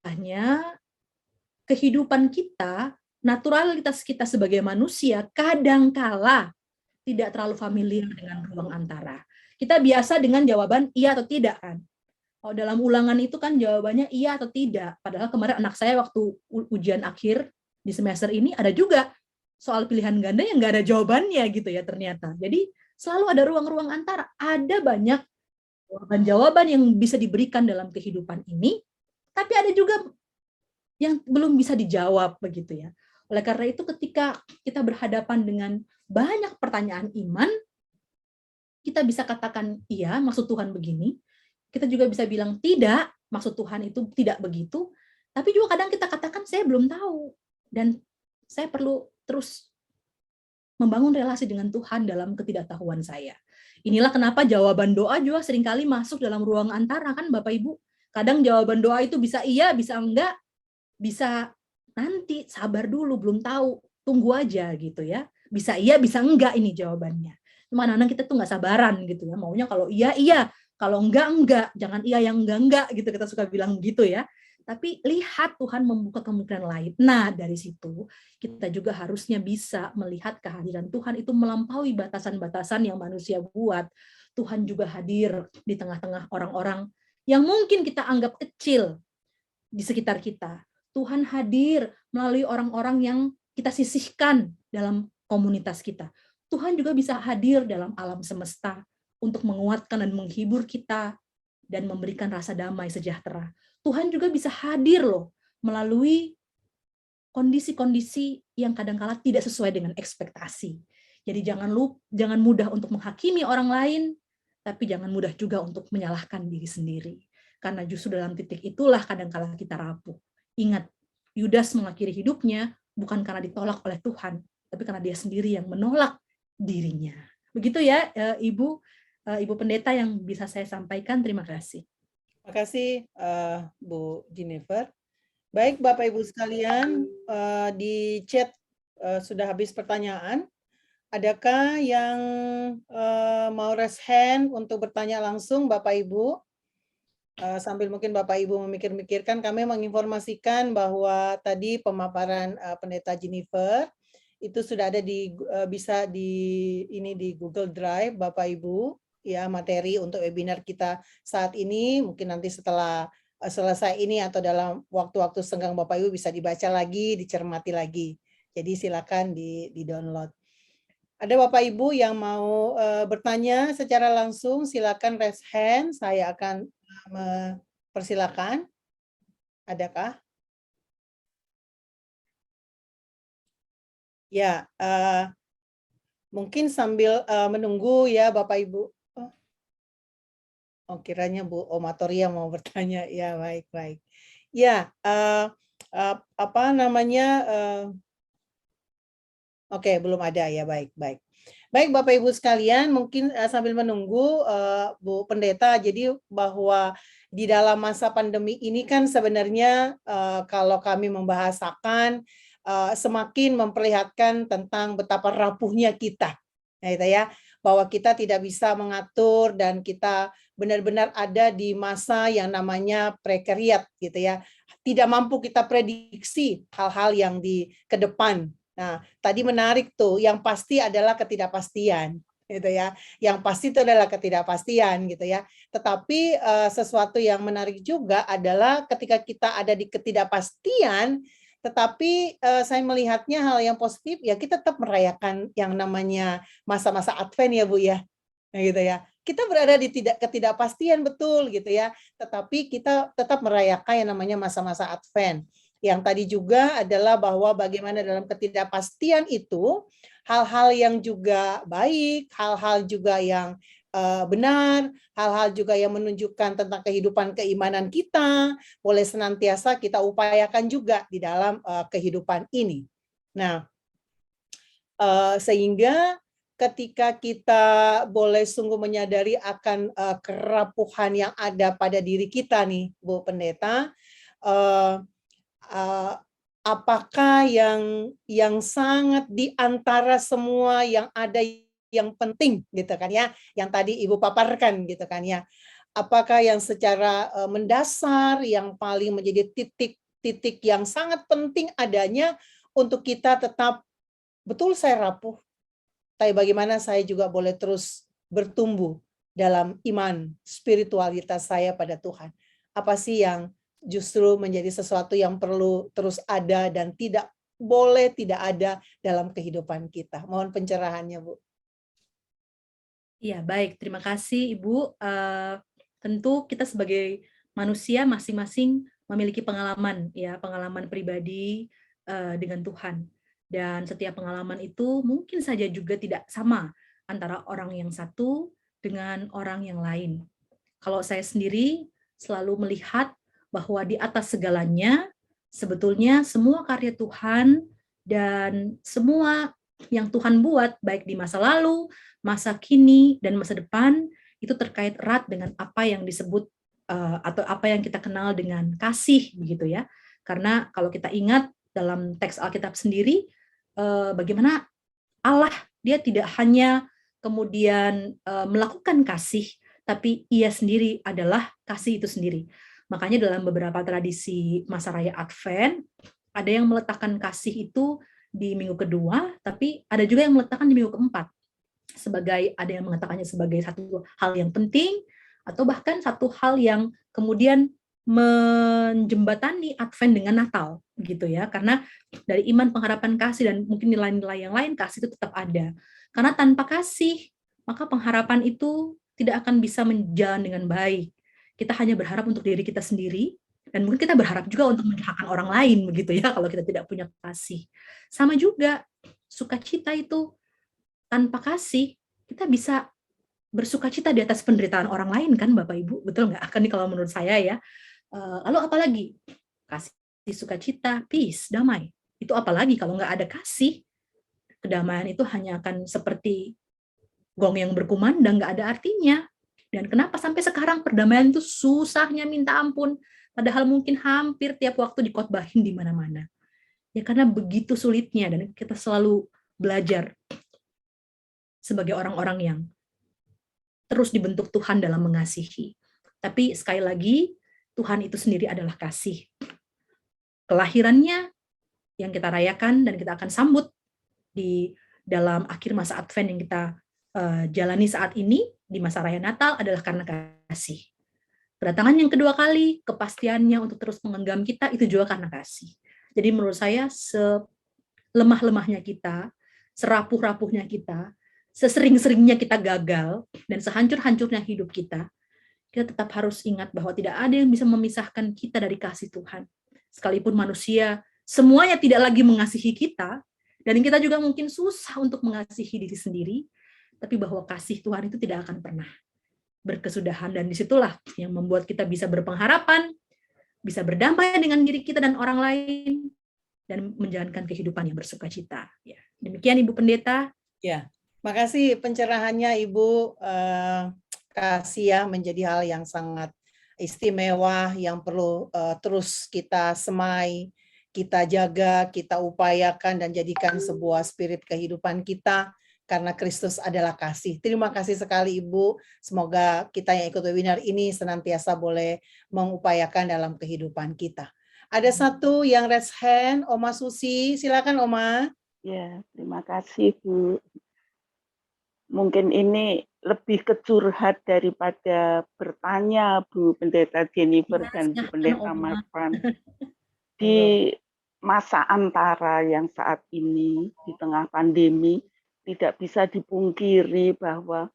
Hanya kehidupan kita, naturalitas kita sebagai manusia kadangkala tidak terlalu familiar dengan ruang antara. Kita biasa dengan jawaban iya atau tidak kan. Kalau dalam ulangan itu kan jawabannya iya atau tidak. Padahal kemarin anak saya waktu ujian akhir di semester ini ada juga soal pilihan ganda yang nggak ada jawabannya gitu ya ternyata. Jadi selalu ada ruang-ruang antara. Ada banyak jawaban-jawaban yang bisa diberikan dalam kehidupan ini, tapi ada juga yang belum bisa dijawab begitu ya. Oleh karena itu ketika kita berhadapan dengan banyak pertanyaan iman, kita bisa katakan iya, maksud Tuhan begini. Kita juga bisa bilang tidak, maksud Tuhan itu tidak begitu. Tapi juga kadang kita katakan saya belum tahu dan saya perlu terus membangun relasi dengan Tuhan dalam ketidaktahuan saya. Inilah kenapa jawaban doa juga seringkali masuk dalam ruang antara kan Bapak Ibu. Kadang jawaban doa itu bisa iya, bisa enggak, bisa nanti, sabar dulu, belum tahu, tunggu aja gitu ya. Bisa iya, bisa enggak ini jawabannya. Kadang-kadang kita tuh nggak sabaran gitu ya, maunya kalau iya, iya, kalau enggak, jangan iya yang enggak, gitu kita suka bilang gitu ya. Tapi lihat Tuhan membuka kemungkinan lain. Nah, dari situ kita juga harusnya bisa melihat kehadiran Tuhan itu melampaui batasan-batasan yang manusia buat. Tuhan juga hadir di tengah-tengah orang-orang yang mungkin kita anggap kecil di sekitar kita. Tuhan hadir melalui orang-orang yang kita sisihkan dalam komunitas kita. Tuhan juga bisa hadir dalam alam semesta untuk menguatkan dan menghibur kita dan memberikan rasa damai sejahtera. Tuhan juga bisa hadir loh melalui kondisi-kondisi yang kadang-kala tidak sesuai dengan ekspektasi. Jadi jangan mudah untuk menghakimi orang lain, tapi jangan mudah juga untuk menyalahkan diri sendiri. Karena justru dalam titik itulah kadang-kala kita rapuh. Ingat, Yudas mengakhiri hidupnya bukan karena ditolak oleh Tuhan, tapi karena dia sendiri yang menolak dirinya. Begitu ya, Ibu Pendeta yang bisa saya sampaikan. Terima kasih. Terima kasih, Bu Jennifer. Baik, Bapak Ibu sekalian, di chat sudah habis pertanyaan. Adakah yang mau raise hand untuk bertanya langsung, Bapak Ibu? Sambil mungkin Bapak Ibu memikir-mikirkan, kami menginformasikan bahwa tadi pemaparan Pendeta Jennifer itu sudah ada bisa di Google Drive, Bapak Ibu. Ya, materi untuk webinar kita saat ini, mungkin nanti setelah selesai ini atau dalam waktu-waktu senggang Bapak Ibu bisa dibaca lagi, dicermati lagi. Jadi silakan di-download. Ada Bapak Ibu yang mau bertanya secara langsung, silakan raise hand, saya akan mempersilakan. Adakah? Ya, mungkin sambil menunggu ya Bapak Ibu. Oh, kiranya Bu Omatoria mau bertanya. Ya, baik. Ya, apa namanya? Oke, belum ada ya, baik. Baik Bapak Ibu sekalian, mungkin sambil menunggu Bu Pendeta, jadi bahwa di dalam masa pandemi ini kan sebenarnya kalau kami membahasakan semakin memperlihatkan tentang betapa rapuhnya kita, gitu ya, bahwa kita tidak bisa mengatur dan kita benar-benar ada di masa yang namanya prekariat, gitu ya, tidak mampu kita prediksi hal-hal yang di ke depan. Nah, tadi menarik tuh, yang pasti adalah ketidakpastian, gitu ya. Yang pasti itu adalah ketidakpastian, gitu ya. Tetapi sesuatu yang menarik juga adalah ketika kita ada di ketidakpastian, tetapi saya melihatnya hal yang positif, ya kita tetap merayakan yang namanya masa-masa Advent ya Bu ya. Nah, gitu ya. Kita berada di ketidakpastian betul gitu ya, tetapi kita tetap merayakan yang namanya masa-masa Advent. Yang tadi juga adalah bahwa bagaimana dalam ketidakpastian itu hal-hal yang juga baik, hal-hal juga yang benar, hal-hal juga yang menunjukkan tentang kehidupan keimanan kita, boleh senantiasa kita upayakan juga di dalam kehidupan ini. Nah, sehingga ketika kita boleh sungguh menyadari akan kerapuhan yang ada pada diri kita nih, Bu Pendeta, apakah yang sangat di antara semua yang ada yang penting gitu kan ya, yang tadi Ibu paparkan gitu kan ya, apakah yang secara mendasar yang paling menjadi titik yang sangat penting adanya untuk kita tetap betul saya rapuh, tapi bagaimana saya juga boleh terus bertumbuh dalam iman spiritualitas saya pada Tuhan. Apa sih yang justru menjadi sesuatu yang perlu terus ada dan tidak boleh tidak ada dalam kehidupan kita. Mohon pencerahannya, Bu. Iya, baik. Terima kasih, Ibu. Tentu kita sebagai manusia masing-masing memiliki pengalaman, ya, pengalaman pribadi dengan Tuhan. Dan setiap pengalaman itu mungkin saja juga tidak sama antara orang yang satu dengan orang yang lain. Kalau saya sendiri selalu melihat bahwa di atas segalanya sebetulnya semua karya Tuhan dan semua yang Tuhan buat baik di masa lalu, masa kini, dan masa depan itu terkait erat dengan apa yang disebut atau apa yang kita kenal dengan kasih, begitu ya. Karena kalau kita ingat dalam teks Alkitab sendiri, bagaimana Allah dia tidak hanya kemudian melakukan kasih, tapi ia sendiri adalah kasih itu sendiri. Makanya dalam beberapa tradisi masa raya Advent, ada yang meletakkan kasih itu di minggu kedua, tapi ada juga yang meletakkan di minggu keempat. Ada yang mengatakannya sebagai satu hal yang penting, atau bahkan satu hal yang kemudian menjembatani Advent dengan Natal, gitu ya. Karena dari iman, pengharapan, kasih, dan mungkin nilai-nilai yang lain, kasih itu tetap ada. Karena tanpa kasih, maka pengharapan itu tidak akan bisa menjalan dengan baik. Kita hanya berharap untuk diri kita sendiri, dan mungkin kita berharap juga untuk menyerahkan orang lain, begitu ya, kalau kita tidak punya kasih. Sama juga, sukacita itu tanpa kasih, kita bisa bersukacita di atas penderitaan orang lain, kan Bapak Ibu? Betul nggak? Kan kalau menurut saya ya. Lalu apalagi? Kasih, sukacita, peace, damai. Itu apalagi kalau nggak ada kasih, kedamaian itu hanya akan seperti gong yang berkumandang, nggak ada artinya. Dan kenapa sampai sekarang perdamaian itu susahnya minta ampun, padahal mungkin hampir tiap waktu dikotbahin di mana-mana. Ya karena begitu sulitnya, dan kita selalu belajar sebagai orang-orang yang terus dibentuk Tuhan dalam mengasihi. Tapi sekali lagi, Tuhan itu sendiri adalah kasih. Kelahirannya yang kita rayakan dan kita akan sambut di dalam akhir masa Advent yang kita jalani saat ini, di masa raya Natal adalah karena kasih. Kedatangan yang kedua kali, kepastiannya untuk terus menggenggam kita, itu juga karena kasih. Jadi menurut saya, selemah-lemahnya kita, serapuh-rapuhnya kita, sesering-seringnya kita gagal, dan sehancur-hancurnya hidup kita tetap harus ingat bahwa tidak ada yang bisa memisahkan kita dari kasih Tuhan. Sekalipun manusia semuanya tidak lagi mengasihi kita, dan kita juga mungkin susah untuk mengasihi diri sendiri, tapi bahwa kasih Tuhan itu tidak akan pernah berkesudahan, dan disitulah yang membuat kita bisa berpengharapan, bisa berdamai dengan diri kita dan orang lain, dan menjalankan kehidupan yang bersukacita. Ya. Demikian Ibu Pendeta. Ya, Makasih pencerahannya Ibu. Kasih ya, menjadi hal yang sangat istimewa yang perlu terus kita semai, kita jaga, kita upayakan dan jadikan sebuah spirit kehidupan kita karena Kristus adalah kasih. Terima kasih sekali Ibu. Semoga kita yang ikut webinar ini senantiasa boleh mengupayakan dalam kehidupan kita. Ada satu yang raise hand, Oma Susi. Silakan Oma. Ya, terima kasih Bu. Mungkin ini lebih kecurhat daripada bertanya Bu Pendeta Jennifer dan Bu Pendeta Marvan. Di masa antara yang saat ini, di tengah pandemi, tidak bisa dipungkiri bahwa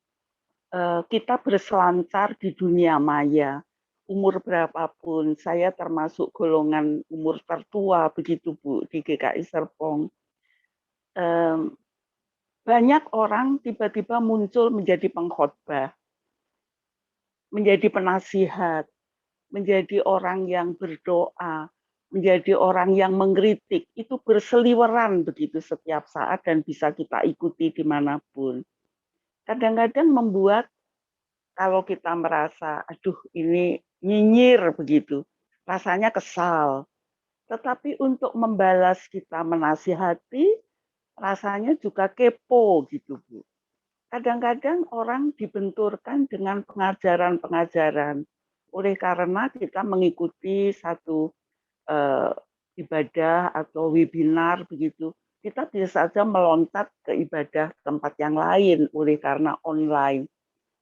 kita berselancar di dunia maya. Umur berapapun, saya termasuk golongan umur tertua begitu Bu di GKI Serpong. Banyak orang tiba-tiba muncul menjadi pengkhotbah, menjadi penasihat, menjadi orang yang berdoa, menjadi orang yang mengkritik. Itu berseliweran begitu setiap saat dan bisa kita ikuti dimanapun. Kadang-kadang membuat kalau kita merasa, aduh ini nyinyir begitu, rasanya kesal. Tetapi untuk membalas kita menasihati, rasanya juga kepo gitu Bu. Kadang-kadang orang dibenturkan dengan pengajaran-pengajaran. Oleh karena kita mengikuti satu ibadah atau webinar begitu, kita bisa saja meloncat ke ibadah tempat yang lain oleh karena online.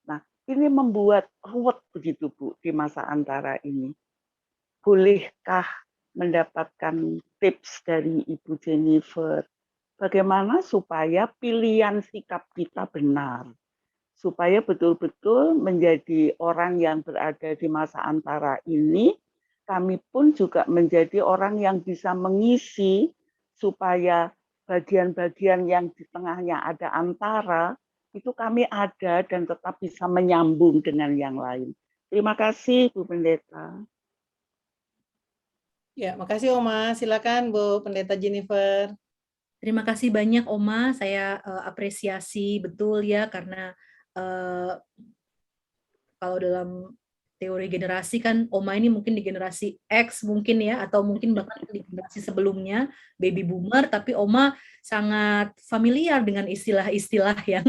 Nah, ini membuat ruwet begitu Bu di masa antara ini. Bolehkah mendapatkan tips dari Ibu Jennifer? Bagaimana supaya pilihan sikap kita benar? Supaya betul-betul menjadi orang yang berada di masa antara ini, kami pun juga menjadi orang yang bisa mengisi supaya bagian-bagian yang di tengahnya ada antara, itu kami ada dan tetap bisa menyambung dengan yang lain. Terima kasih Bu Pendeta. Ya, makasih Oma. Silakan Bu Pendeta Jennifer. Terima kasih banyak Oma, saya apresiasi betul ya karena kalau dalam teori generasi kan Oma ini mungkin di generasi X mungkin ya, atau mungkin bahkan di generasi sebelumnya baby boomer, tapi Oma sangat familiar dengan istilah-istilah yang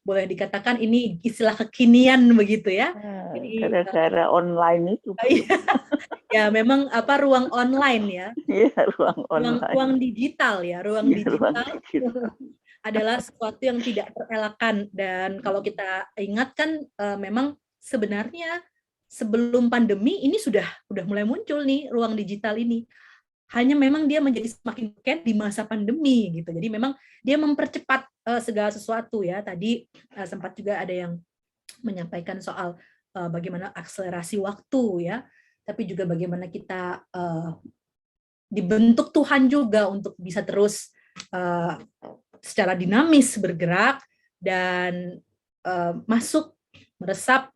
boleh dikatakan ini istilah kekinian begitu ya. Gara-gara online itu. Ya memang ruang online ya. Iya, ruang online. Ruang digital ya, ruang digital adalah sesuatu yang tidak terelakkan, dan kalau kita ingat kan memang sebenarnya sebelum pandemi ini sudah mulai muncul nih ruang digital ini. Hanya memang dia menjadi semakin kent di masa pandemi gitu. Jadi memang dia mempercepat segala sesuatu ya. Tadi sempat juga ada yang menyampaikan soal bagaimana akselerasi waktu ya, tapi juga bagaimana kita dibentuk Tuhan juga untuk bisa terus secara dinamis bergerak dan masuk, meresap,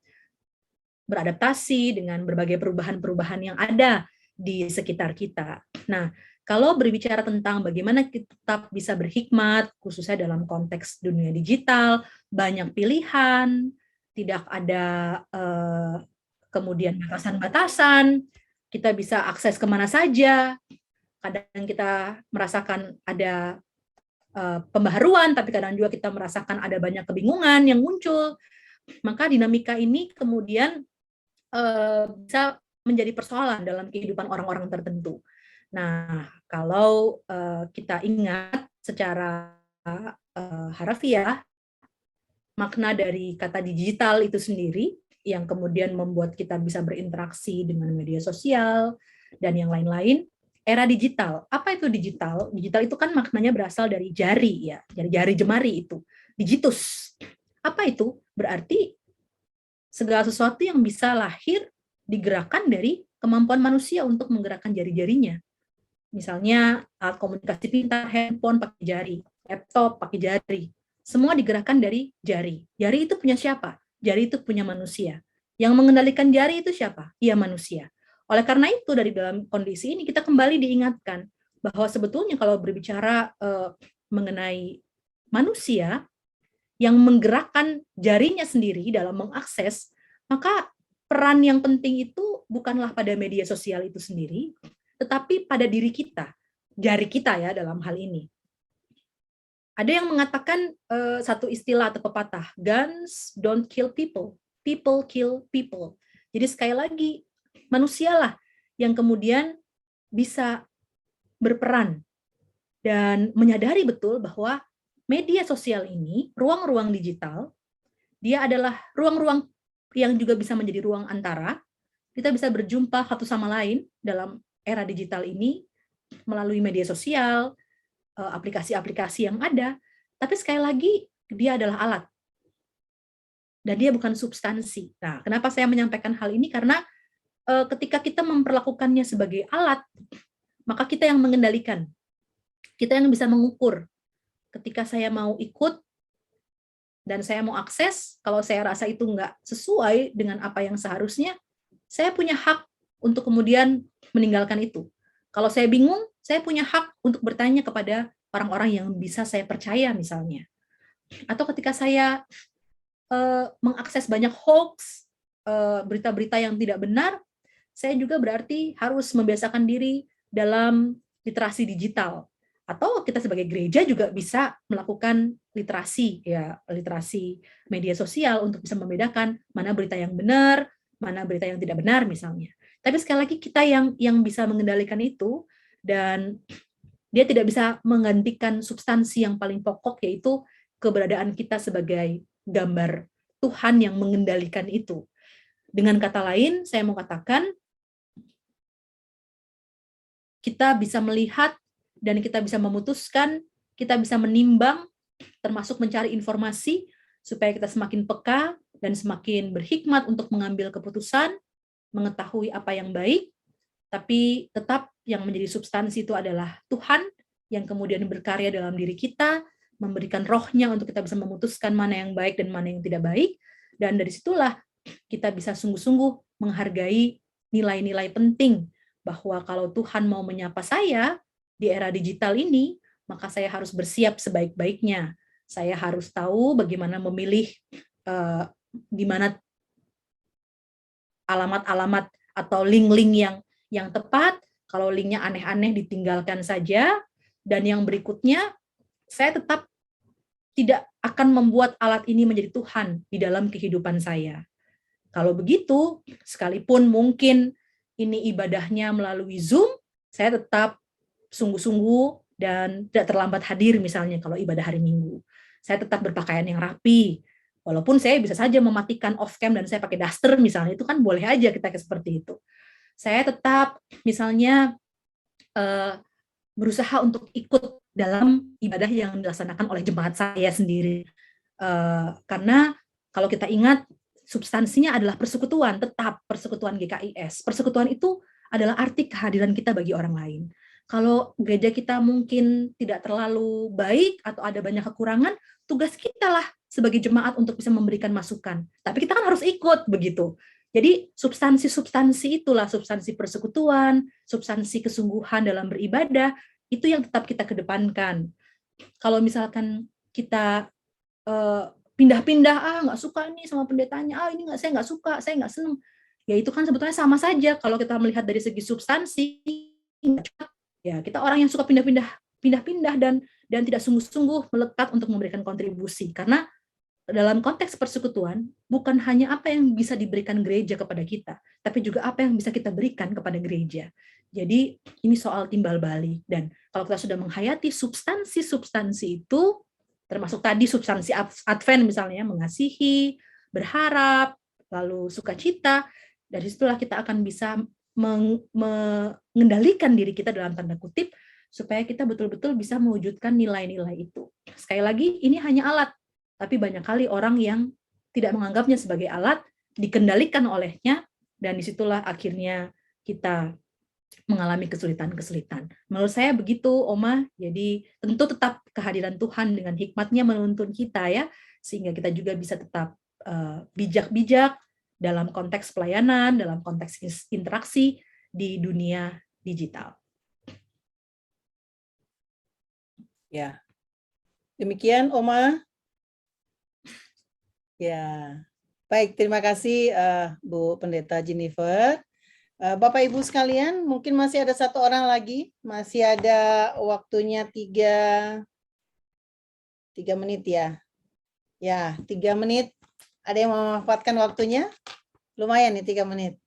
beradaptasi dengan berbagai perubahan-perubahan yang ada di sekitar kita. Nah, kalau berbicara tentang bagaimana kita tetap bisa berhikmat, khususnya dalam konteks dunia digital, banyak pilihan, tidak ada kemudian batasan-batasan, kita bisa akses kemana saja, kadang kita merasakan ada pembaharuan, tapi kadang juga kita merasakan ada banyak kebingungan yang muncul, maka dinamika ini kemudian bisa menjadi persoalan dalam kehidupan orang-orang tertentu. Nah, kalau kita ingat secara harafiah, makna dari kata digital itu sendiri yang kemudian membuat kita bisa berinteraksi dengan media sosial dan yang lain-lain. Era digital, apa itu digital? Digital itu kan maknanya berasal dari jari ya, dari jari jemari itu, digitus. Apa itu? Berarti segala sesuatu yang bisa lahir digerakkan dari kemampuan manusia untuk menggerakkan jari-jarinya. Misalnya alat komunikasi pintar, handphone pakai jari, laptop pakai jari. Semua digerakkan dari jari. Jari itu punya siapa? Jari itu punya manusia. Yang mengendalikan jari itu siapa? Ia manusia. Oleh karena itu dari dalam kondisi ini kita kembali diingatkan bahwa sebetulnya kalau berbicara mengenai manusia, yang menggerakkan jarinya sendiri dalam mengakses, maka peran yang penting itu bukanlah pada media sosial itu sendiri, tetapi pada diri kita, jari kita ya dalam hal ini. Ada yang mengatakan satu istilah atau pepatah, guns don't kill people, people kill people. Jadi sekali lagi, manusialah yang kemudian bisa berperan dan menyadari betul bahwa media sosial ini, ruang-ruang digital, dia adalah ruang-ruang yang juga bisa menjadi ruang antara. Kita bisa berjumpa satu sama lain dalam era digital ini melalui media sosial, aplikasi-aplikasi yang ada, tapi sekali lagi dia adalah alat. Dan dia bukan substansi. Nah, kenapa saya menyampaikan hal ini? Karena ketika kita memperlakukannya sebagai alat, maka kita yang mengendalikan. Kita yang bisa mengukur. Ketika saya mau ikut dan saya mau akses, kalau saya rasa itu nggak sesuai dengan apa yang seharusnya, saya punya hak untuk kemudian meninggalkan itu. Kalau saya bingung, saya punya hak untuk bertanya kepada orang-orang yang bisa saya percaya misalnya. Atau ketika saya mengakses banyak hoax, berita-berita yang tidak benar, saya juga berarti harus membiasakan diri dalam literasi digital. Atau kita sebagai gereja juga bisa melakukan literasi, ya literasi media sosial untuk bisa membedakan mana berita yang benar, mana berita yang tidak benar misalnya. Tapi sekali lagi kita yang bisa mengendalikan itu, dan dia tidak bisa menggantikan substansi yang paling pokok, yaitu keberadaan kita sebagai gambar Tuhan yang mengendalikan itu. Dengan kata lain, saya mau katakan, kita bisa melihat dan kita bisa memutuskan, kita bisa menimbang, termasuk mencari informasi, supaya kita semakin peka dan semakin berhikmat untuk mengambil keputusan, mengetahui apa yang baik, tapi tetap yang menjadi substansi itu adalah Tuhan, yang kemudian berkarya dalam diri kita, memberikan rohnya untuk kita bisa memutuskan mana yang baik dan mana yang tidak baik, dan dari situlah kita bisa sungguh-sungguh menghargai nilai-nilai penting, bahwa kalau Tuhan mau menyapa saya di era digital ini, maka saya harus bersiap sebaik-baiknya. Saya harus tahu bagaimana memilih di mana alamat-alamat atau link-link yang tepat. Kalau linknya aneh-aneh ditinggalkan saja. Dan yang berikutnya, saya tetap tidak akan membuat alat ini menjadi Tuhan di dalam kehidupan saya. Kalau begitu, sekalipun mungkin ini ibadahnya melalui Zoom, saya tetap sungguh-sungguh dan tidak terlambat hadir misalnya kalau ibadah hari Minggu. Saya tetap berpakaian yang rapi. Walaupun saya bisa saja mematikan off cam dan saya pakai daster misalnya, itu kan boleh aja kita seperti itu. Saya tetap misalnya berusaha untuk ikut dalam ibadah yang dilaksanakan oleh jemaat saya sendiri. Karena kalau kita ingat, substansinya adalah persekutuan, tetap persekutuan GKIS. Persekutuan itu adalah arti kehadiran kita bagi orang lain. Kalau gereja kita mungkin tidak terlalu baik atau ada banyak kekurangan, tugas kita lah sebagai jemaat untuk bisa memberikan masukan. Tapi kita kan harus ikut begitu. Jadi substansi-substansi itulah, substansi persekutuan, substansi kesungguhan dalam beribadah, itu yang tetap kita kedepankan. Kalau misalkan kita pindah-pindah, nggak suka nih sama pendetanya, ini saya nggak suka, saya nggak seneng, ya itu kan sebetulnya sama saja. Kalau kita melihat dari segi substansi, ya kita orang yang suka pindah-pindah dan tidak sungguh-sungguh melekat untuk memberikan kontribusi. Karena dalam konteks persekutuan, bukan hanya apa yang bisa diberikan gereja kepada kita, tapi juga apa yang bisa kita berikan kepada gereja. Jadi ini soal timbal balik. Dan kalau kita sudah menghayati substansi-substansi itu, termasuk tadi substansi Advent misalnya, mengasihi, berharap, lalu sukacita, dari situlah kita akan bisa mengendalikan diri kita dalam tanda kutip, supaya kita betul-betul bisa mewujudkan nilai-nilai itu. Sekali lagi, ini hanya alat, tapi banyak kali orang yang tidak menganggapnya sebagai alat, dikendalikan olehnya, dan disitulah akhirnya kita mengalami kesulitan-kesulitan. Menurut saya begitu, Oma. Jadi tentu tetap kehadiran Tuhan dengan hikmatnya menuntun kita ya, sehingga kita juga bisa tetap bijak-bijak dalam konteks pelayanan, dalam konteks interaksi di dunia digital. Ya, demikian Oma. Ya, baik. Terima kasih Bu Pendeta Jennifer. Bapak Ibu sekalian, mungkin masih ada satu orang lagi, masih ada waktunya 3 menit ya. Ya, 3 menit. Ada yang memanfaatkan waktunya? Lumayan nih 3 menit.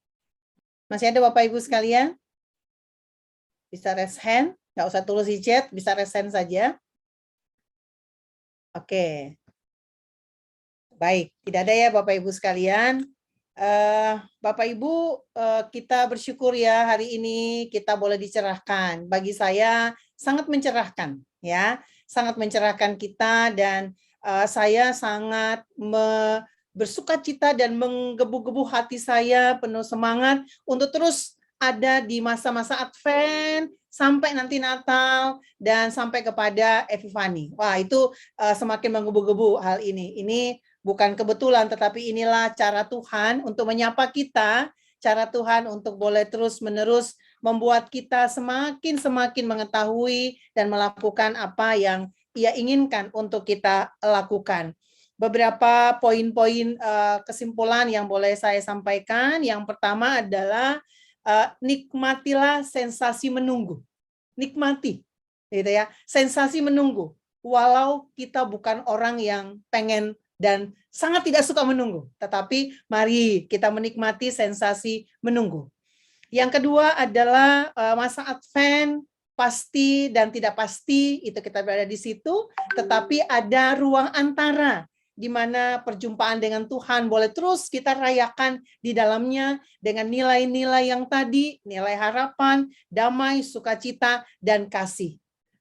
Masih ada Bapak Ibu sekalian? Bisa raise hand, nggak usah tulis di chat, bisa raise hand saja. Oke. Baik, tidak ada ya Bapak Ibu sekalian. Bapak Ibu, kita bersyukur ya hari ini kita boleh dicerahkan. Bagi saya sangat mencerahkan ya, sangat mencerahkan kita, dan saya sangat bersukacita dan menggebu-gebu hati saya penuh semangat untuk terus ada di masa-masa Advent sampai nanti Natal dan sampai kepada Epifani. Wah, itu semakin menggebu-gebu hal ini. Ini bukan kebetulan, tetapi inilah cara Tuhan untuk menyapa kita, cara Tuhan untuk boleh terus-menerus membuat kita semakin mengetahui dan melakukan apa yang Ia inginkan untuk kita lakukan. Beberapa poin-poin kesimpulan yang boleh saya sampaikan. Yang pertama adalah nikmatilah sensasi menunggu. Nikmati, gitu ya, sensasi menunggu. Walau kita bukan orang yang pengen dan sangat tidak suka menunggu, tetapi mari kita menikmati sensasi menunggu. Yang kedua adalah masa Advent, pasti dan tidak pasti, itu kita berada di situ, tetapi ada ruang antara, di mana perjumpaan dengan Tuhan boleh terus kita rayakan di dalamnya dengan nilai-nilai yang tadi, nilai harapan, damai, sukacita, dan kasih.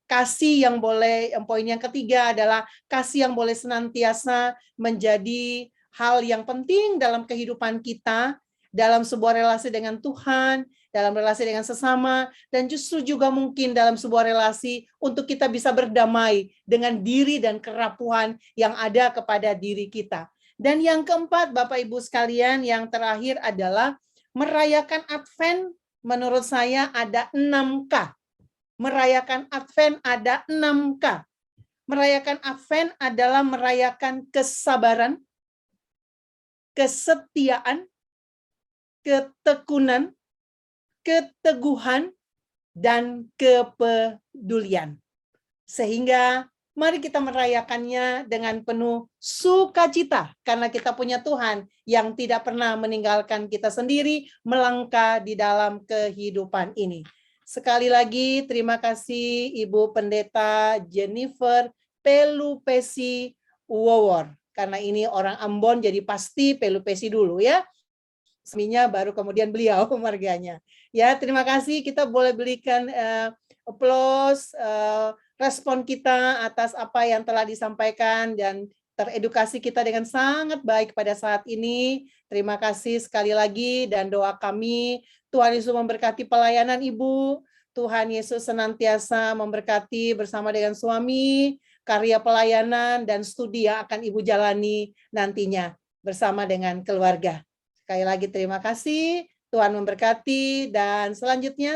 Kasih yang boleh, poin yang ketiga adalah kasih yang boleh senantiasa menjadi hal yang penting dalam kehidupan kita, dalam sebuah relasi dengan Tuhan, dalam relasi dengan sesama, dan justru juga mungkin dalam sebuah relasi untuk kita bisa berdamai dengan diri dan kerapuhan yang ada kepada diri kita. Dan yang keempat, Bapak Ibu sekalian, yang terakhir adalah merayakan Advent. Menurut saya ada 6K. Merayakan Advent ada 6K. Merayakan Advent adalah merayakan kesabaran, kesetiaan, ketekunan, keteguhan, dan kepedulian. Sehingga mari kita merayakannya dengan penuh sukacita, karena kita punya Tuhan yang tidak pernah meninggalkan kita sendiri melangkah di dalam kehidupan ini. Sekali lagi terima kasih Ibu Pendeta Jennifer Pelupesi Wowor. Karena ini orang Ambon jadi pasti Pelupesi dulu ya. Seminya baru kemudian beliau marganya. Ya, terima kasih, kita boleh berikan aplaus, respon kita atas apa yang telah disampaikan dan teredukasi kita dengan sangat baik pada saat ini. Terima kasih sekali lagi, dan doa kami Tuhan Yesus memberkati pelayanan Ibu. Tuhan Yesus senantiasa memberkati bersama dengan suami, karya pelayanan dan studi yang akan Ibu jalani nantinya bersama dengan keluarga. Sekali lagi terima kasih, Tuhan memberkati, dan selanjutnya